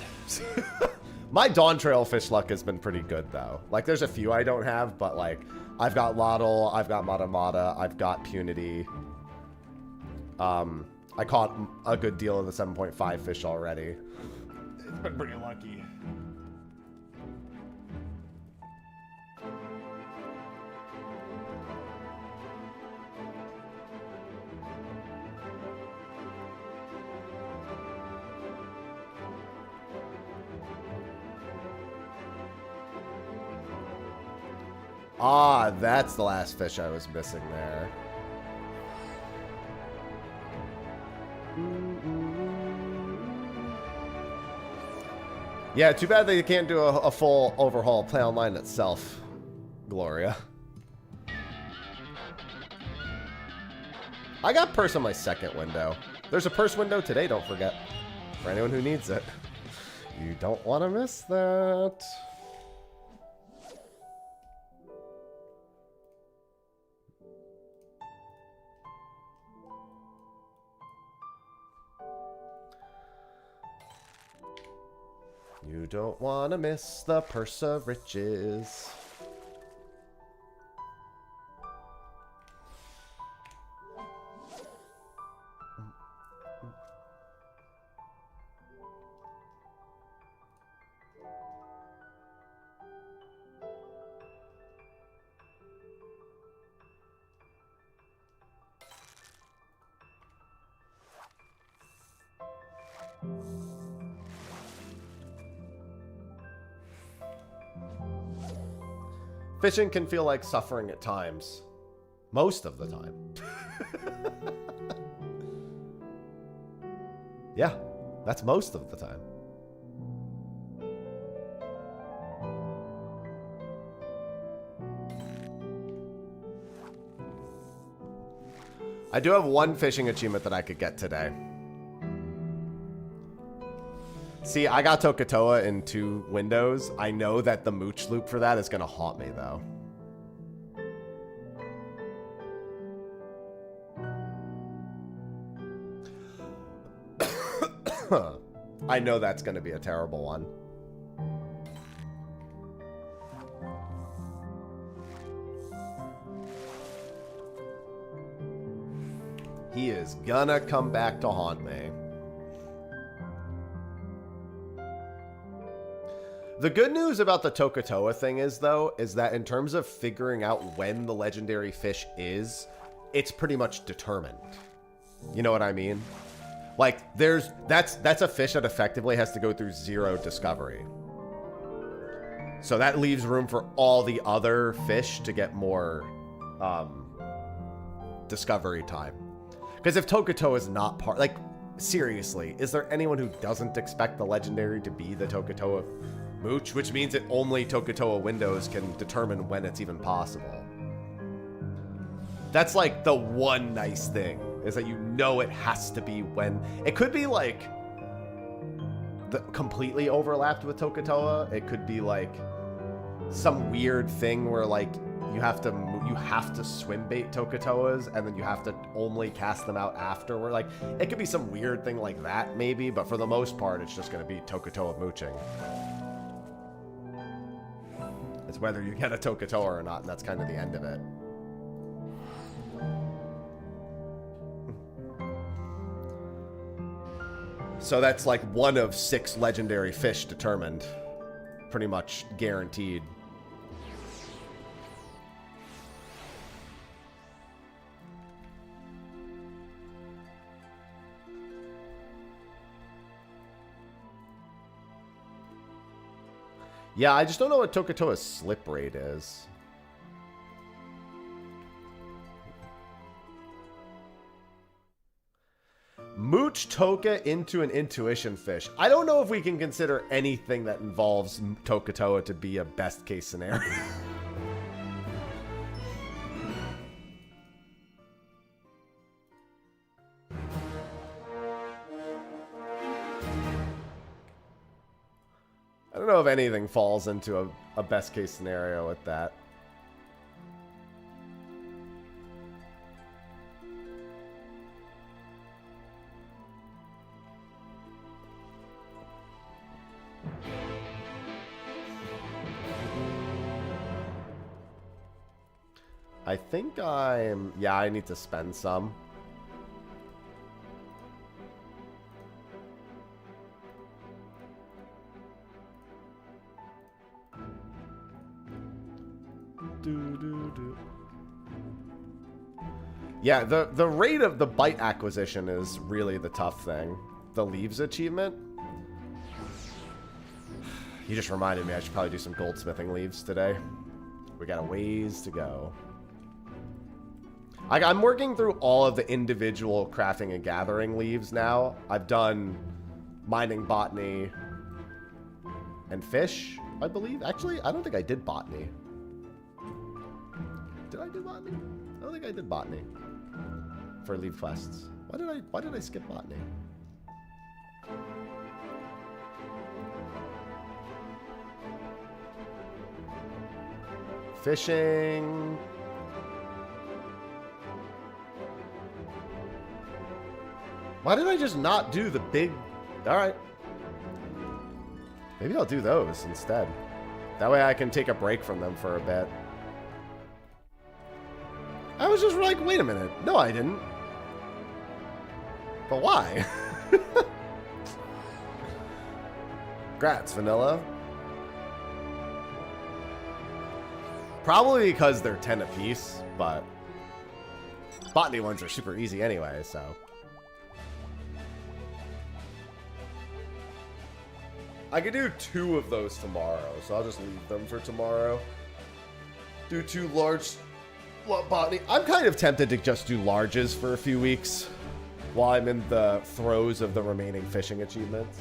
My Dawn Trail fish luck has been pretty good, though. Like, there's a few I don't have, but, like, I've got Lottle, I've got Mata Mata, I've got Punity. I caught a good deal of the 7.5 fish already. It's been pretty lucky. Ah, that's the last fish I was missing there. Yeah, too bad they can't do a full overhaul play online itself, Gloria. I got purse on my second window. There's a purse window today, don't forget. For anyone who needs it. You don't want to miss that. You don't want to miss the purse of riches. Fishing can feel like suffering at times. Most of the time. Yeah, that's most of the time. I do have one fishing achievement that I could get today. See, I got Tokatoa in 2 windows. I know that the mooch loop for that is going to haunt me, though. I know that's going to be a terrible one. He is gonna come back to haunt me. The good news about the Tokatoa thing is, though, is that in terms of figuring out when the legendary fish is, it's pretty much determined. You know what I mean? Like, that's a fish that effectively has to go through 0 discovery. So that leaves room for all the other fish to get more discovery time. Because if Tokatoa is not part... Like, seriously, is there anyone who doesn't expect the legendary to be the Tokatoa mooch? Which means that only Tokatoa windows can determine when it's even possible. That's, like, the one nice thing. Is that you know it has to be when... It could be, like... completely overlapped with Tokatoa. It could be, like... some weird thing where, like... You have to swim bait Tokatoas, and then you have to only cast them out afterward. Like, it could be some weird thing like that, maybe, but for the most part, it's just going to be Tokatoa mooching. It's whether you get a Tokatoa or not, and that's kind of the end of it. So that's like 1 of 6 legendary fish determined. Pretty much guaranteed. Yeah, I just don't know what Tokatoa's slip rate is. Mooch Toka into an intuition fish. I don't know if we can consider anything that involves Tokatoa to be a best case scenario. I don't know if anything falls into a best case scenario with that. I think yeah, I need to spend some. Yeah, the rate of the bite acquisition is really the tough thing. The leaves achievement. You just reminded me I should probably do some goldsmithing leaves today. We got a ways to go. I'm working through all of the individual crafting and gathering leaves now. I've done mining, botany, and fish, I believe. Actually, I don't think I did botany. Did I do botany? I don't think I did botany for leave quests. Why did I skip botany? Fishing. Why did I just not do the big... Alright. Maybe I'll do those instead. That way I can take a break from them for a bit. I was just like, wait a minute. No, I didn't. But why? Grats, Vanilla. Probably because they're 10 apiece, but... Botany ones are super easy anyway, so... I could do 2 of those tomorrow, so I'll just leave them for tomorrow. Do 2 large botany. I'm kind of tempted to just do larges for a few weeks while I'm in the throes of the remaining fishing achievements.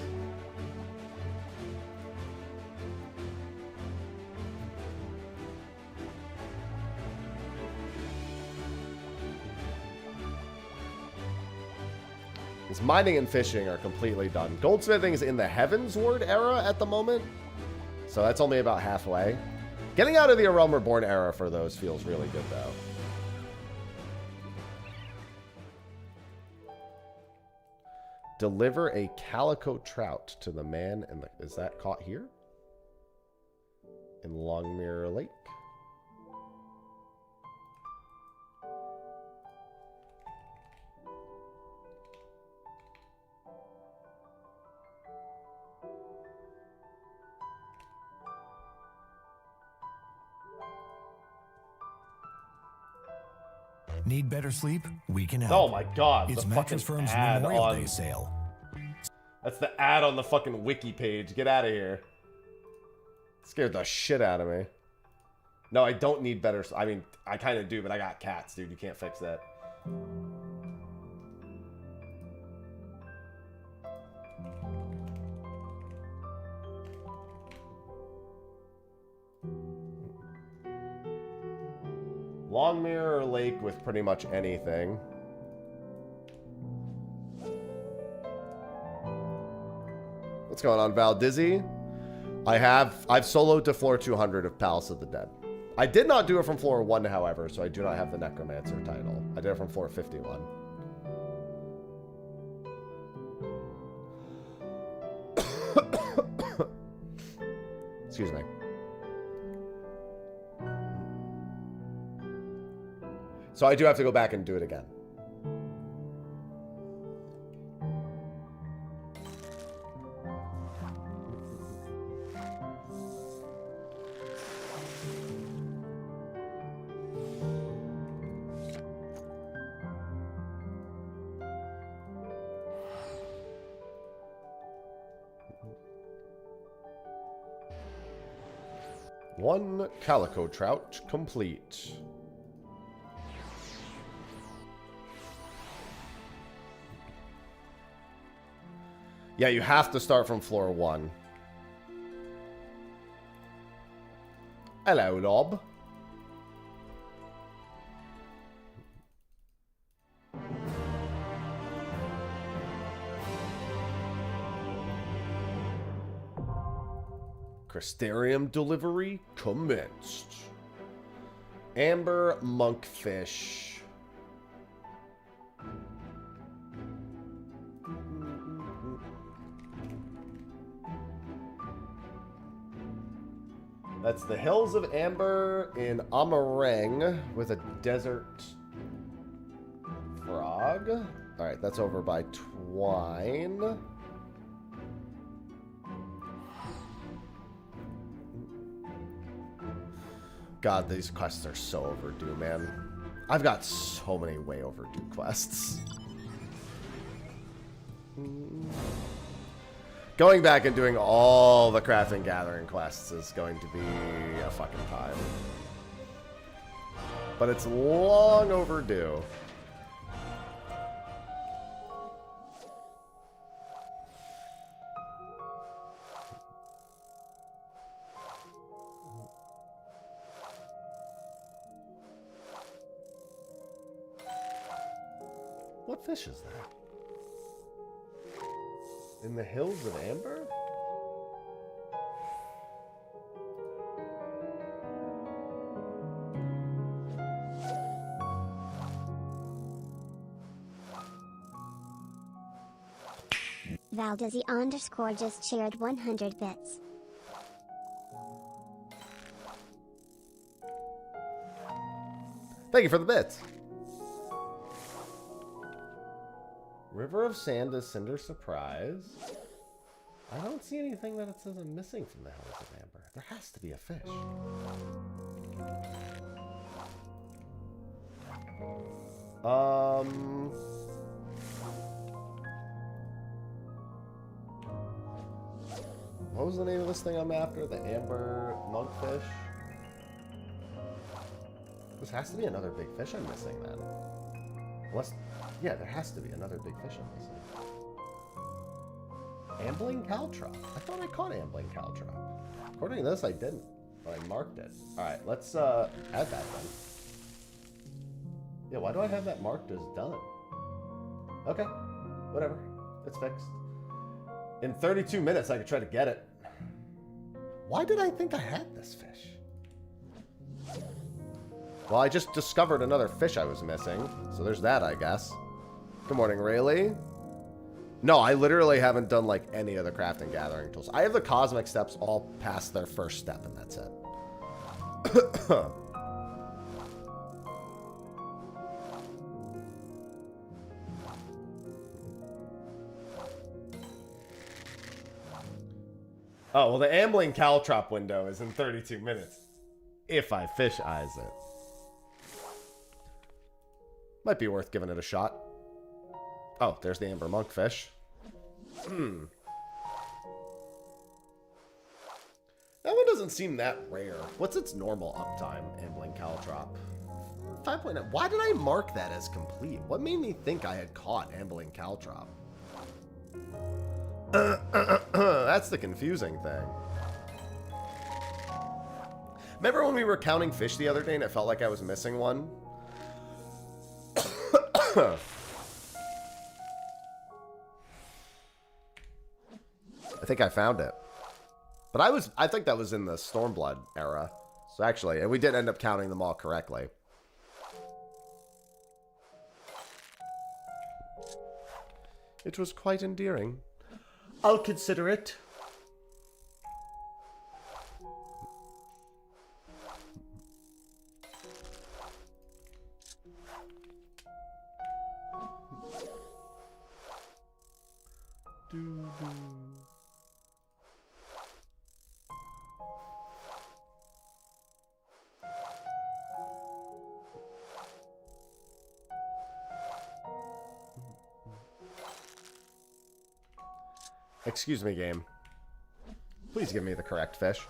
Because mining and fishing are completely done. Goldsmithing is in the Heavensward era at the moment, so that's only about halfway. Getting out of the A Realm Reborn era for those feels really good, though. Deliver a calico trout to the man in the... Is that caught here? In Longmere Lake? Need better sleep? We can help. Oh my god, it's the Mattress fucking Firm's ad Memorial on... Day sale. That's the ad on the fucking wiki page. Get out of here. Scared the shit out of me. No, I don't need better... I mean, I kind of do, but I got cats, dude. You can't fix that. Longmere Lake with pretty much anything. What's going on, Val Dizzy? I've soloed to floor 200 of Palace of the Dead. I did not do it from floor 1, however, so I do not have the Necromancer title. I did it from floor 51. Excuse me. So I do have to go back and do it again. 1 calico trout complete. Yeah, you have to start from floor 1. Hello, Lob. Crystarium delivery commenced. Amber monkfish. That's the Hills of Amber in Amarang with a desert frog. Alright, that's over by Twine. God, these quests are so overdue, man. I've got so many way overdue quests. Going back and doing all the crafting gathering quests is going to be a fucking time. But it's long overdue. What fish is that? In the Hills of Amber? Valdezzi _ just shared 100 bits. Thank you for the bits. River of Sand is Cinder Surprise. I don't see anything that it says I'm missing from the Hills of Amber. There has to be a fish. What was the name of this thing I'm after? The Amber Monkfish? This has to be another big fish I'm missing then. Unless, yeah, there has to be another big fish I'm missing. Ambling Caltrop. I thought I caught Ambling Caltrop. According to this, I didn't, but I marked it. All right, let's add that then. Yeah, why do I have that marked as done? Okay, whatever. It's fixed. In 32 minutes, I could try to get it. Why did I think I had this fish? Well, I just discovered another fish I was missing, so there's that, I guess. Good morning, Rayleigh. No, I literally haven't done, like, any of the crafting gathering tools. I have the cosmic steps all past their first step, and that's it. Oh, well, the Ambling Caltrop window is in 32 minutes. If I fish eyes it. Might be worth giving it a shot. Oh, there's the Amber Monkfish. That one doesn't seem that rare. What's its normal uptime, Ambling Caltrop? 5.9. Why did I mark that as complete? What made me think I had caught Ambling Caltrop? That's the confusing thing. Remember when we were counting fish the other day and it felt like I was missing one? I think I found it. But I think that was in the Stormblood era. So actually, and we did end up counting them all correctly. It was quite endearing. I'll consider it. Excuse me, game. Please give me the correct fish.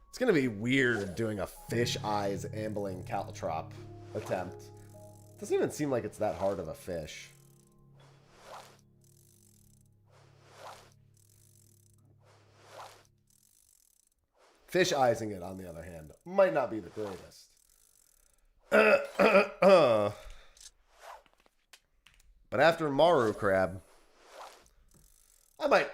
It's gonna be weird doing a fish eyes ambling caltrop attempt. Doesn't even seem like it's that hard of a fish. Fish eyesing it, on the other hand, might not be the greatest. But after Maru Crab,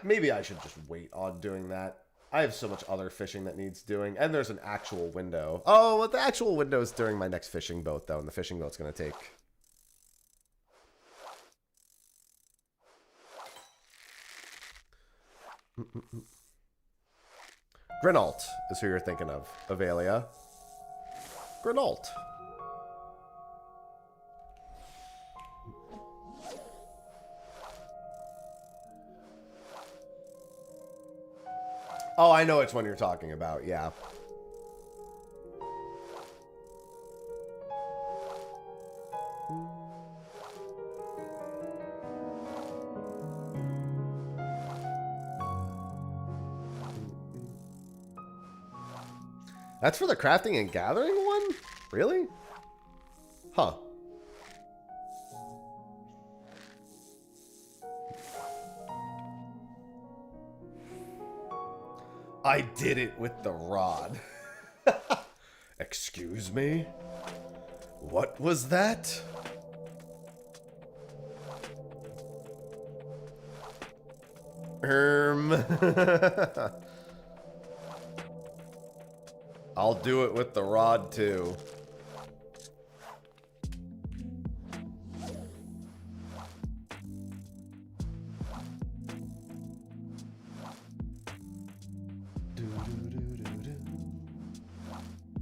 maybe I should just wait on doing that. I have so much other fishing that needs doing, and there's an actual window. Oh, well, the actual window is during my next fishing boat, though, and the fishing boat's going to take... Grinault is who you're thinking of, Avelia. Grinault. Oh, I know which one you're talking about, yeah. That's for the crafting and gathering one? Really? Huh. I did it with the rod. Excuse me? What was that? I'll do it with the rod too.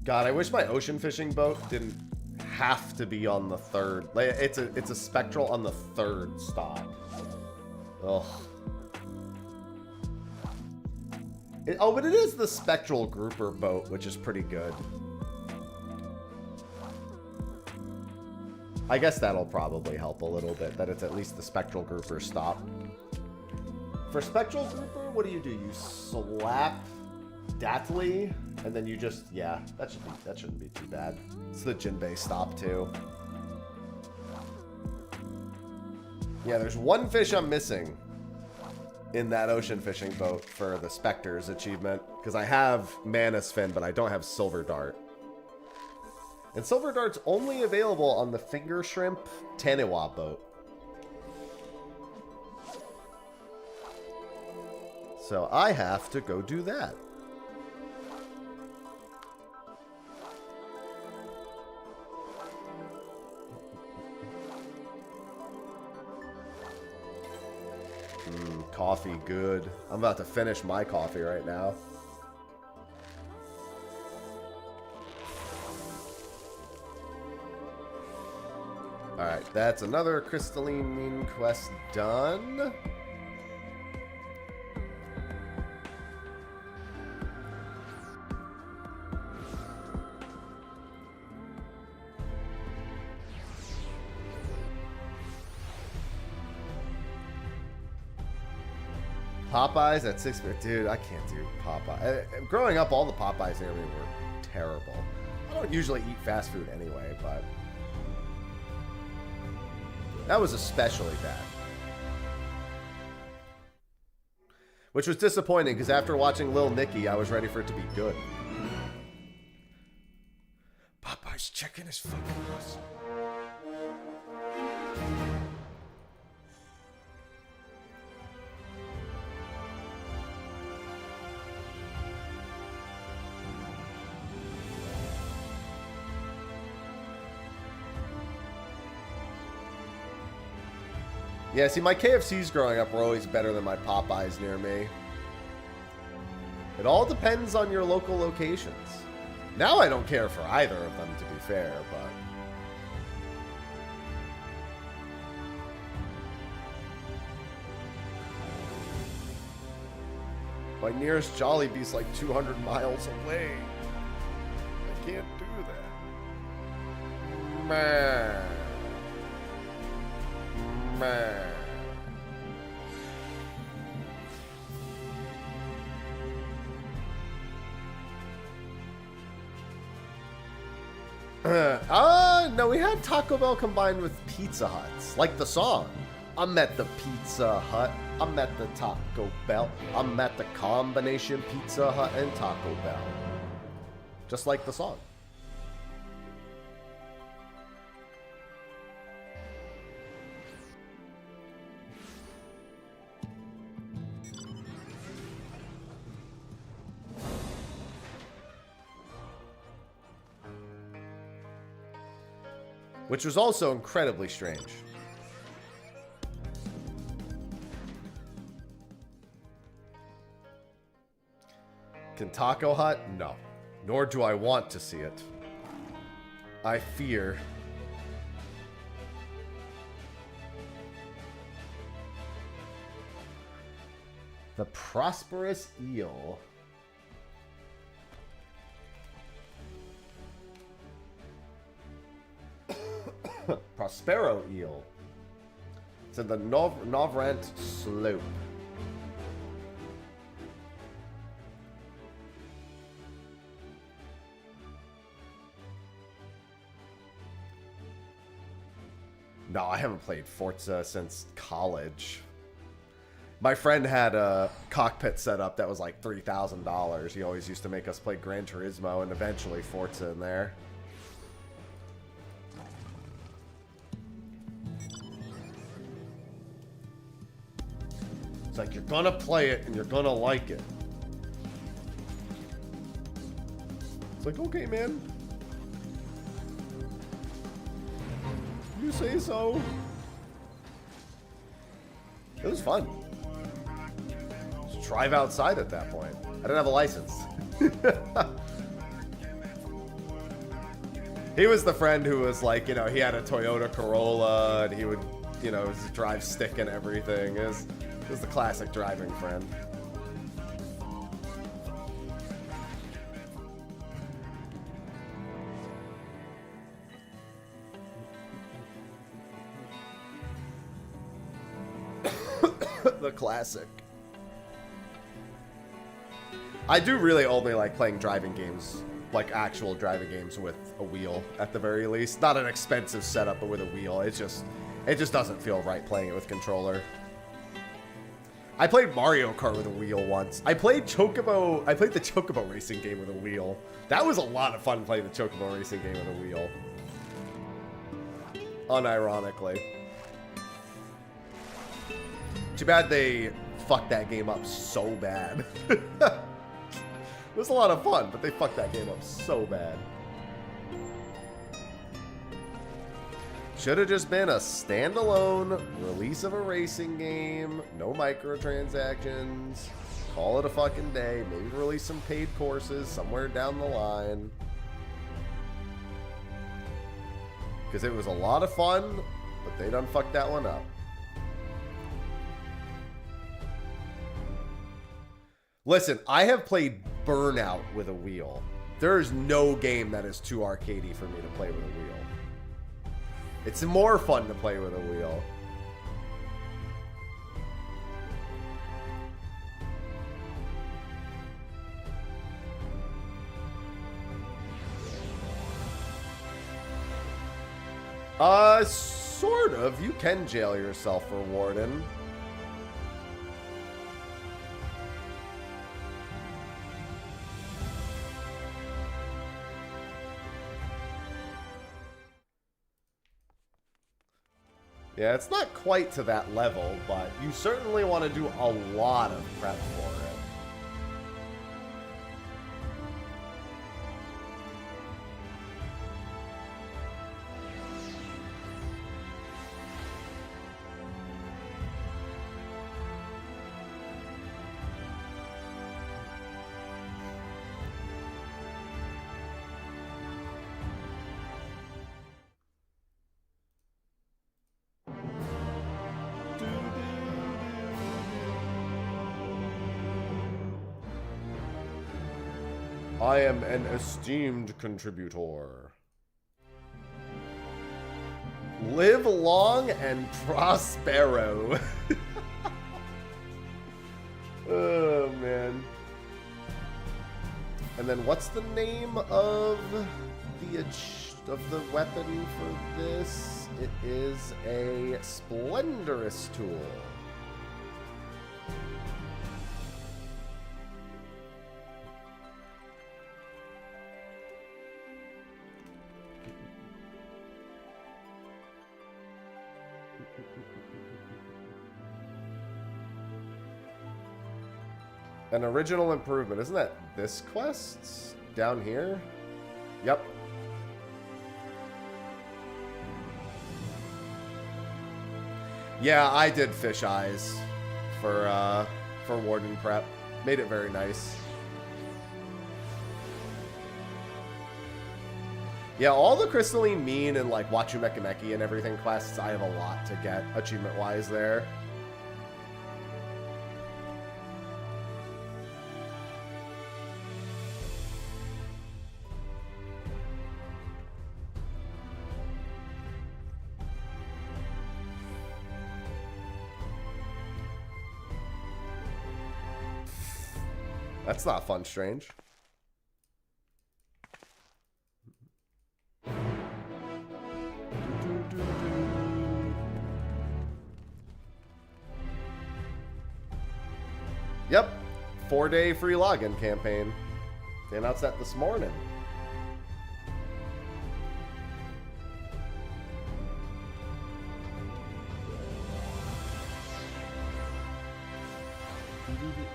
God, I wish my ocean fishing boat didn't have to be on the third. Like, it's a spectral on the third stop. Ugh. Oh, but it is the spectral grouper boat, which is pretty good. I guess that'll probably help a little bit, that it's at least the spectral grouper stop. For spectral grouper, what do? You slap Datley, and then you just, yeah, that shouldn't be too bad. It's the Jinbei stop too. Yeah, there's one fish I'm missing in that ocean fishing boat for the Spectres achievement, because I have Manus Fin, but I don't have Silver Dart. And Silver Dart's only available on the Finger Shrimp Taniwa boat. So I have to go do that. Coffee, good. I'm about to finish my coffee right now. Alright, that's another crystalline mean quest done. Popeyes at 6, dude, I can't do Popeye. Growing up, all the Popeyes near me were terrible. I don't usually eat fast food anyway, but that was especially bad. Which was disappointing, because after watching Lil Nicky, I was ready for it to be good. Popeye's chicken is fucking awesome. Yeah, see, my KFCs growing up were always better than my Popeyes near me. It all depends on your local locations. Now I don't care for either of them, to be fair, but my nearest Jollibee's like 200 miles away. I can't do that. Man. No, we had Taco Bell combined with Pizza Huts, like the song. I'm at the Pizza Hut. I'm at the Taco Bell. I'm at the combination Pizza Hut and Taco Bell. Just like the song. Which was also incredibly strange. Can Taco Hut? No. Nor do I want to see it. I fear. The Prosperous Eel. Prospero Eel. It's in the Novrant Slope. No, I haven't played Forza since college. My friend had a cockpit set up that was like $3,000. He always used to make us play Gran Turismo and eventually Forza in there. It's like, you're gonna play it and you're gonna like it. It's like, okay, man. You say so. It was fun. Just drive outside at that point. I didn't have a license. He was the friend who was like, you know, he had a Toyota Corolla and he would, you know, drive stick and everything. It was the classic driving friend. The classic. I do really only like playing driving games, like actual driving games with a wheel at the very least. Not an expensive setup, but with a wheel. It just doesn't feel right playing it with controller. I played Mario Kart with a wheel once. I played the Chocobo racing game with a wheel. That was a lot of fun playing the Chocobo racing game with a wheel. Unironically. Too bad they fucked that game up so bad. It was a lot of fun, but they fucked that game up so bad. Should have just been a standalone release of a racing game. No microtransactions. Call it a fucking day. Maybe release some paid courses somewhere down the line. Because it was a lot of fun, but they done fucked that one up. Listen, I have played Burnout with a wheel. There is no game that is too arcadey for me to play with a wheel. It's more fun to play with a wheel. Sort of. You can jail yourself for warden. Yeah, it's not quite to that level, but you certainly want to do a lot of prep for it. I am an esteemed contributor. Live long and prospero. Oh, man. And then what's the name of the of the weapon for this. It is a Splendorous tool. An original improvement. Isn't that this quest? Down here? Yep. Yeah, I did fish eyes for Warden Prep. Made it very nice. Yeah, all the Crystalline Mean and like Wachumekimeki and everything quests, I have a lot to get achievement-wise there. That's not fun, Strange. Yep. 4-day free login campaign. They announced that this morning.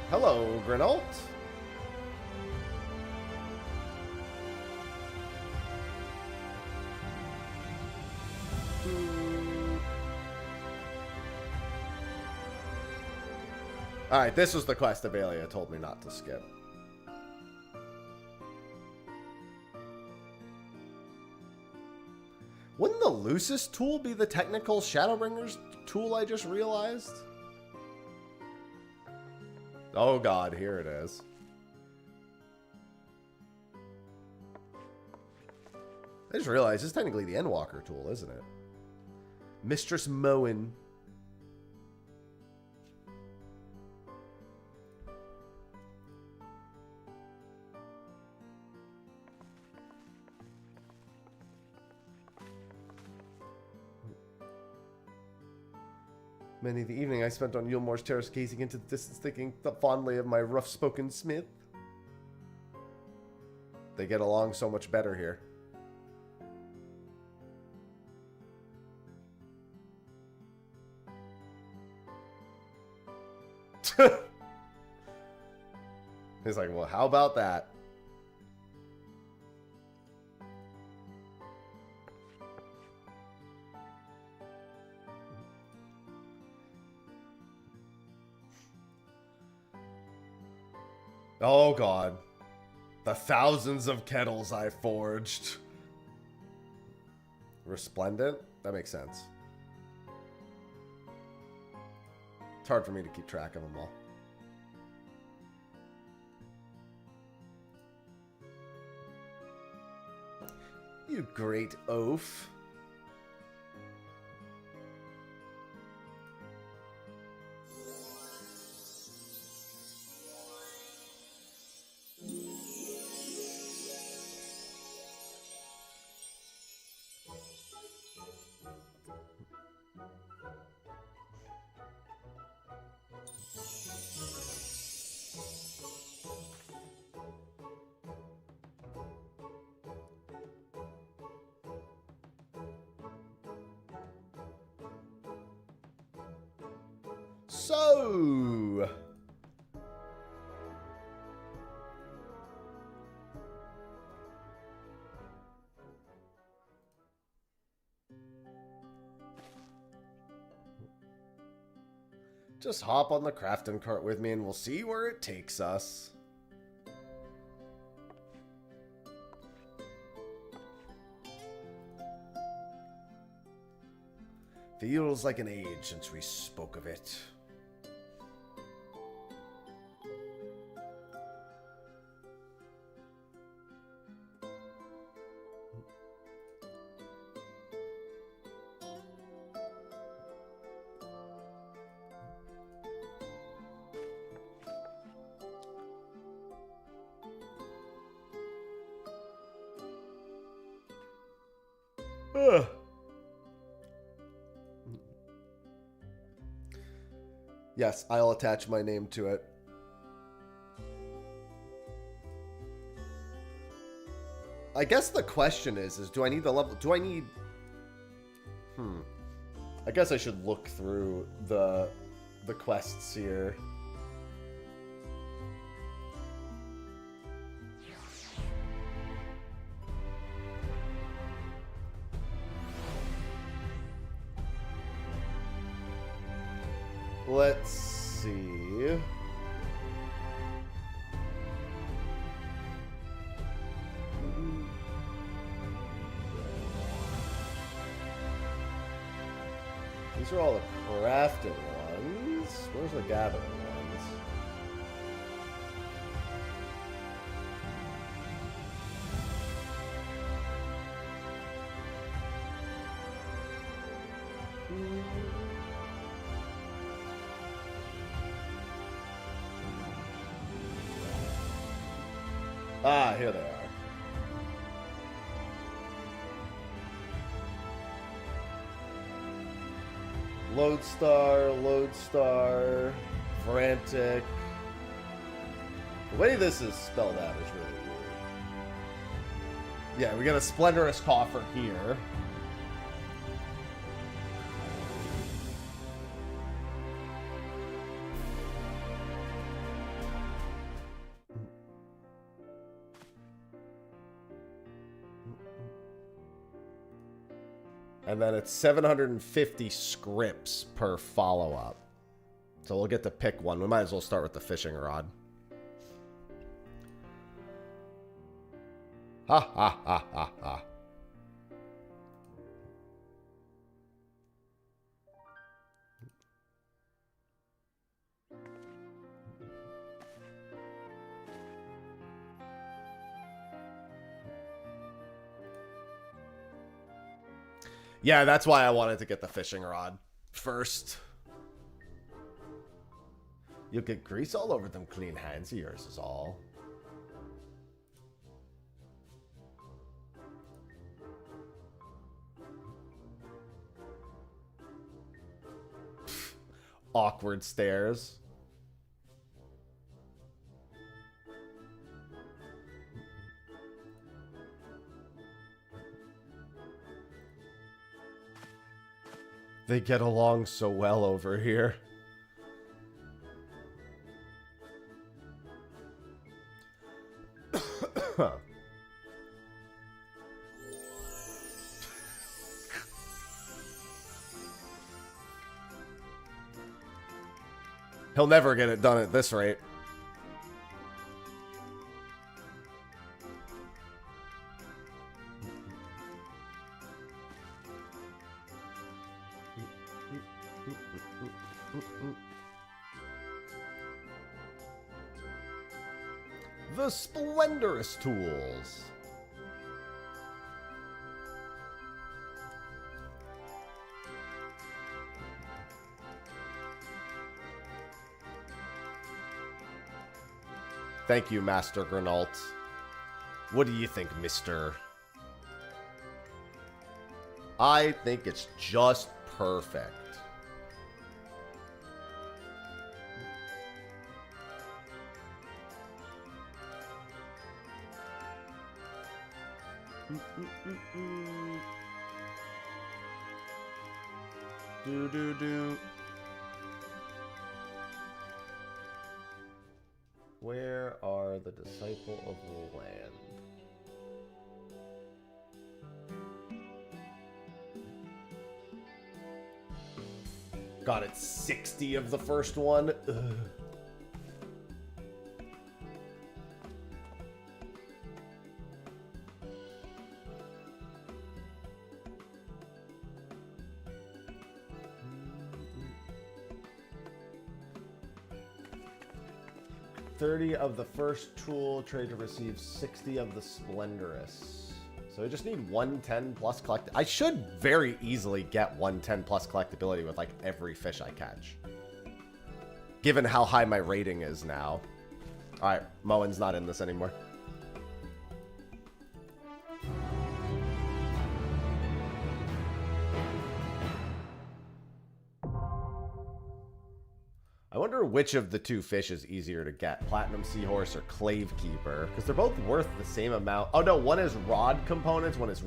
Hello, Grinault. Alright, this was the quest Avelia told me not to skip. Wouldn't the loosest tool be the technical Shadowbringers tool I just realized? Oh god, here it is. I just realized it's technically the Endwalker tool, isn't it? Mistress Moen. Many of the evening I spent on Yulmore's terrace gazing into the distance, thinking fondly of my rough-spoken smith. They get along so much better here. He's like, well, how about that? Oh god. The thousands of kettles I forged. Resplendent? That makes sense. It's hard for me to keep track of them all. You great oaf. So, just hop on the crafting cart with me and we'll see where it takes us. Feels like an age since we spoke of it. Yes, I'll attach my name to it. I guess the question is do I need the level? Do I need... I guess I should look through the quests here. Let's see. These are all the crafted ones. Where's the gathering ones? Ah, here they are. Lodestar, Frantic. The way this is spelled out is really weird. Yeah, we got a Splendorous Coffer here. And then it's 750 scripts per follow-up. So we'll get to pick one. We might as well start with the fishing rod. Ha ha ha ha ha. Yeah, that's why I wanted to get the fishing rod first. You'll get grease all over them clean hands of yours is all. Awkward stares. They get along so well over here. He'll never get it done at this rate. The Splendorous Tools. Thank you, Master Granault. What do you think, mister? I think it's just perfect. Do. Where are the Disciple of the Land? God, it's 60 of the first one. Ugh. Of the first tool, trade to receive 60 of the Splendorous. So I just need 110 plus collect. I should very easily get 110 plus collectability with like every fish I catch, given how high my rating is now. All right, Moen's not in this anymore. I wonder which of the two fish is easier to get, Platinum Seahorse or Clave Keeper, because they're both worth the same amount. Oh no, one is rod components, one is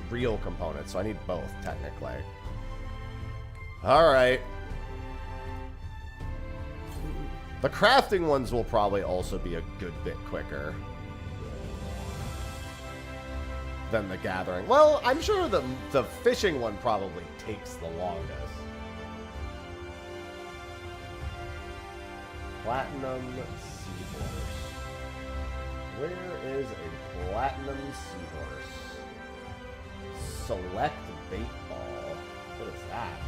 real components, so I need both technically. All right. The crafting ones will probably also be a good bit quicker than the gathering. Well, I'm sure the fishing one probably takes the longest. Platinum Seahorse. Where is a Platinum Seahorse? Select bait ball. What is that?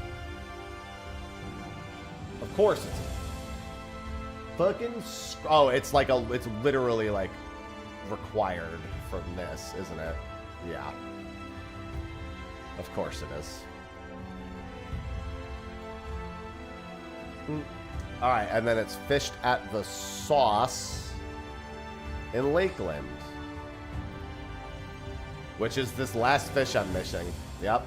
Of course it's fucking... Oh, it's like a... It's literally like required from this, isn't it? Yeah. Of course it is. Alright, and then it's fished at the Sauce in Lakeland. Which is this last fish I'm missing. Yep.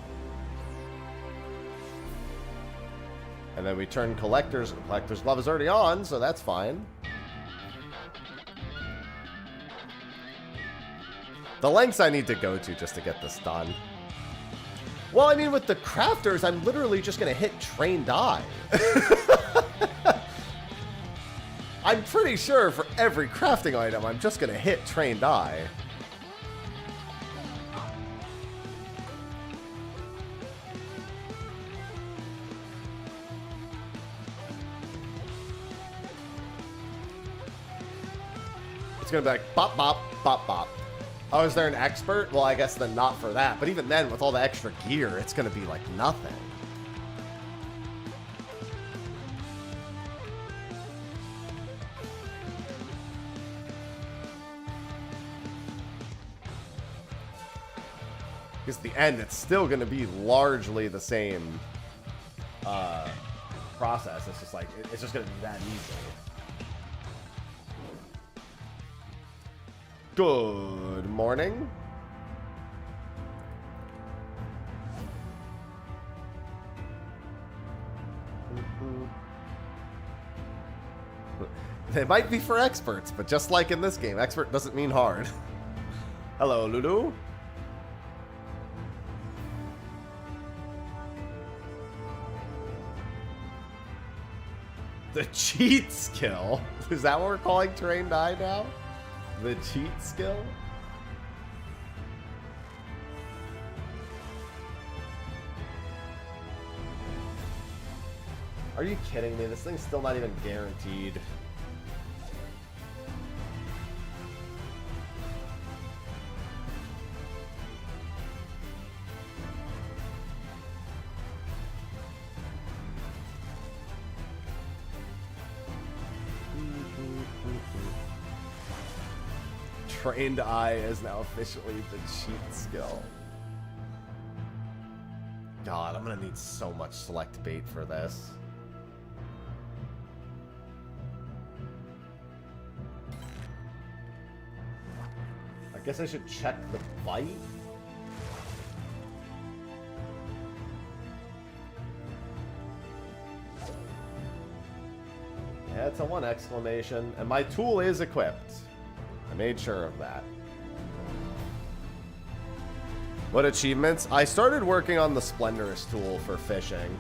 And then we turn Collector's. Collector's Glove is already on, so that's fine. The lengths I need to go to just to get this done. Well, I mean, with the crafters, I'm literally just going to hit Trained Eye. I'm pretty sure for every crafting item, I'm just going to hit Trained Eye. It's going to be like, bop, bop, bop, bop. Oh, is there an expert? Well, I guess then not for that. But even then, with all the extra gear, it's going to be like nothing. Because at the end, it's still going to be largely the same process. It's just like, it's just going to be that easy. Good morning. It might be for experts, but just like in this game, expert doesn't mean hard. Hello, Lulu. The cheat skill? Is that what we're calling Trained Eye now? The cheat skill? Are you kidding me? This thing's still not even guaranteed. Trained Eye is now officially the cheat skill. God, I'm gonna need so much select bait for this. I guess I should check the bite. Yeah, it's a 1 exclamation, and my tool is equipped. I made sure of that. What achievements? I started working on the Splendorous tool for fishing.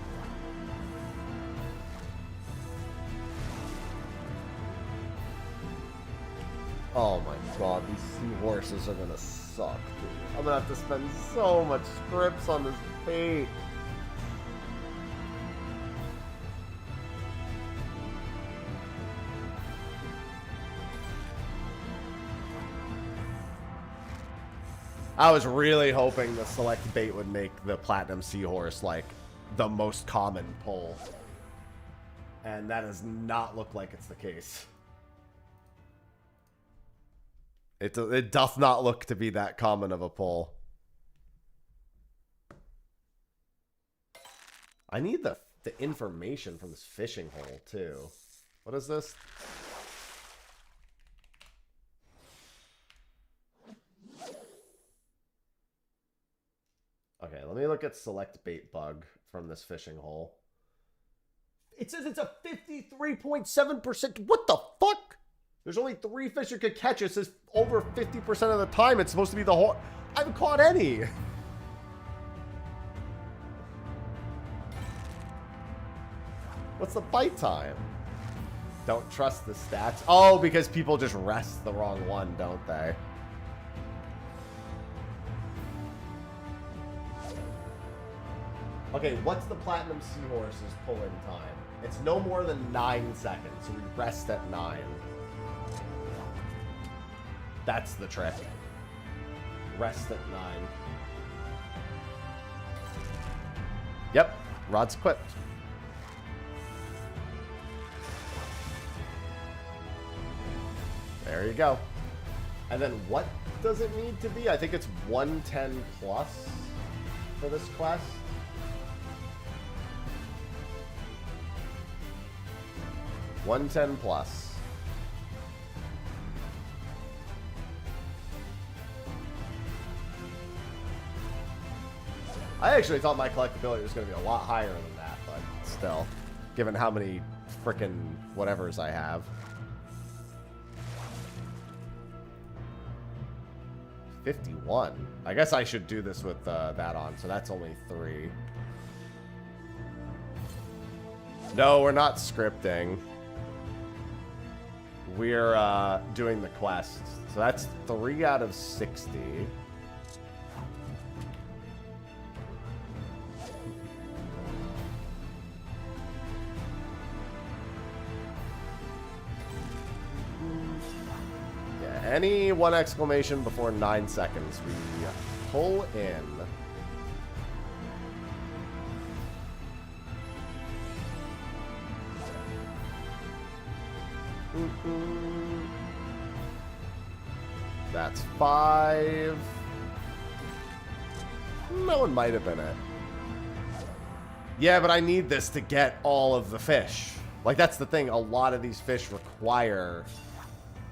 Oh my god, these seahorses are gonna suck, dude. I'm gonna have to spend so much scripts on this bait. I was really hoping the select bait would make the Platinum Seahorse like the most common pull. And that does not look like it's the case. It doth not look to be that common of a pull. I need the information from this fishing hole too. What is this? Okay, let me look at select bait bug from this fishing hole. It says it's a 53.7%. What the fuck? There's only 3 fish you could catch. It says over 50% of the time it's supposed to be the whole... I haven't caught any. What's the bite time? Don't trust the stats. Oh, because people just rest the wrong one, don't they? Okay, what's the Platinum Seahorse's pull-in time? It's no more than 9 seconds, so we rest at 9. That's the trick. Rest at 9. Yep, rod's equipped. There you go. And then what does it need to be? I think it's 110 plus for this quest. $110 plus. I actually thought my collectability was going to be a lot higher than that, but still, given how many frickin' whatevers I have. 51. I guess I should do this with that on, so that's only 3. No, we're not scripting. We're doing the quest. So that's 3 out of 60. Yeah, any 1 exclamation before 9 seconds, we pull in. That's 5. That one might have been it. Yeah, but I need this to get all of the fish. Like, that's the thing. A lot of these fish require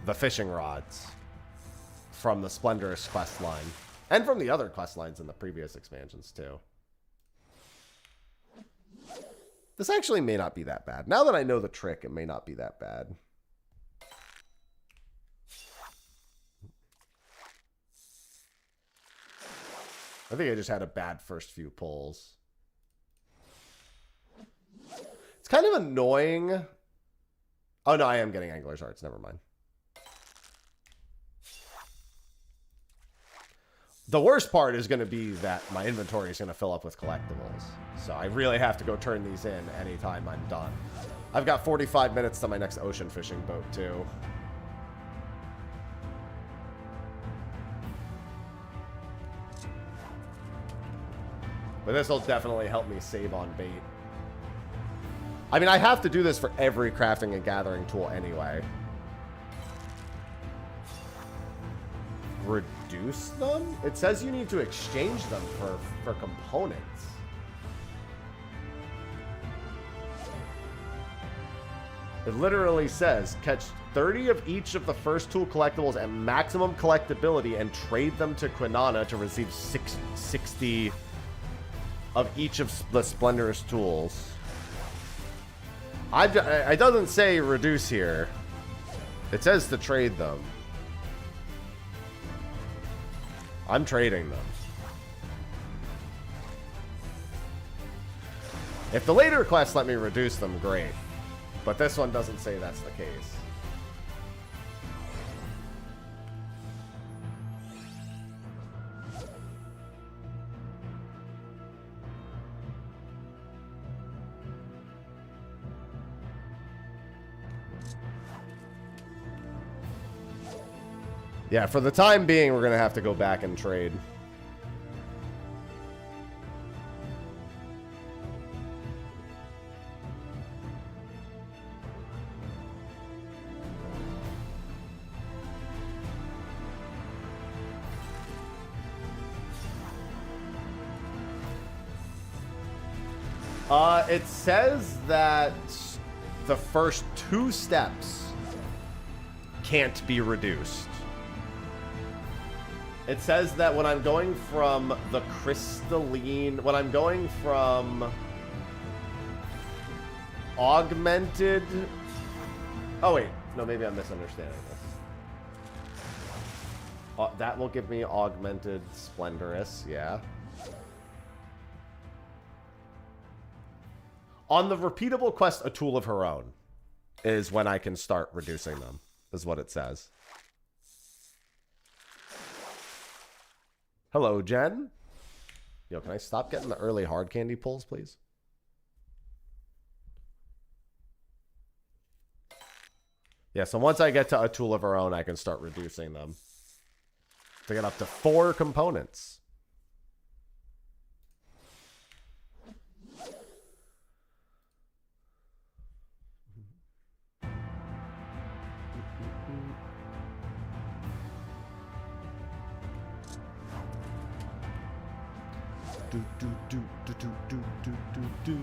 the fishing rods from the Splendorous quest line. And from the other quest lines in the previous expansions, too. This actually may not be that bad. Now that I know the trick, it may not be that bad. I think I just had a bad first few pulls. It's kind of annoying. Oh, no, I am getting Angler's Arts. Never mind. The worst part is going to be that my inventory is going to fill up with collectibles. So I really have to go turn these in anytime I'm done. I've got 45 minutes to my next ocean fishing boat, too. But this will definitely help me save on bait. I mean, I have to do this for every crafting and gathering tool anyway. Reduce them? It says you need to exchange them for components. It literally says, catch 30 of each of the first tool collectibles at maximum collectability and trade them to Quinana to receive 60 of each of the Splendorous tools. It doesn't say reduce here. It says to trade them. I'm trading them. If the later quests let me reduce them, great. But this one doesn't say that's the case. Yeah, for the time being, we're going to have to go back and trade. It says that the first 2 steps can't be reduced. It says that when I'm going from the crystalline, when I'm going from Augmented... Oh, wait. No, maybe I'm misunderstanding this. That will give me Augmented Splendorous, yeah. On the repeatable quest, A Tool of Her Own is when I can start reducing them, is what it says. Hello, Jen. Yo, can I stop getting the early hard candy pulls, please? Yeah, so once I get to A Tool of Her Own, I can start reducing them to get up to 4 components. Do, do, do, do, do, do, do, do, do.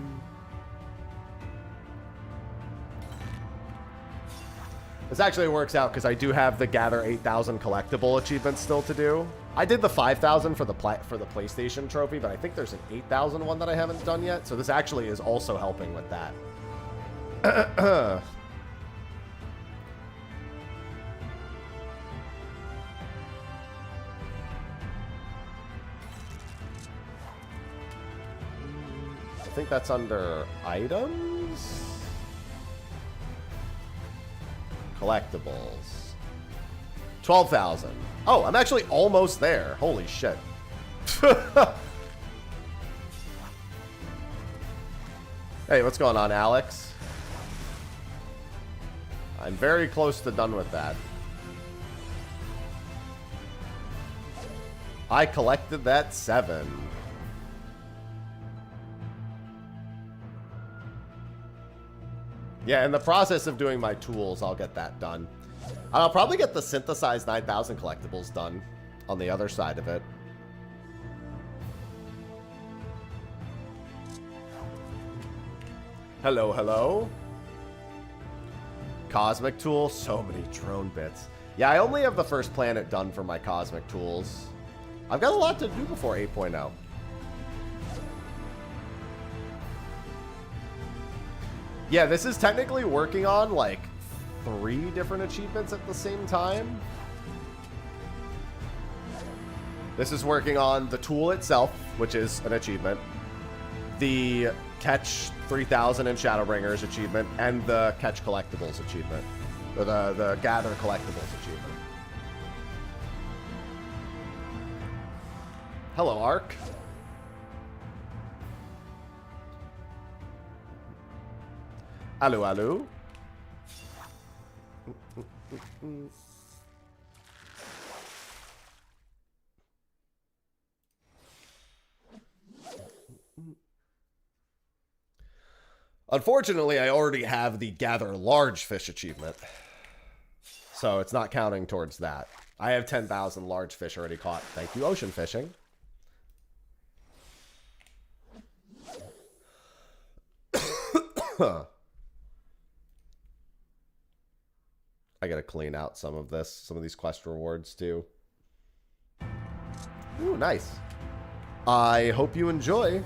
This actually works out because I do have the gather 8,000 collectible achievements still to do. I did the 5,000 for the PlayStation trophy, but I think there's an 8,000 one that I haven't done yet. So this actually is also helping with that. I think that's under items. Collectibles. 12,000. Oh, I'm actually almost there. Holy shit. Hey, what's going on, Alex? I'm very close to done with that. I collected that 7. Yeah, in the process of doing my tools, I'll get that done. And I'll probably get the synthesized 9,000 collectibles done on the other side of it. Hello, hello. Cosmic tool, so many drone bits. Yeah, I only have the first planet done for my cosmic tools. I've got a lot to do before 8.0. Yeah, this is technically working on, like, 3 different achievements at the same time. This is working on the tool itself, which is an achievement, the catch 3,000 in Shadowbringers achievement, and the catch collectibles achievement, or the gather collectibles achievement. Hello, Ark. Allo, allo. Unfortunately, I already have the gather large fish achievement, so it's not counting towards that. I have 10,000 large fish already caught. Thank you, ocean fishing. I gotta clean out some of these quest rewards too. Ooh, nice. I hope you enjoy.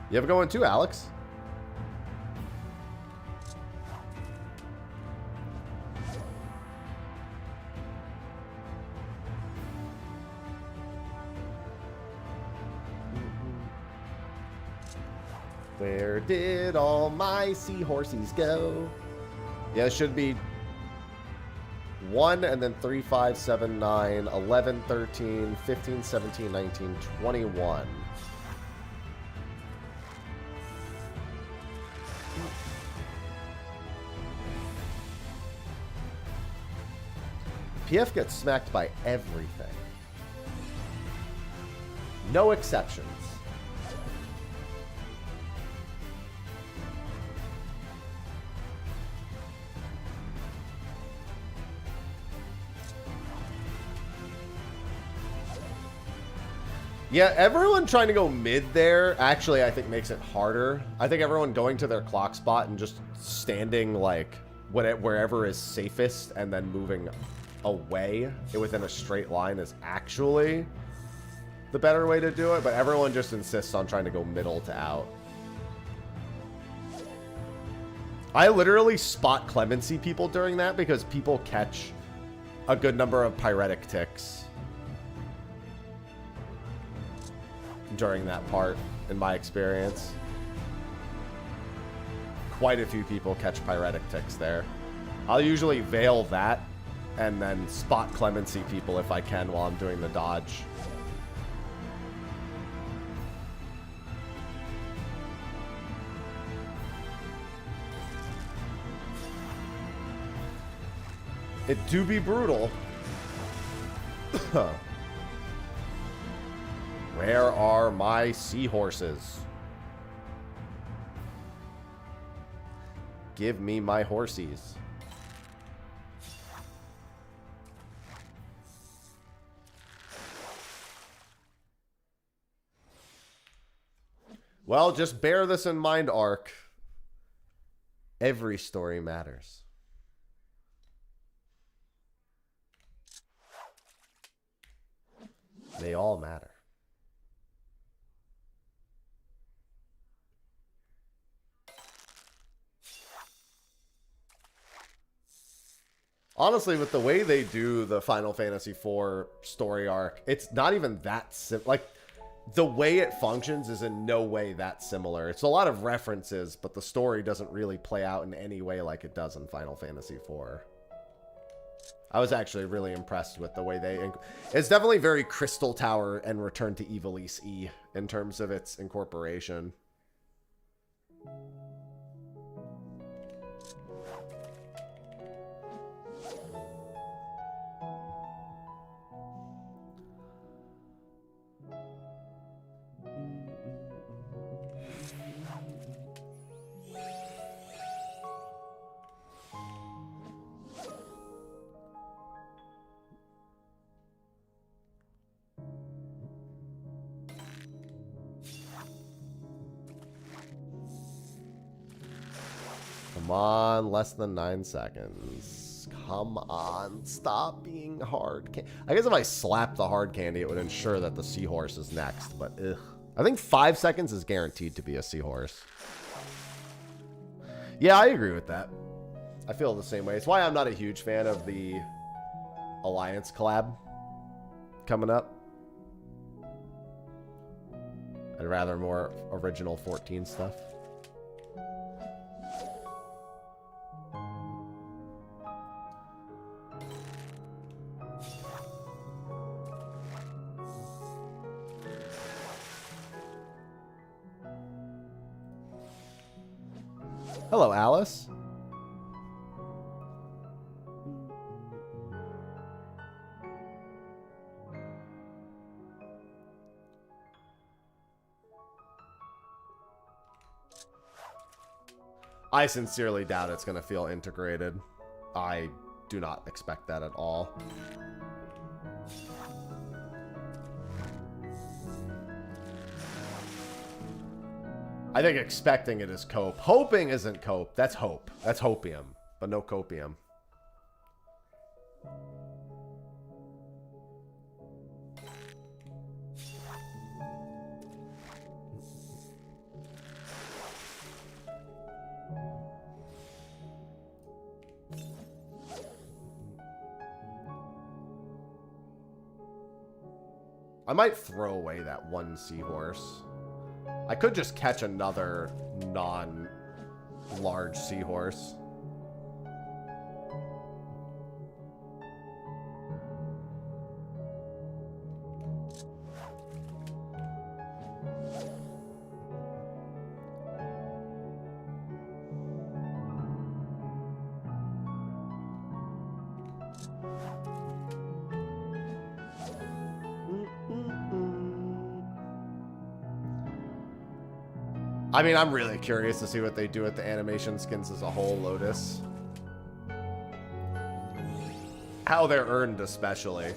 You have a good one too, Alex. Where did all my seahorses go? Yeah, it should be 1 and then 3, 5, 7, 9, 11, 13, 15, 17, 19, 21. PF gets smacked by everything. No exceptions. Yeah, everyone trying to go mid there, actually, I think makes it harder. I think everyone going to their clock spot and just standing, like, wherever is safest and then moving away within a straight line is actually the better way to do it, but everyone just insists on trying to go middle to out. I literally spot clemency people during that because people catch a good number of pyretic ticks during that part, in my experience. Quite a few people catch pyretic ticks there. I'll usually veil that and then spot clemency people if I can while I'm doing the dodge. It do be brutal. Where are my seahorses? Give me my horsies. Well, just bear this in mind, Ark. Every story matters. They all matter. Honestly, with the way they do the Final Fantasy IV story arc, it's not even that like, the way it functions is in no way that similar. It's a lot of references, but the story doesn't really play out in any way like it does in Final Fantasy IV. I was actually really impressed with the way they... It's definitely very Crystal Tower and Return to Ivalice-y in terms of its incorporation. Come on, less than 9 seconds. Come on, stop being hard. I guess if I slap the hard candy, it would ensure that the seahorse is next, but ugh. I think 5 seconds is guaranteed to be a seahorse. Yeah, I agree with that. I feel the same way. It's why I'm not a huge fan of the Alliance collab coming up. I'd rather more original 14 stuff. Hello, Alice. I sincerely doubt it's going to feel integrated. I do not expect that at all. I think expecting it is cope. Hoping isn't cope. That's hope. That's hopium, but no copium. I might throw away that one seahorse. I could just catch another non-large seahorse. I mean, I'm really curious to see what they do with the animation skins as a whole, Lotus. How they're earned, especially.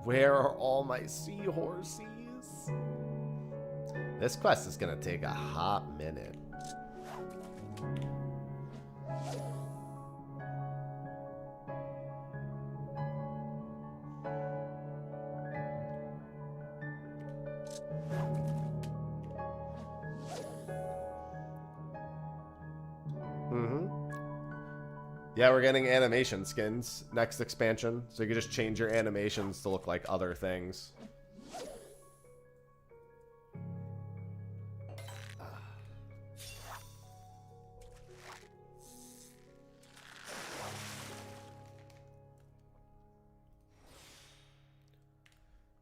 Where are all my seahorses? This quest is gonna take a hot minute. Yeah, we're getting animation skins next expansion, so you can just change your animations to look like other things.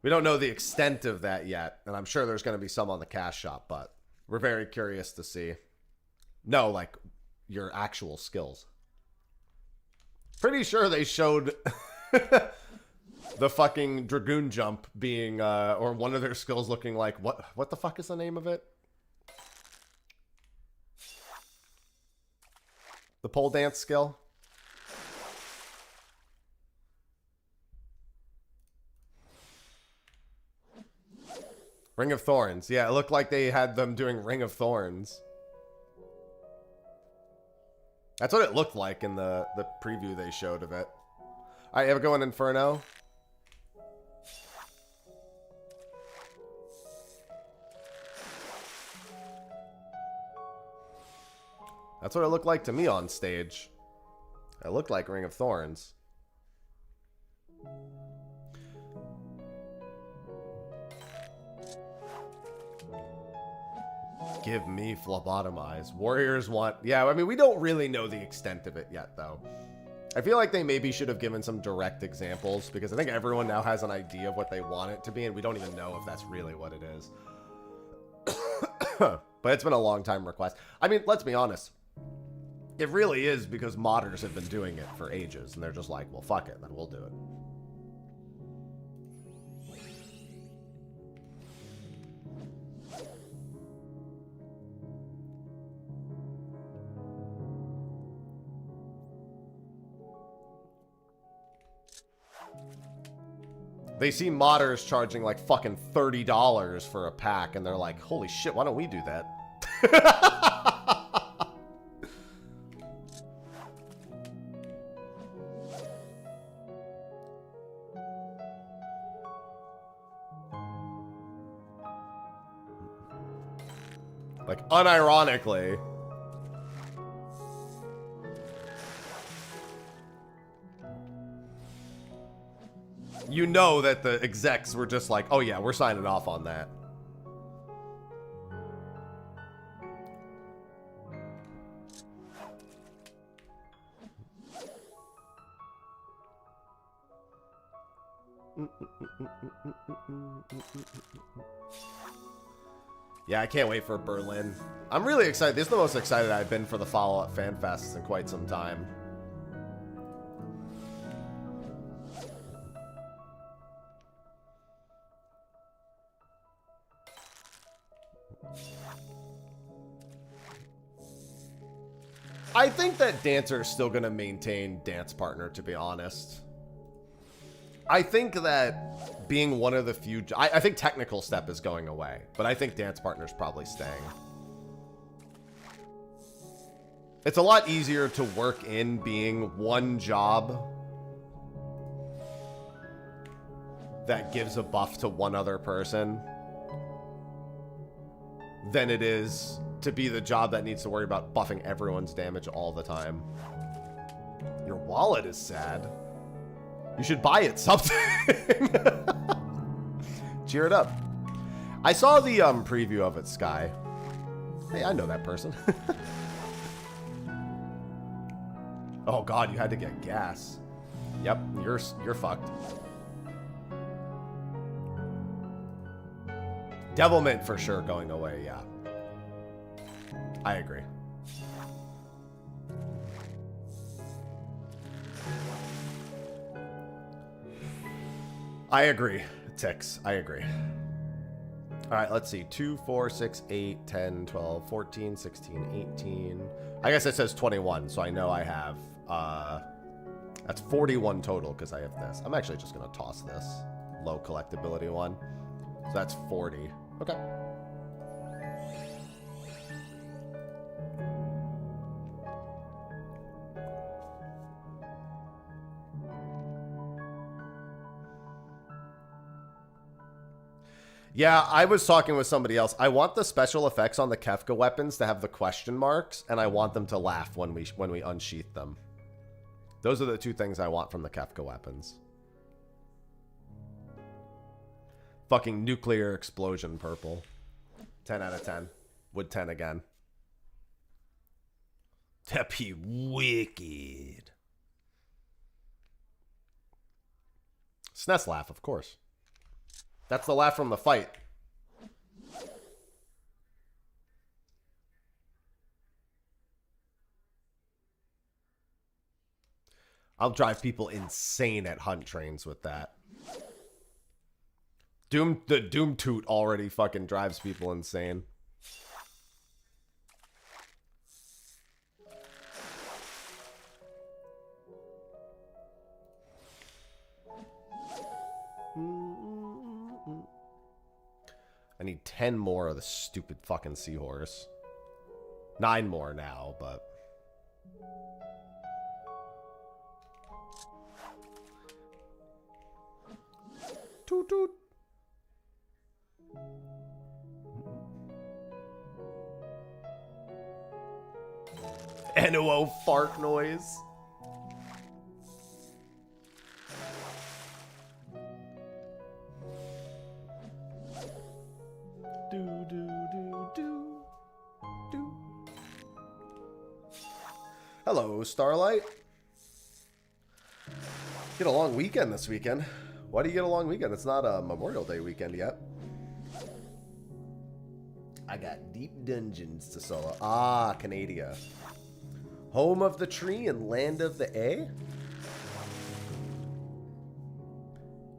We don't know the extent of that yet, and I'm sure there's going to be some on the cash shop, but we're very curious to see. No, like your actual skills. Pretty sure they showed the fucking Dragoon jump being, or one of their skills looking like, what the fuck is the name of it? The pole dance skill? Ring of Thorns. Yeah, it looked like they had them doing Ring of Thorns. That's what it looked like in the preview they showed of it. Alright, have a go in Inferno. That's what it looked like to me on stage. It looked like Ring of Thorns. Give me phlebotomize. Warriors want... Yeah, I mean, we don't really know the extent of it yet, though. I feel like they maybe should have given some direct examples, because I think everyone now has an idea of what they want it to be, and we don't even know if that's really what it is. But it's been a long time request. I mean, let's be honest. It really is because modders have been doing it for ages, and they're just like, well, fuck it, then we'll do it. They see modders charging like fucking $30 for a pack, and they're like, holy shit, why don't we do that? Like, unironically. You know that the execs were just like, oh yeah, we're signing off on that. Yeah, I can't wait for Berlin. I'm really excited. This is the most excited I've been for the Fallout Fan Fest in quite some time. I think that Dancer is still going to maintain Dance Partner, to be honest. I think that being one of the few... I think Technical Step is going away, but I think Dance Partner is probably staying. It's a lot easier to work in being one job that gives a buff to one other person than it is to be the job that needs to worry about buffing everyone's damage all the time. Your wallet is sad. You should buy it something. Cheer it up. I saw the preview of it, Sky. Hey, I know that person. Oh god, you had to get gas. Yep, you're fucked. Devilment for sure going away, yeah. I agree. I agree, Tix. I agree. All right, let's see. 2, 4, 6, 8, 10, 12, 14, 16, 18. I guess it says 21, so I know I have... that's 41 total because I have this. I'm actually just going to toss this low collectability one. So that's 40. Okay. Yeah, I was talking with somebody else. I want the special effects on the Kefka weapons to have the question marks, and I want them to laugh when we unsheath them. Those are the two things I want from the Kefka weapons. Fucking nuclear explosion purple. 10 out of 10. Would 10 again. That'd be wicked. SNES laugh, of course. That's the laugh from the fight. I'll drive people insane at hunt trains with that. The Doom Toot already fucking drives people insane. I need 10 more of the stupid fucking seahorse. 9 more now, but... Toot toot. NOO fart noise. Do do do do do. Hello, Starlight. Get a long weekend this weekend. Why do you get a long weekend? It's not a Memorial Day weekend yet. I got deep dungeons to solo. Ah, Canada. Home of the tree and land of the A?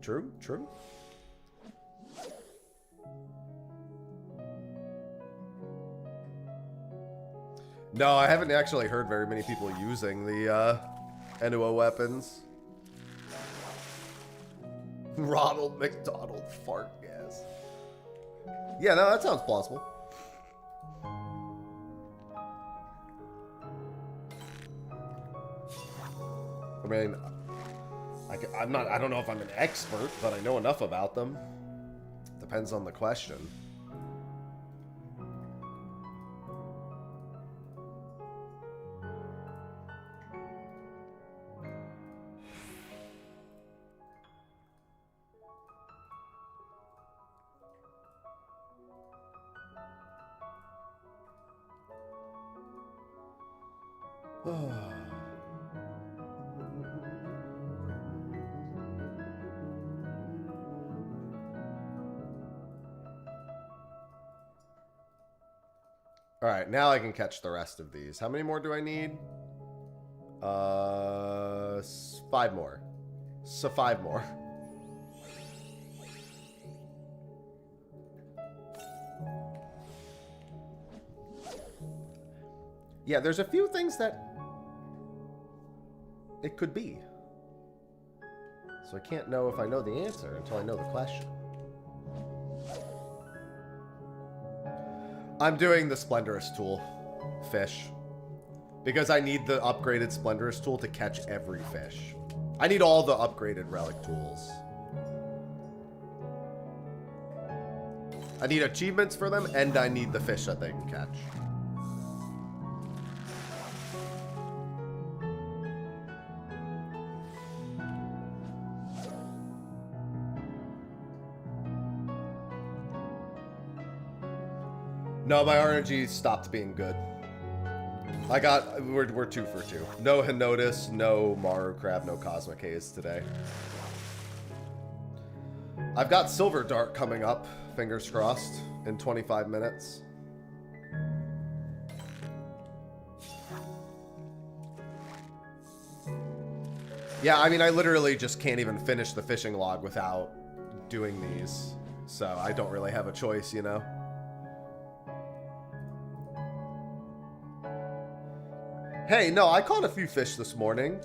True, true. No, I haven't actually heard very many people using the NUO weapons. Ronald McDonald fart gas. Yeah, no, that sounds plausible. I mean, I don't know if I'm an expert, but I know enough about them. Depends on the question. Alright, now I can catch the rest of these. How many more do I need? 5 more. So 5 more. Yeah, there's a few things that it could be. So I can't know if I know the answer until I know the question. I'm doing the Splendorous tool, fish, because I need the upgraded Splendorous tool to catch every fish. I need all the upgraded relic tools. I need achievements for them, and I need the fish that they can catch. No, my RNG stopped being good. We're 2 for 2. No Henotis, no Maru Crab, no Cosmic Haze today. I've got Silver Dart coming up, fingers crossed, in 25 minutes. Yeah, I mean, I literally just can't even finish the fishing log without doing these. So I don't really have a choice, you know? Hey, no, I caught a few fish this morning.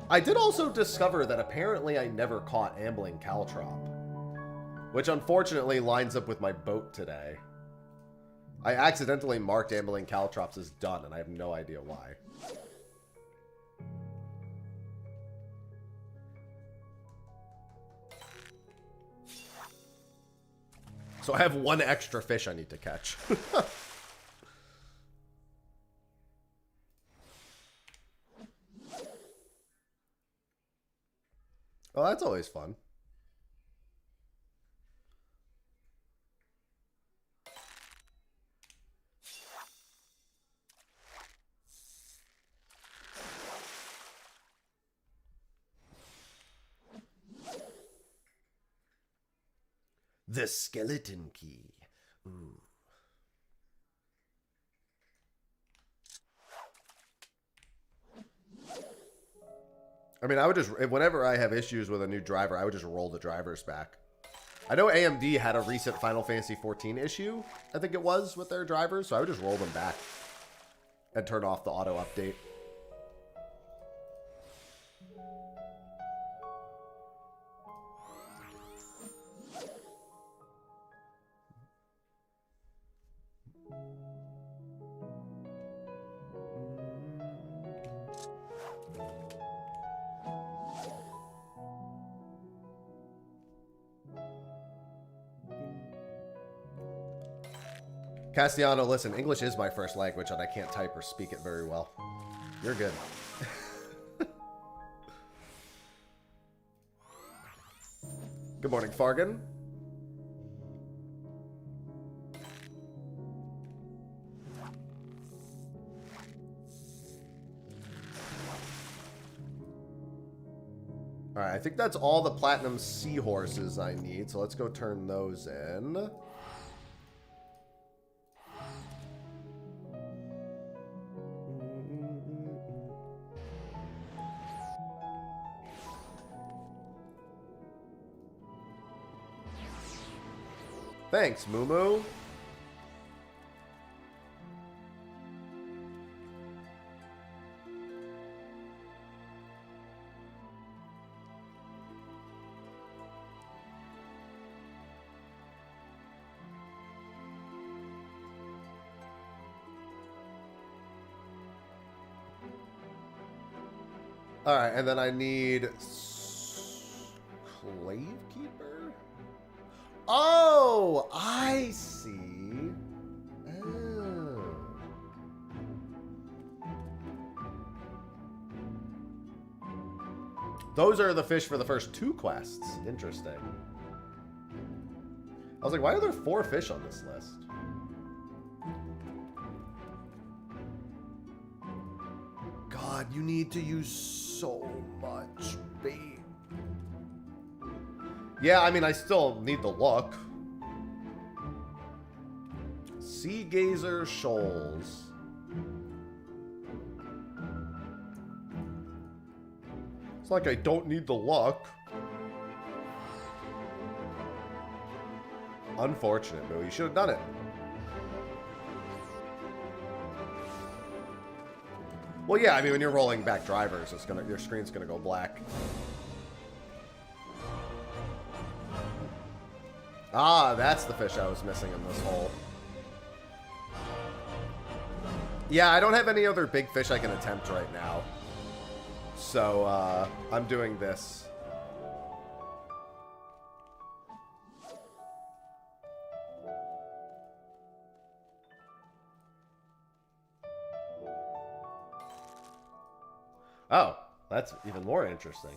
I did also discover that apparently I never caught ambling caltrop, which unfortunately lines up with my boat today. I accidentally marked ambling caltrops as done, and I have no idea why. So I have one extra fish I need to catch. Oh, that's always fun. The skeleton key. Ooh. I mean, I would just, whenever I have issues with a new driver, I would just roll the drivers back. I know AMD had a recent Final Fantasy XIV issue, I think it was, with their drivers, so I would just roll them back and turn off the auto update. Castellano, listen, English is my first language, and I can't type or speak it very well. You're good. Good morning, Fargan. Alright, I think that's all the platinum seahorses I need, so let's go turn those in. Thanks, Moo. Alright, and then I need Clave Keeper? Oh, I see. Oh. Those are the fish for the first 2 quests. Interesting. I was like, why are there 4 fish on this list? God, you need to use so much bait. Yeah, I mean, I still need the look. Sea Gazer Shoals. It's like I don't need the luck. Unfortunate, Moo. You should have done it. Well, yeah, I mean, when you're rolling back drivers, it's gonna, your screen's gonna go black. Ah, that's the fish I was missing in this hole. Yeah, I don't have any other big fish I can attempt right now. So, I'm doing this. Oh, that's even more interesting.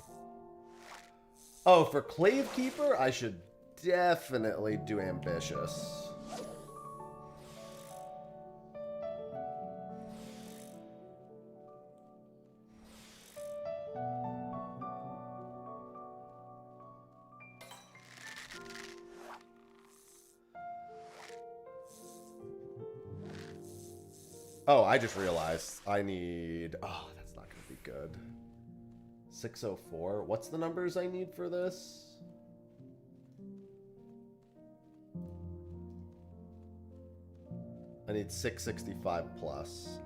Oh, for Clave Keeper, I should definitely do Ambitious. Oh, I just realized I need... Oh, that's not going to be good. 604. What's the numbers I need for this? I need 665 plus.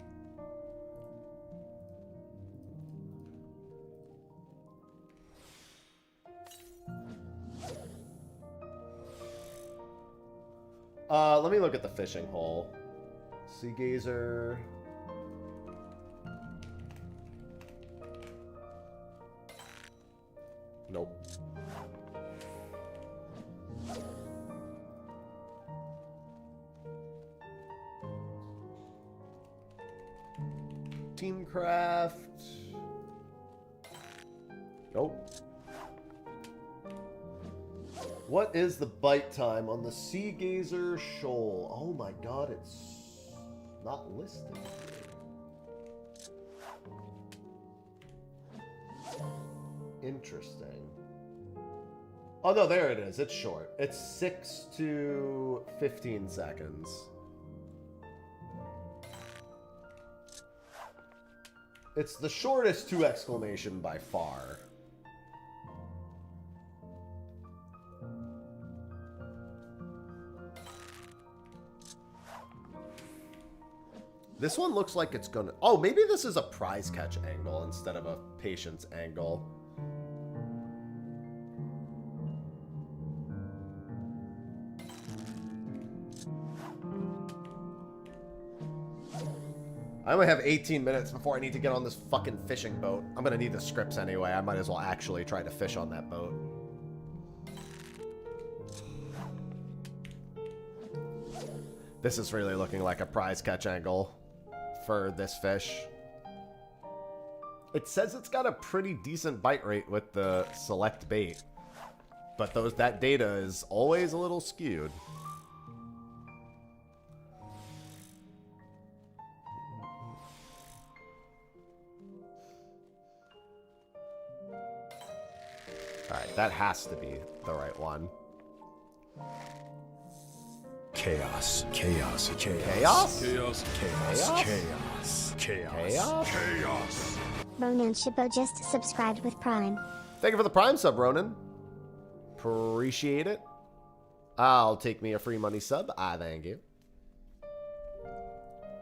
Let me look at the fishing hole. Sea Gazer. Nope. Teamcraft. Nope. What is the bite time on the Sea Gazer Shoal? Oh my god, it's not listed here. Interesting. Oh no, there it is. It's short. It's 6 to 15 seconds. It's the shortest 2 exclamation by far. This one looks like it's gonna... Oh, maybe this is a prize catch angle instead of a patience angle. I only have 18 minutes before I need to get on this fucking fishing boat. I'm gonna need the scripts anyway. I might as well actually try to fish on that boat. This is really looking like a prize catch angle for this fish. It says it's got a pretty decent bite rate with the select bait, but that data is always a little skewed. Alright, that has to be the right one. Chaos, chaos, chaos. Chaos? Chaos, chaos, chaos, chaos, chaos. Ronan Shippo just subscribed with Prime. Thank you for the Prime sub, Ronan. Appreciate it. I'll take me a free money sub. I thank you.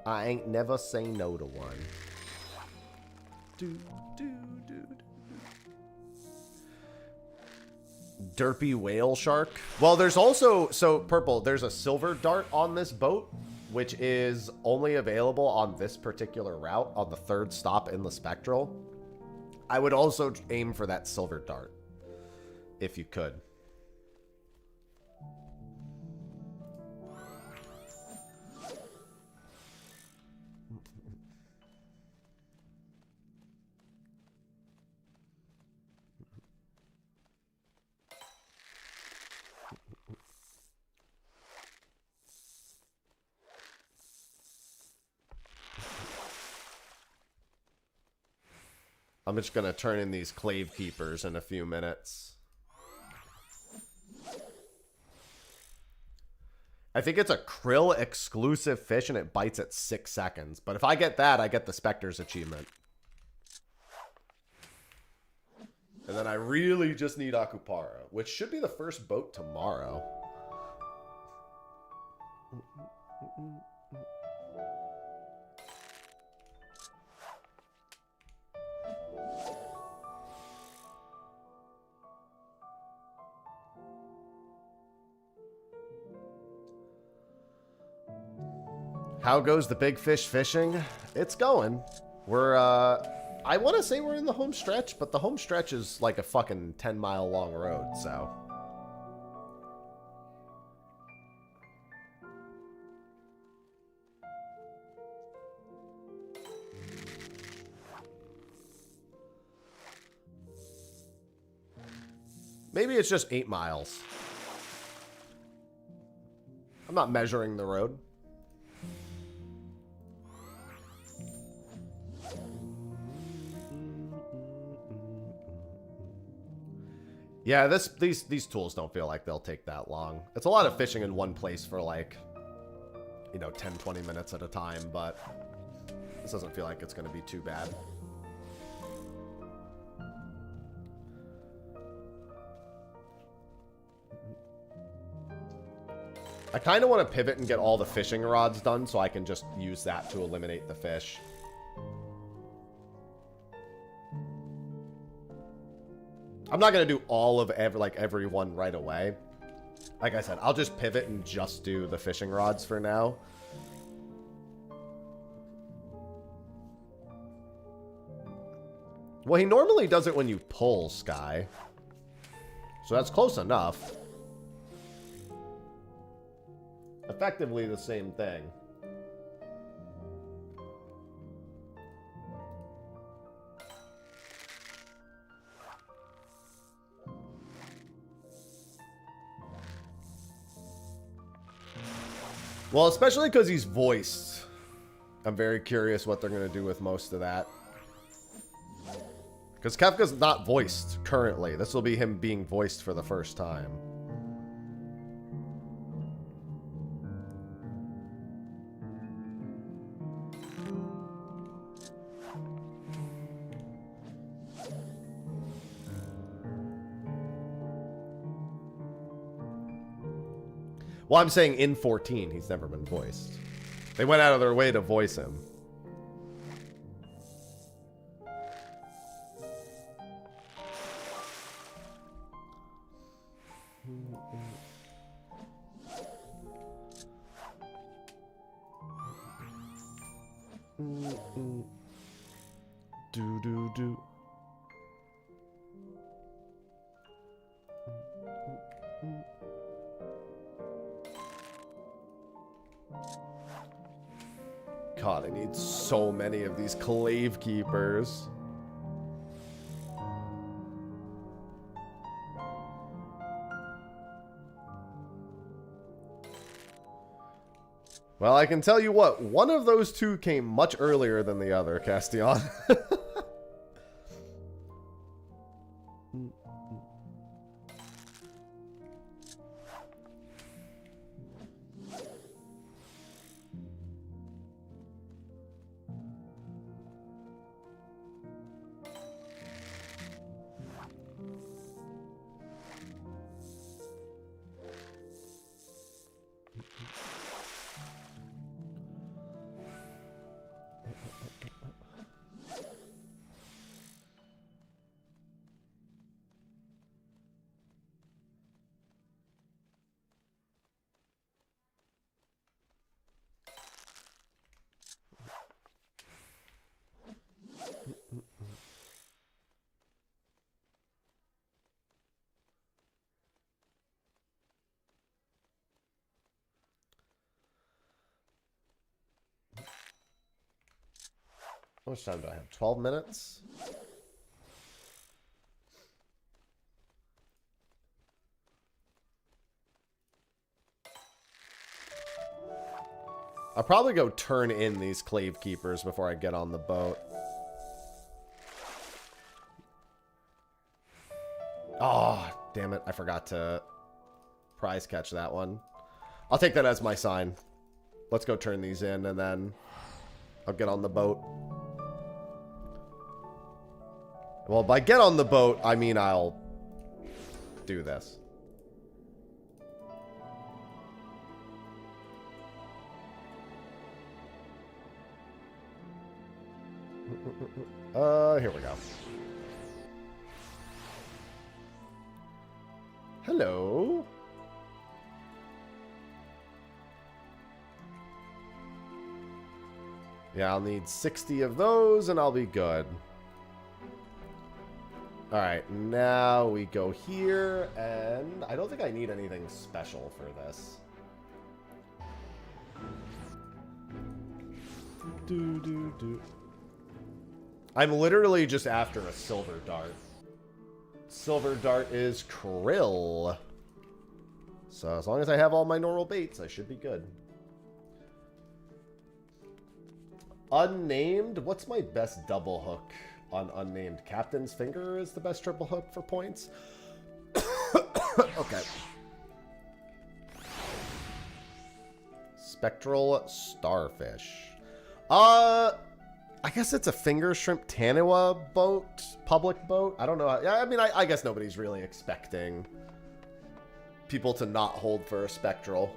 I ain't never say no to one. Derpy whale shark. Well, there's also, so Purple, there's a silver dart on this boat, which is only available on this particular route on the 3rd stop in the Spectral. I would also aim for that silver dart if you could. I'm just going to turn in these clave keepers in a few minutes. I think it's a krill exclusive fish and it bites at 6 seconds. But if I get that, I get the Spectre's achievement. And then I really just need Akupara, which should be the first boat tomorrow. How goes the big fish fishing? It's going. We're, I want to say we're in the home stretch, but the home stretch is like a fucking 10-mile long road, so. Maybe it's just 8 miles. I'm not measuring the road. Yeah, these tools don't feel like they'll take that long. It's a lot of fishing in one place for like, you know, 10, 20 minutes at a time, but this doesn't feel like it's going to be too bad. I kind of want to pivot and get all the fishing rods done so I can just use that to eliminate the fish. I'm not going to do all of every one right away. Like I said, I'll just pivot and just do the fishing rods for now. Well, he normally does it when you pull, Sky. So that's close enough. Effectively the same thing. Well, especially because he's voiced. I'm very curious what they're going to do with most of that. Because Kefka's not voiced currently. This will be him being voiced for the first time. Well, I'm saying in 14, he's never been voiced. They went out of their way to voice him. Do. God, I need so many of these clave keepers. Well, I can tell you what, one of those two came much earlier than the other, Castillon. How much time do I have? 12 minutes? I'll probably go turn in these clave keepers before I get on the boat. Oh, damn it. I forgot to prize catch that one. I'll take that as my sign. Let's go turn these in and then I'll get on the boat. Well, by get on the boat, I mean I'll do this. Here we go. Hello. Yeah, I'll need 60 of those and I'll be good. Alright, now we go here, and I don't think I need anything special for this. I'm literally just after a silver dart. Silver dart is krill. So as long as I have all my normal baits, I should be good. Unnamed? What's my best double hook on unnamed? Captain's Finger is the best triple hook for points. Okay. Spectral Starfish. I guess it's a finger shrimp Taniwa boat, public boat. I don't know. I mean, I guess nobody's really expecting people to not hold for a spectral.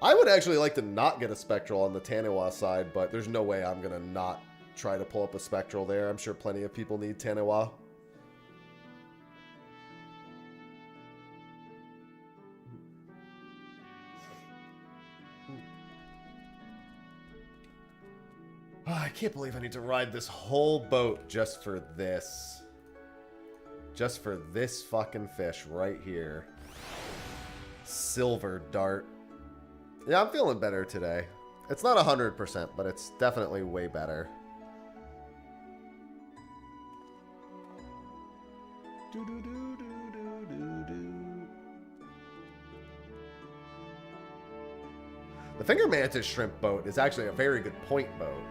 I would actually like to not get a spectral on the Taniwa side, but there's no way I'm gonna not try to pull up a spectral there. I'm sure plenty of people need Taniwa. Oh, I can't believe I need to ride this whole boat just for this. Just for this fucking fish right here. Silver dart. Yeah, I'm feeling better today. It's not 100%, but it's definitely way better. The finger mantis shrimp boat is actually a very good point boat.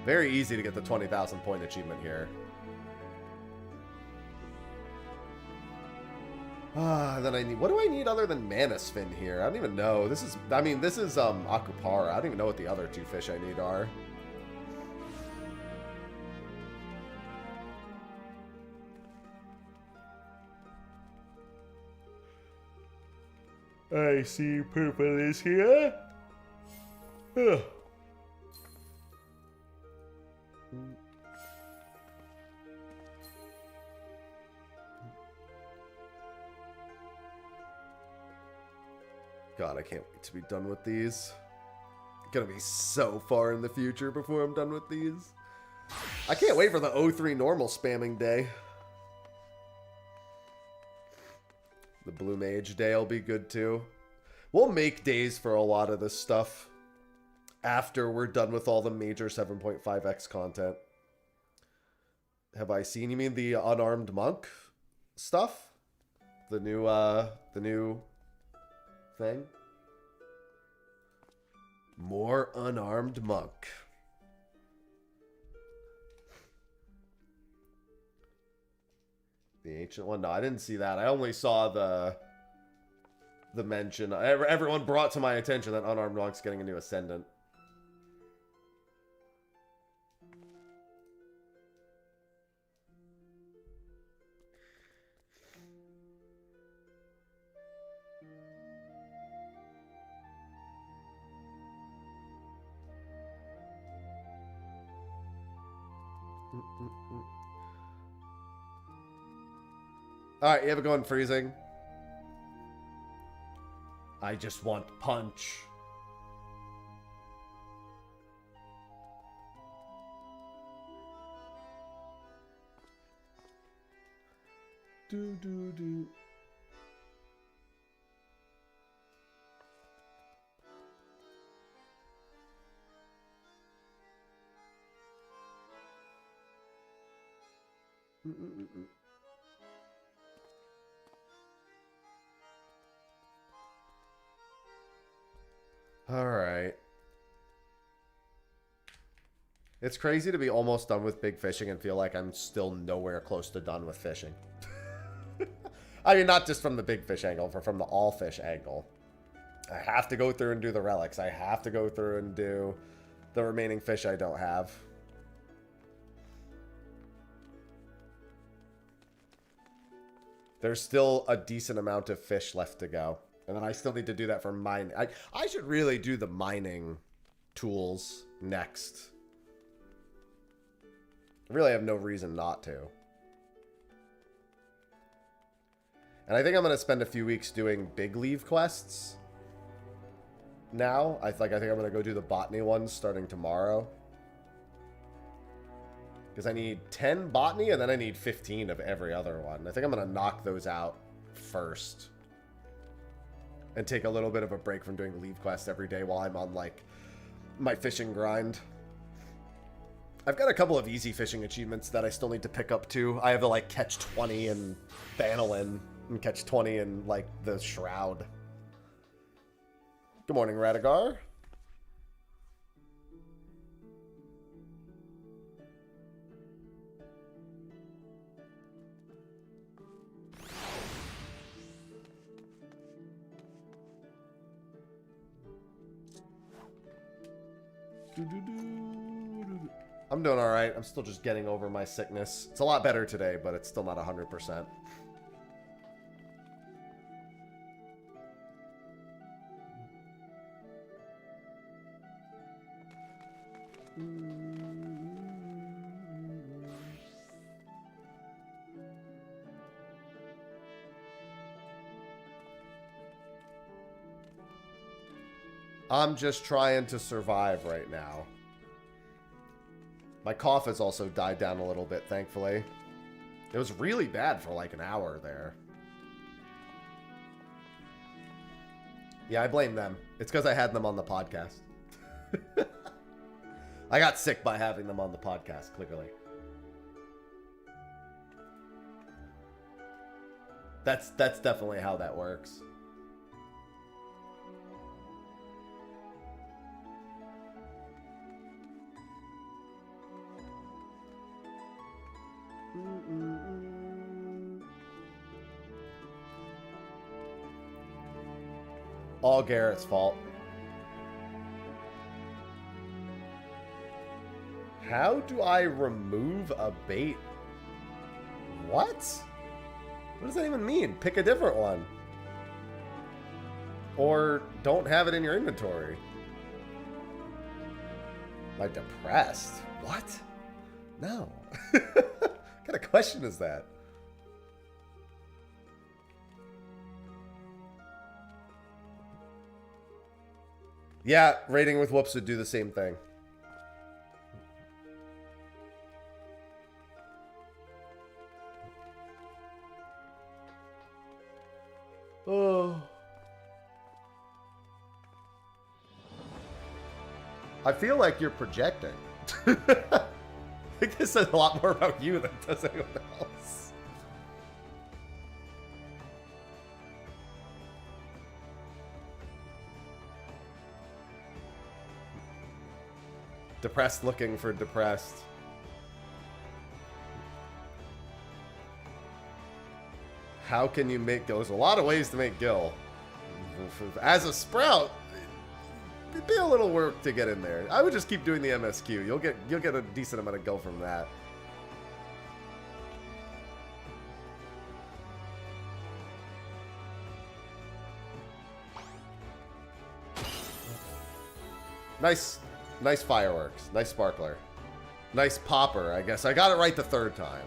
Very easy to get the 20,000 point achievement here. Then I need, what do I need other than Manus Fin here? I don't even know. This is, I mean, this is Akupara. I don't even know what the other two fish I need are. I see purple is here. Ugh. God, I can't wait to be done with these. Gonna be so far in the future before I'm done with these. I can't wait for the 03 normal spamming day. The Blue Mage Day will be good too. We'll make days for a lot of this stuff after we're done with all the major 7.5x content. Have I seen, you mean the unarmed monk stuff? The new thing? More unarmed monk. The ancient one? No, I didn't see that. I only saw the mention. Everyone brought to my attention that unarmed monk's getting a new ascendant. Alright, you have it going freezing. I just want punch. Do. All right. It's crazy to be almost done with big fishing and feel like I'm still nowhere close to done with fishing. I mean, not just from the big fish angle, but from the all fish angle. I have to go through and do the relics. I have to go through and do the remaining fish I don't have. There's still a decent amount of fish left to go. And then I still need to do that for mining. I should really do the mining tools next. I really have no reason not to. And I think I'm going to spend a few weeks doing big leave quests. Now, I think I'm going to go do the botany ones starting tomorrow. Because I need 10 botany and then I need 15 of every other one. I think I'm going to knock those out first. And take a little bit of a break from doing leave quests every day while I'm on, like, my fishing grind. I've got a couple of easy fishing achievements that I still need to pick up, too. I have to, like, catch 20 in Banalin and catch 20 in, like, the Shroud. Good morning, Radigar. I'm doing all right. I'm still just getting over my sickness. It's a lot better today, but it's still not 100%. I'm just trying to survive right now. My cough has also died down a little bit, thankfully. It was really bad for like an hour there. Yeah, I blame them. It's because I had them on the podcast. I got sick by having them on the podcast, clearly. That's definitely how that works. All Garrett's fault. How do I remove a bait? What? What does that even mean? Pick a different one. Or don't have it in your inventory. Am I depressed? What? No. What kind of question is that? Yeah, raiding with whoops would do the same thing. Oh. I feel like you're projecting. I think this says a lot more about you than it does anyone else. Depressed looking for depressed. How can you make gil? There's a lot of ways to make gil. As a sprout, it'd be a little work to get in there. I would just keep doing the MSQ. You'll get a decent amount of gil from that. Nice fireworks. Nice sparkler. Nice popper, I guess. I got it right the third time.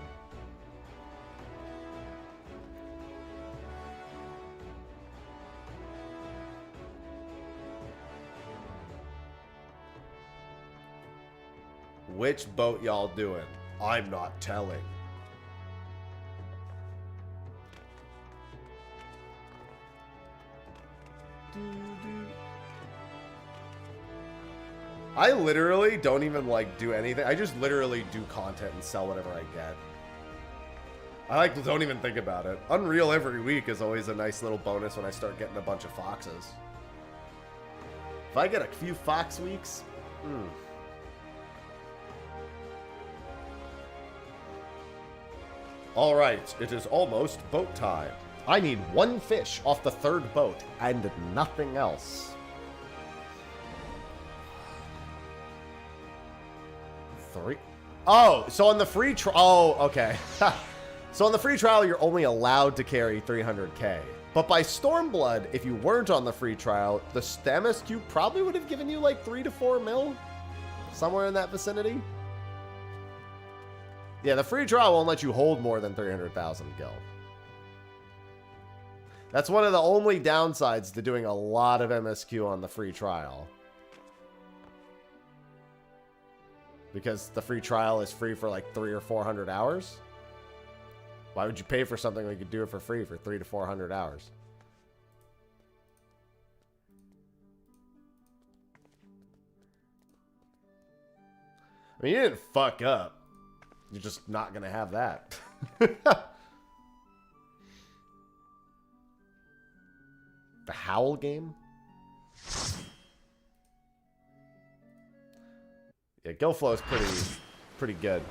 Which boat y'all doing? I'm not telling. I literally don't even like do anything. I just literally do content and sell whatever I get. I don't even think about it. Unreal every week is always a nice little bonus when I start getting a bunch of foxes. If I get a few fox weeks, All right, it is almost boat time. I need one fish off the third boat and nothing else. 3. Oh, so on the free trial. Oh, okay. So on the free trial, you're only allowed to carry 300k. But by Stormblood, if you weren't on the free trial, the MSQ probably would have given you like 3 to 4 mil, somewhere in that vicinity. Yeah, the free trial won't let you hold more than 300,000 gil. That's one of the only downsides to doing a lot of MSQ on the free trial. Because the free trial is free for like 300 or 400 hours. Why would you pay for something when you could do it for free for 300 to 400 hours? I mean, you didn't fuck up. You're just not going to have that. The Howl game? Yeah, Gil Flow is pretty good.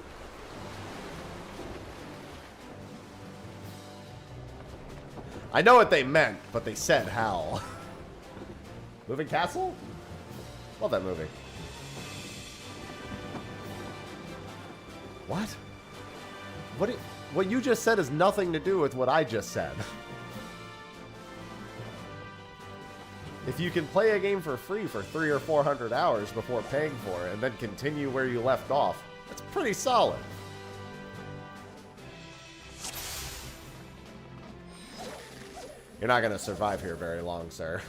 I know what they meant, but they said Howl. Moving Castle? Love that movie. What? What you just said has nothing to do with what I just said. If you can play a game for free for 300 or 400 hours before paying for it and then continue where you left off, that's pretty solid. You're not going to survive here very long, sir.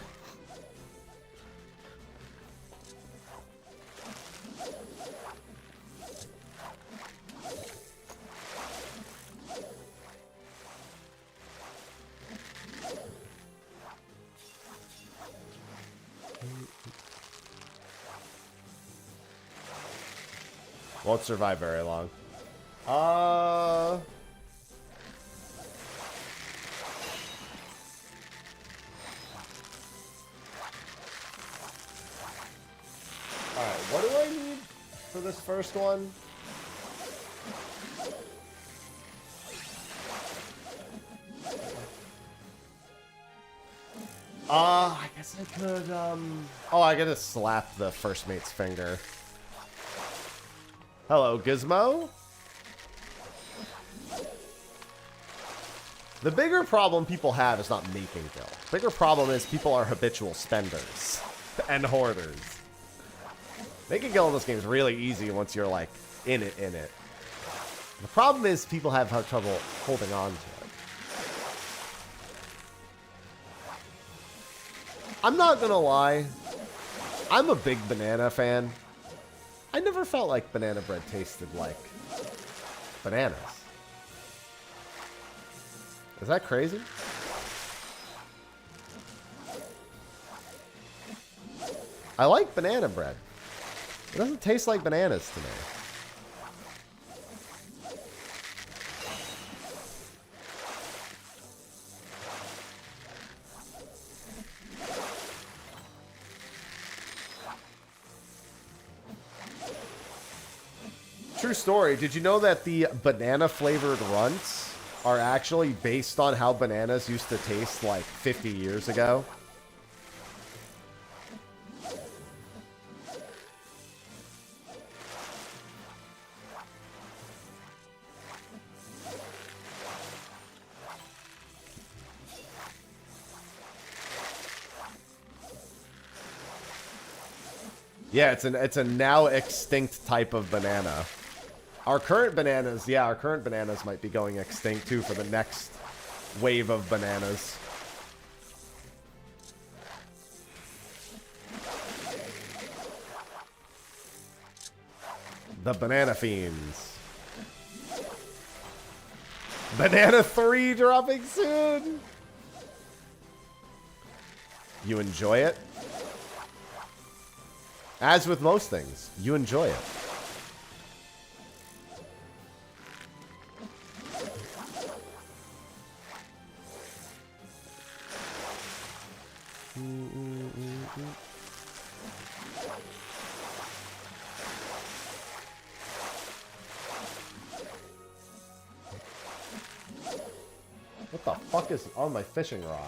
Won't survive very long. Alright, what do I need for this first one? I guess I could, Oh, I gotta slap the first mate's finger. Hello, Gizmo? The bigger problem people have is not making gil. The bigger problem is people are habitual spenders and hoarders. Making gil in this game is really easy once you're, like, in it. The problem is people have trouble holding on to it. I'm not gonna lie. I'm a big banana fan. I never felt like banana bread tasted like bananas. Is that crazy? I like banana bread. It doesn't taste like bananas to me. True story. Did you know that the banana flavored runts are actually based on how bananas used to taste like 50 years ago? Yeah, it's a now extinct type of banana. Our current bananas might be going extinct too for the next wave of bananas. The banana fiends. Banana 3 dropping soon. You enjoy it? As with most things, you enjoy it. What the fuck is on my fishing rod?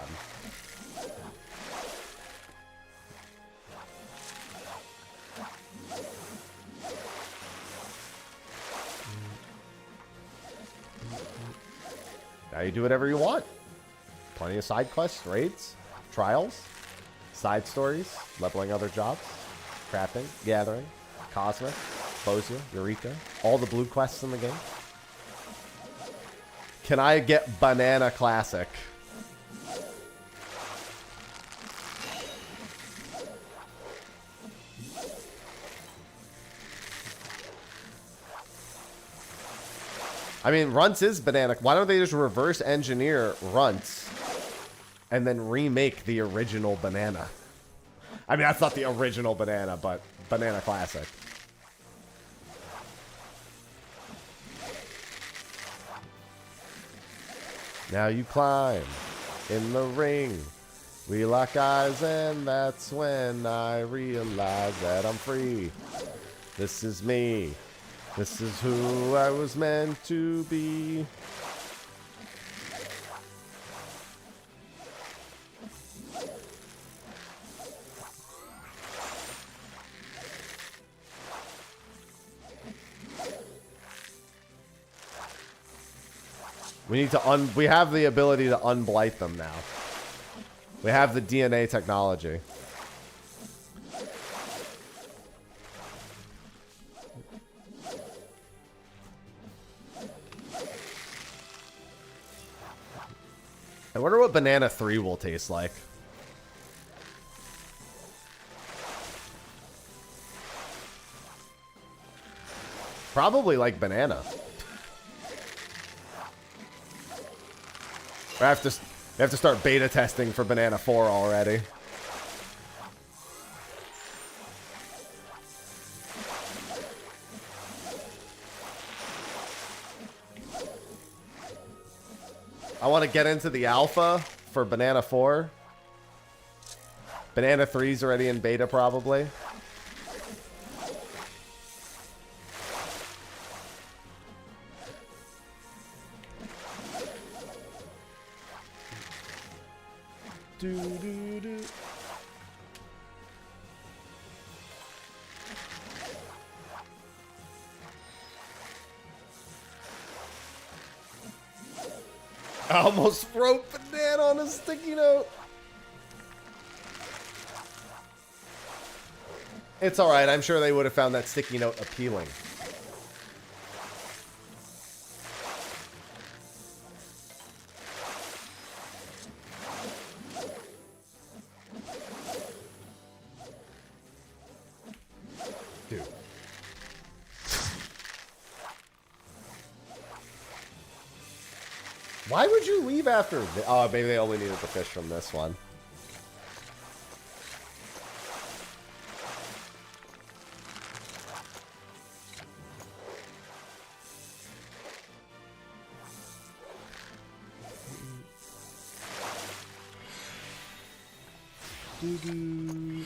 Now you do whatever you want. Plenty of side quests, raids, trials, side stories, leveling other jobs, crafting, gathering, cosmic, Bosia, Eureka, all the blue quests in the game. Can I get Banana Classic? I mean, Runts is banana. Why don't they just reverse engineer Runts and then remake the original banana? I mean, that's not the original banana, but Banana Classic. Now you climb in the ring. We lock eyes, and that's when I realize that I'm free. This is me. This is who I was meant to be. We need to we have the ability to unblight them now. We have the DNA technology. I wonder what Banana 3 will taste like. Probably like banana. I have to start beta testing for Banana 4 already. I want to get into the alpha for Banana 4. Banana 3's already in beta, probably. Do, do, do. I almost wrote banana on a sticky note. It's alright, I'm sure they would have found that sticky note appealing. Dude. Why would you leave after? Oh, maybe they only needed the fish from this one. Doo-doo.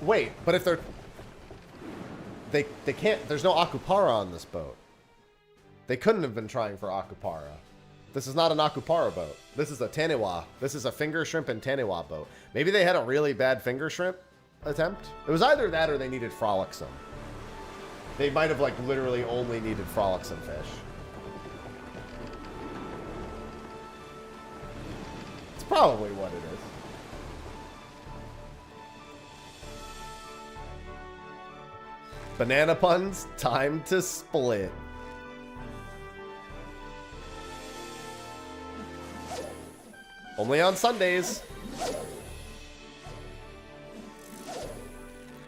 Wait, but if they're... They can't... There's no Akupara on this boat. They couldn't have been trying for Akupara. This is not an Akupara boat. This is a Tanewa. This is a finger shrimp and Tanewa boat. Maybe they had a really bad finger shrimp attempt. It was either that or they needed frolicsome. They might have, like, literally only needed frolicsome fish. It's probably what it is. Banana puns, time to split. Only on Sundays.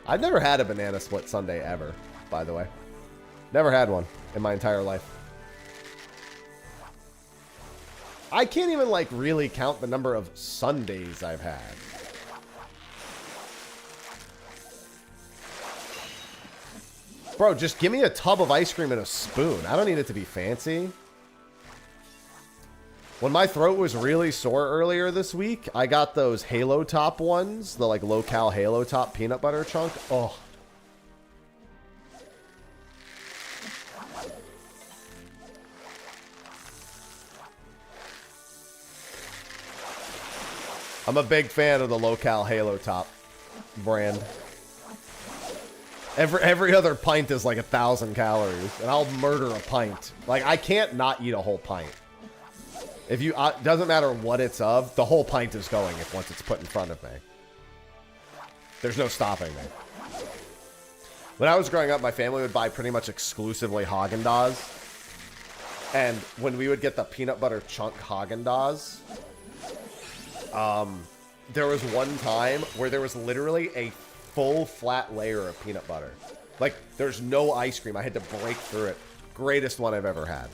I've never had a banana split Sunday ever, by the way. Never had one in my entire life. I can't even, like, really count the number of Sundays I've had. Bro, just give me a tub of ice cream and a spoon. I don't need it to be fancy. When my throat was really sore earlier this week, I got those Halo Top ones, the like low-cal Halo Top peanut butter chunk. Oh. I'm a big fan of the low-cal Halo Top brand. Every other pint is like 1,000 calories, and I'll murder a pint. Like, I can't not eat a whole pint. If you, doesn't matter what it's of, the whole pint is going if once it's put in front of me. There's no stopping me. When I was growing up, my family would buy pretty much exclusively Haagen-Dazs. And when we would get the peanut butter chunk Haagen-Dazs, there was one time where there was literally a full flat layer of peanut butter. Like, there's no ice cream. I had to break through it. Greatest one I've ever had.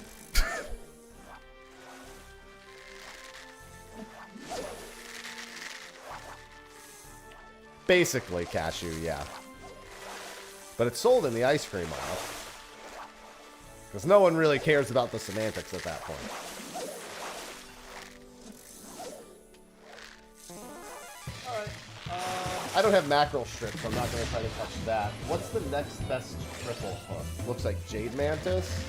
Basically cashew, yeah. But it's sold in the ice cream aisle. Because no one really cares about the semantics at that point. Alright. I don't have mackerel strips, so I'm not going to try to touch that. What's the next best triple hook? Looks like Jade Mantis.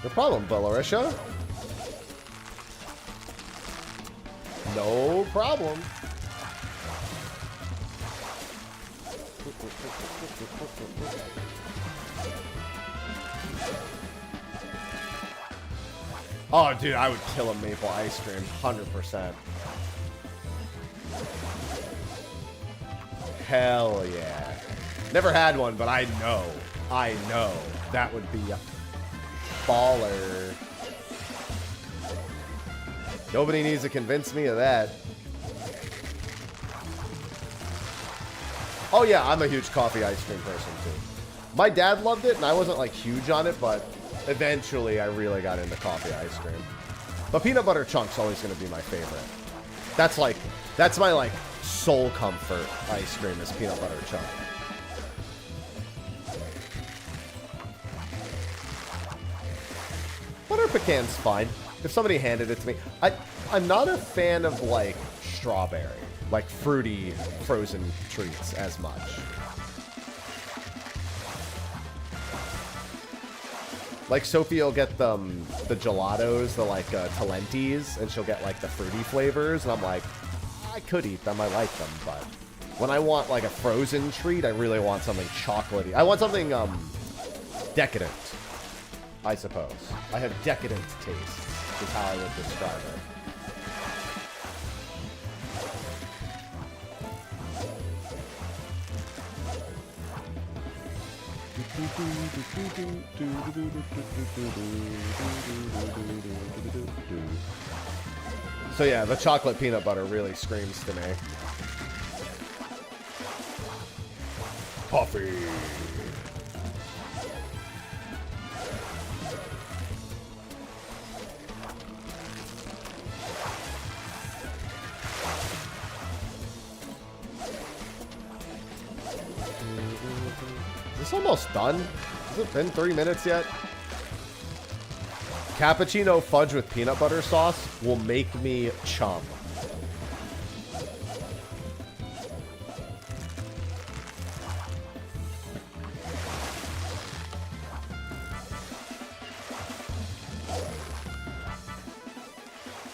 No problem, Bellarisha. No problem. Oh, dude, I would kill a maple ice cream, 100%. Hell yeah. Never had one, but I know that would be a baller. Nobody needs to convince me of that. Oh yeah, I'm a huge coffee ice cream person too. My dad loved it, and I wasn't like huge on it, but eventually I really got into coffee ice cream. But peanut butter chunk's always going to be my favorite. That's my, like, soul comfort ice cream is peanut butter chunk. Butter pecan's fine. If somebody handed it to me. I'm not a fan of, like, strawberry. Like, fruity frozen treats as much. Like, Sophie will get the gelatos, the, like, Talentis, and she'll get, like, the fruity flavors, and I'm like, I could eat them, I like them, but when I want, like, a frozen treat, I really want something chocolatey. I want something, decadent, I suppose. I have decadent taste, is how I would describe it. So yeah, the chocolate peanut butter really screams to me. Coffee. Is this almost done? Has it been 3 minutes yet? Cappuccino fudge with peanut butter sauce will make me chum.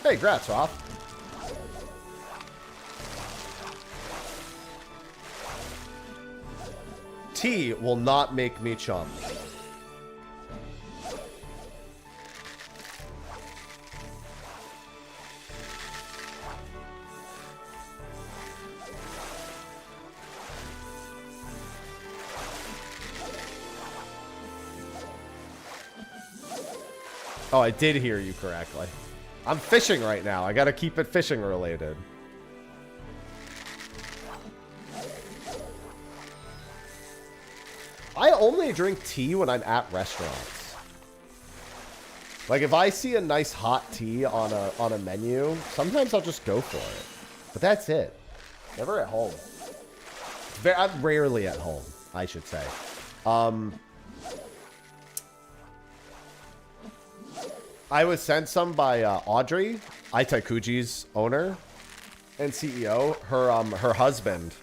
Hey, grats, Roth. Tea will not make me chum. Oh, I did hear you correctly. I'm fishing right now. I gotta keep it fishing related. I only drink tea when I'm at restaurants. Like, if I see a nice hot tea on a menu, sometimes I'll just go for it. But that's it. Never at home. I'm rarely at home, I should say. I was sent some by Audrey, Itaikuji's owner and CEO. Her husband's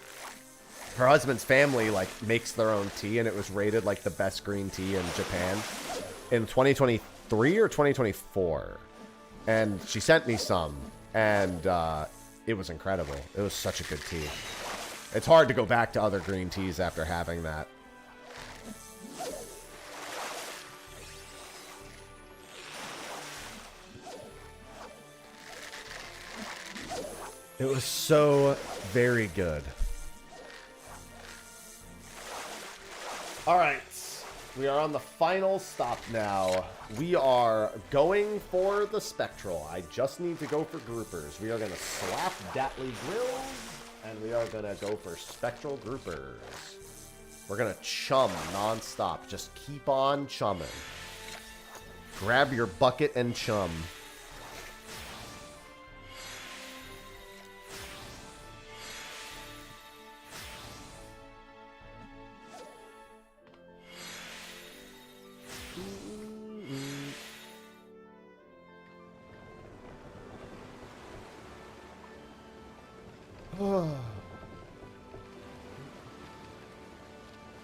family, like, makes their own tea, and it was rated, like, the best green tea in Japan in 2023 or 2024. And she sent me some, and it was incredible. It was such a good tea. It's hard to go back to other green teas after having that. It was so very good. All right, we are on the final stop now. We are going for the Spectral. I just need to go for groupers. We are going to slap Datley Grills, and we are going to go for Spectral groupers. We're going to chum nonstop. Just keep on chumming. Grab your bucket and chum.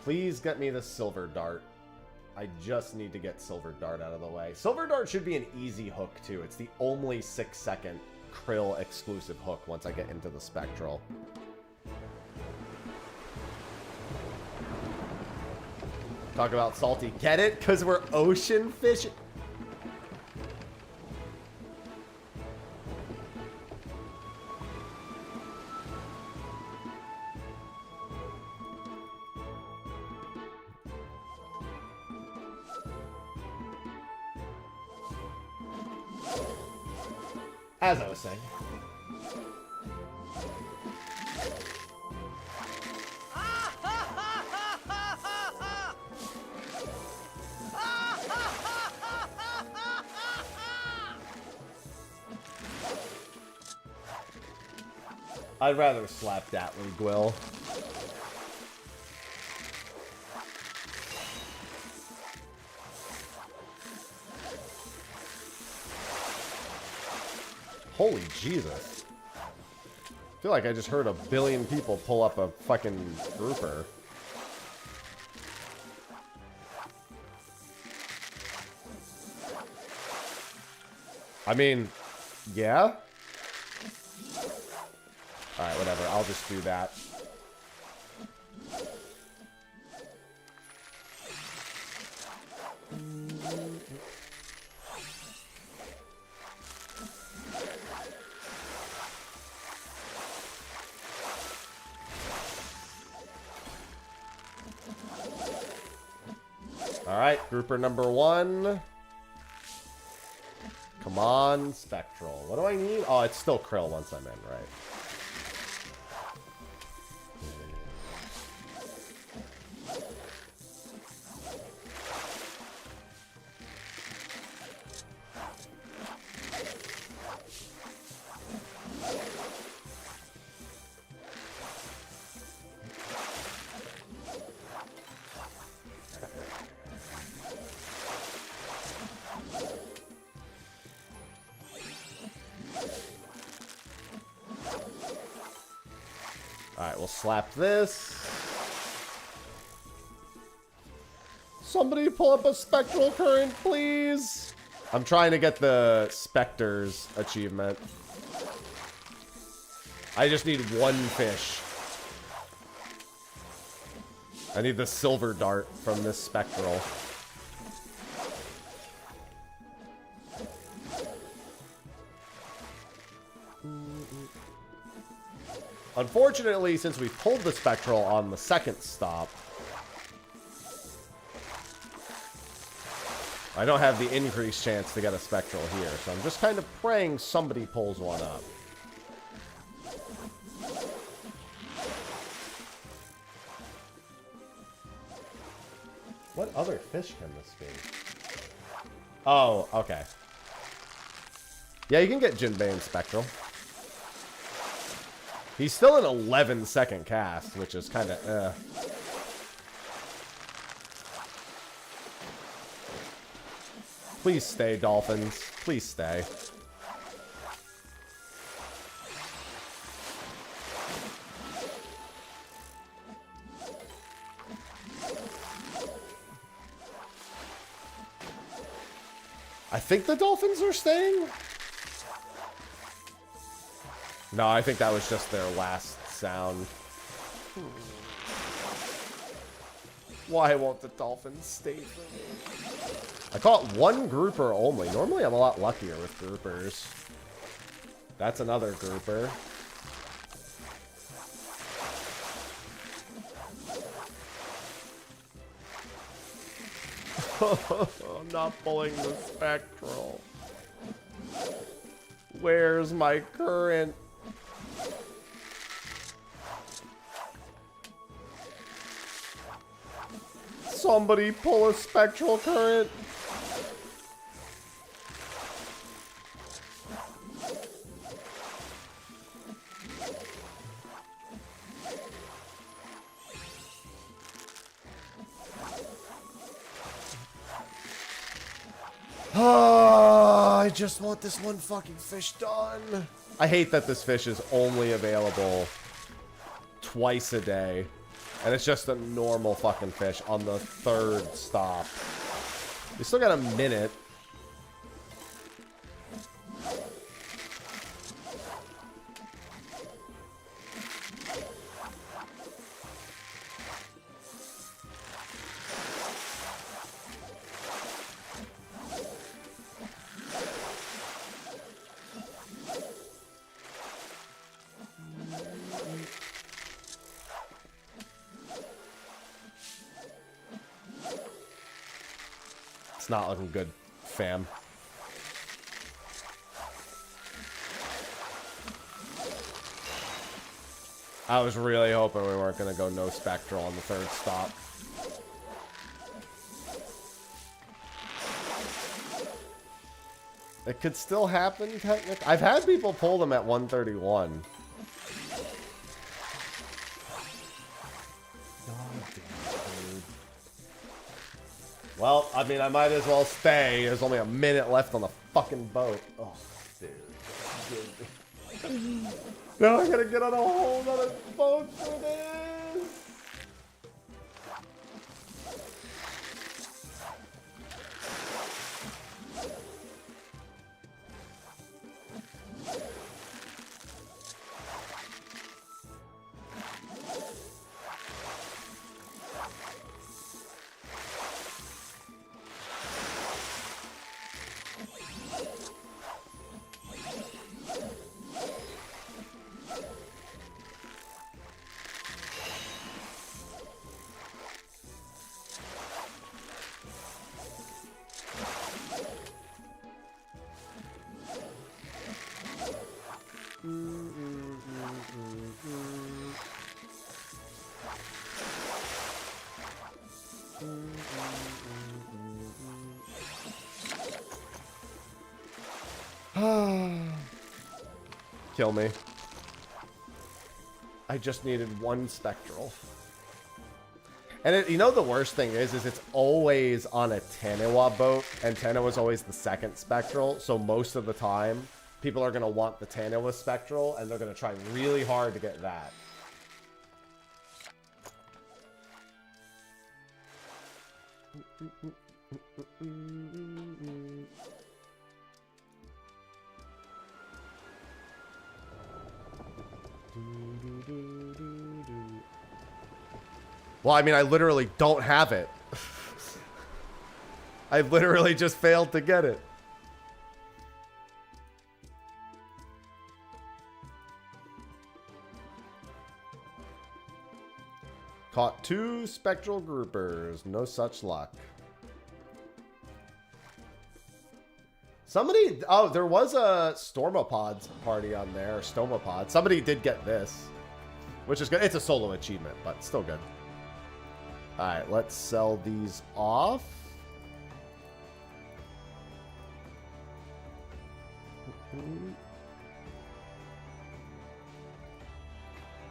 Please get me the Silver Dart. I just need to get Silver Dart out of the way. Silver Dart should be an easy hook, too. It's the only 6-second Krill exclusive hook once I get into the Spectral. Talk about salty. Get it? Because we're ocean fishing. As I was saying. I'd rather slap Datly Gwill. Holy Jesus. I feel like I just heard a billion people pull up a fucking grouper. I mean, yeah. Alright, whatever. I'll just do that. Alright, grouper number 1. Come on, Spectral. What do I need? Oh, it's still Krill once I'm in, right? Alright, we'll slap this. Somebody pull up a Spectral Current, please. I'm trying to get the Spectres achievement. I just need one fish. I need the Silver Dart from this Spectral. Unfortunately, since we pulled the Spectral on the second stop, I don't have the increased chance to get a Spectral here, so I'm just kind of praying somebody pulls one up. What other fish can this be? Oh, okay. Yeah, you can get Jinbei and Spectral. He's still an 11-second cast, which is kind of, Please stay, Dolphins. Please stay. I think the Dolphins are staying. No, I think that was just their last sound. Why won't the Dolphins stay for me? I caught one grouper only. Normally I'm a lot luckier with groupers. That's another grouper. I'm not pulling the Spectral. Where's my current? Somebody pull a Spectral Current. I just want this one fucking fish done. I hate that this fish is only available twice a day. And it's just a normal fucking fish on the third stop. We still got a minute. It's not looking good, fam. I was really hoping we weren't going to go no Spectral on the third stop. It could still happen, technically. I've had people pull them at 131. Well, I mean, I might as well stay. There's only a minute left on the fucking boat. Oh, dude. Now I gotta get on a whole other boat for this. Kill me. I just needed one spectral. And it, you know the worst thing is it's always on a Taniwa boat, and Taniwa's always the second spectral, so most of the time, people are going to want the Taniwa spectral, and they're going to try really hard to get that. Well, I mean, I literally don't have it. I literally just failed to get it. Caught 2 spectral groupers. No such luck. Somebody... Oh, there was a Stormopod's party on there. Or Stomopod. Somebody did get this. Which is good. It's a solo achievement, but still good. Alright, let's sell these off.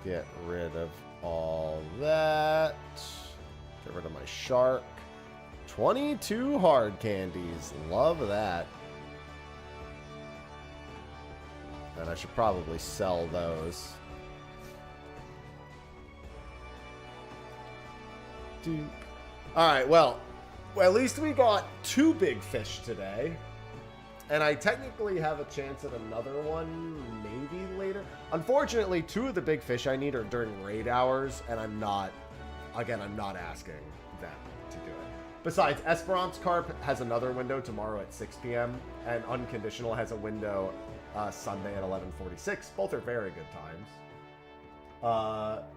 Get rid of all that. Get rid of my shark. 22 hard candies. Love that. And I should probably sell those. Alright, well, at least we got 2 big fish today. And I technically have a chance at another one, maybe later. Unfortunately, 2 of the big fish I need are during raid hours, and I'm not asking them to do it. Besides, Esperance Carp has another window tomorrow at 6 p.m., and Unconditional has a window Sunday at 11:46. Both are very good times.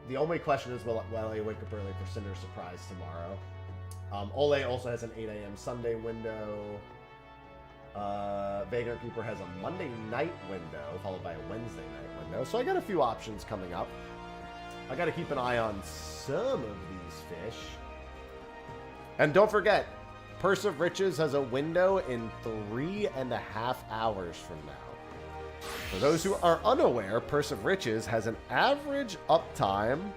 The only question is, will I wake up early for Cinder's surprise tomorrow? Ole also has an 8 a.m. Sunday window. Vagrant Keeper has a Monday night window, followed by a Wednesday night window. So I got a few options coming up. I got to keep an eye on some of these fish. And don't forget, Purse of Riches has a window in 3.5 hours from now. For those who are unaware, Purse of Riches has an average uptime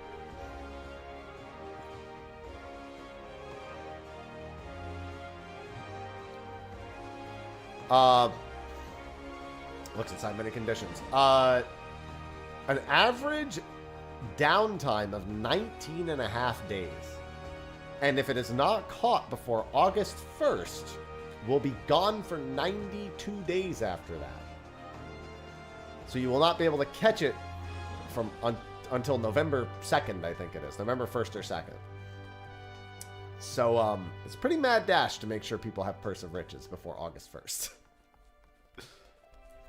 looks inside many conditions. An average downtime of 19.5 days. And if it is not caught before August 1st, will be gone for 92 days after that. So you will not be able to catch it from until November 2nd, I think it is. November 1st or 2nd. So, it's a pretty mad dash to make sure people have Purse of Riches before August 1st.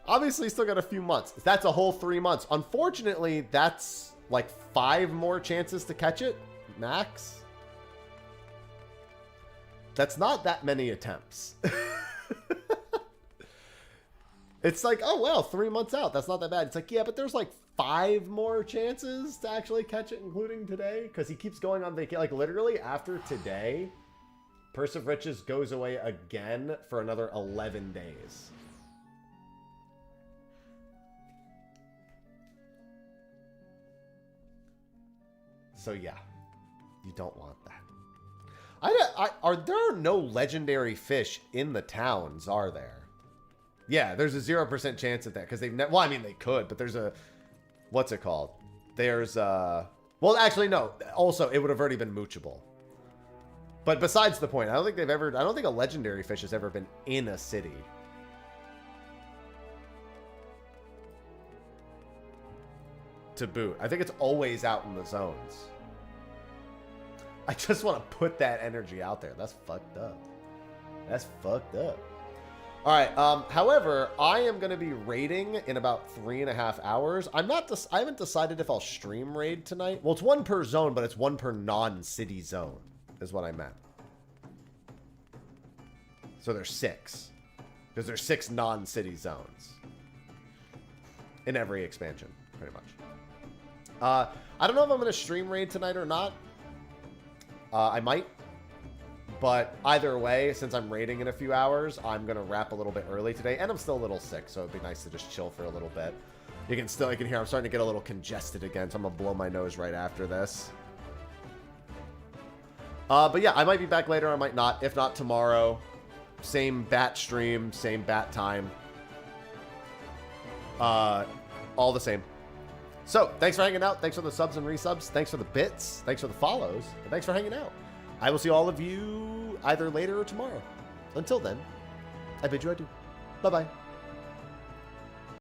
Obviously, still got a few months. That's a whole 3 months. Unfortunately, that's like 5 more chances to catch it, max. That's not that many attempts. It's like, oh, well, 3 months out. That's not that bad. It's like, yeah, but there's like 5 more chances to actually catch it, including today. Because he keeps going on vacation. Like, literally, after today, Purse of Riches goes away again for another 11 days. So, yeah. You don't want that. There are no legendary fish in the towns, are there? Yeah, there's a 0% chance of that because they've well, I mean they could, but there's a what's it called? There's well, actually no. Also, it would have already been moochable. But besides the point, I don't think a legendary fish has ever been in a city. To boot. I think it's always out in the zones. I just want to put that energy out there. That's fucked up. That's fucked up. All right. However, I am going to be raiding in about 3.5 hours. I haven't decided if I'll stream raid tonight. Well, it's one per zone, but it's one per non-city zone, is what I meant. So there's 6, because there's 6 non-city zones in every expansion, pretty much. I don't know if I'm going to stream raid tonight or not. I might. But either way, since I'm raiding in a few hours, I'm going to wrap a little bit early today. And I'm still a little sick, so it'd be nice to just chill for a little bit. You can hear I'm starting to get a little congested again, so I'm going to blow my nose right after this. But yeah, I might be back later, I might not. If not, tomorrow. Same bat stream, same bat time. All the same. So, thanks for hanging out. Thanks for the subs and resubs. Thanks for the bits. Thanks for the follows. And thanks for hanging out. I will see all of you either later or tomorrow. Until then, I bid you adieu. Bye-bye.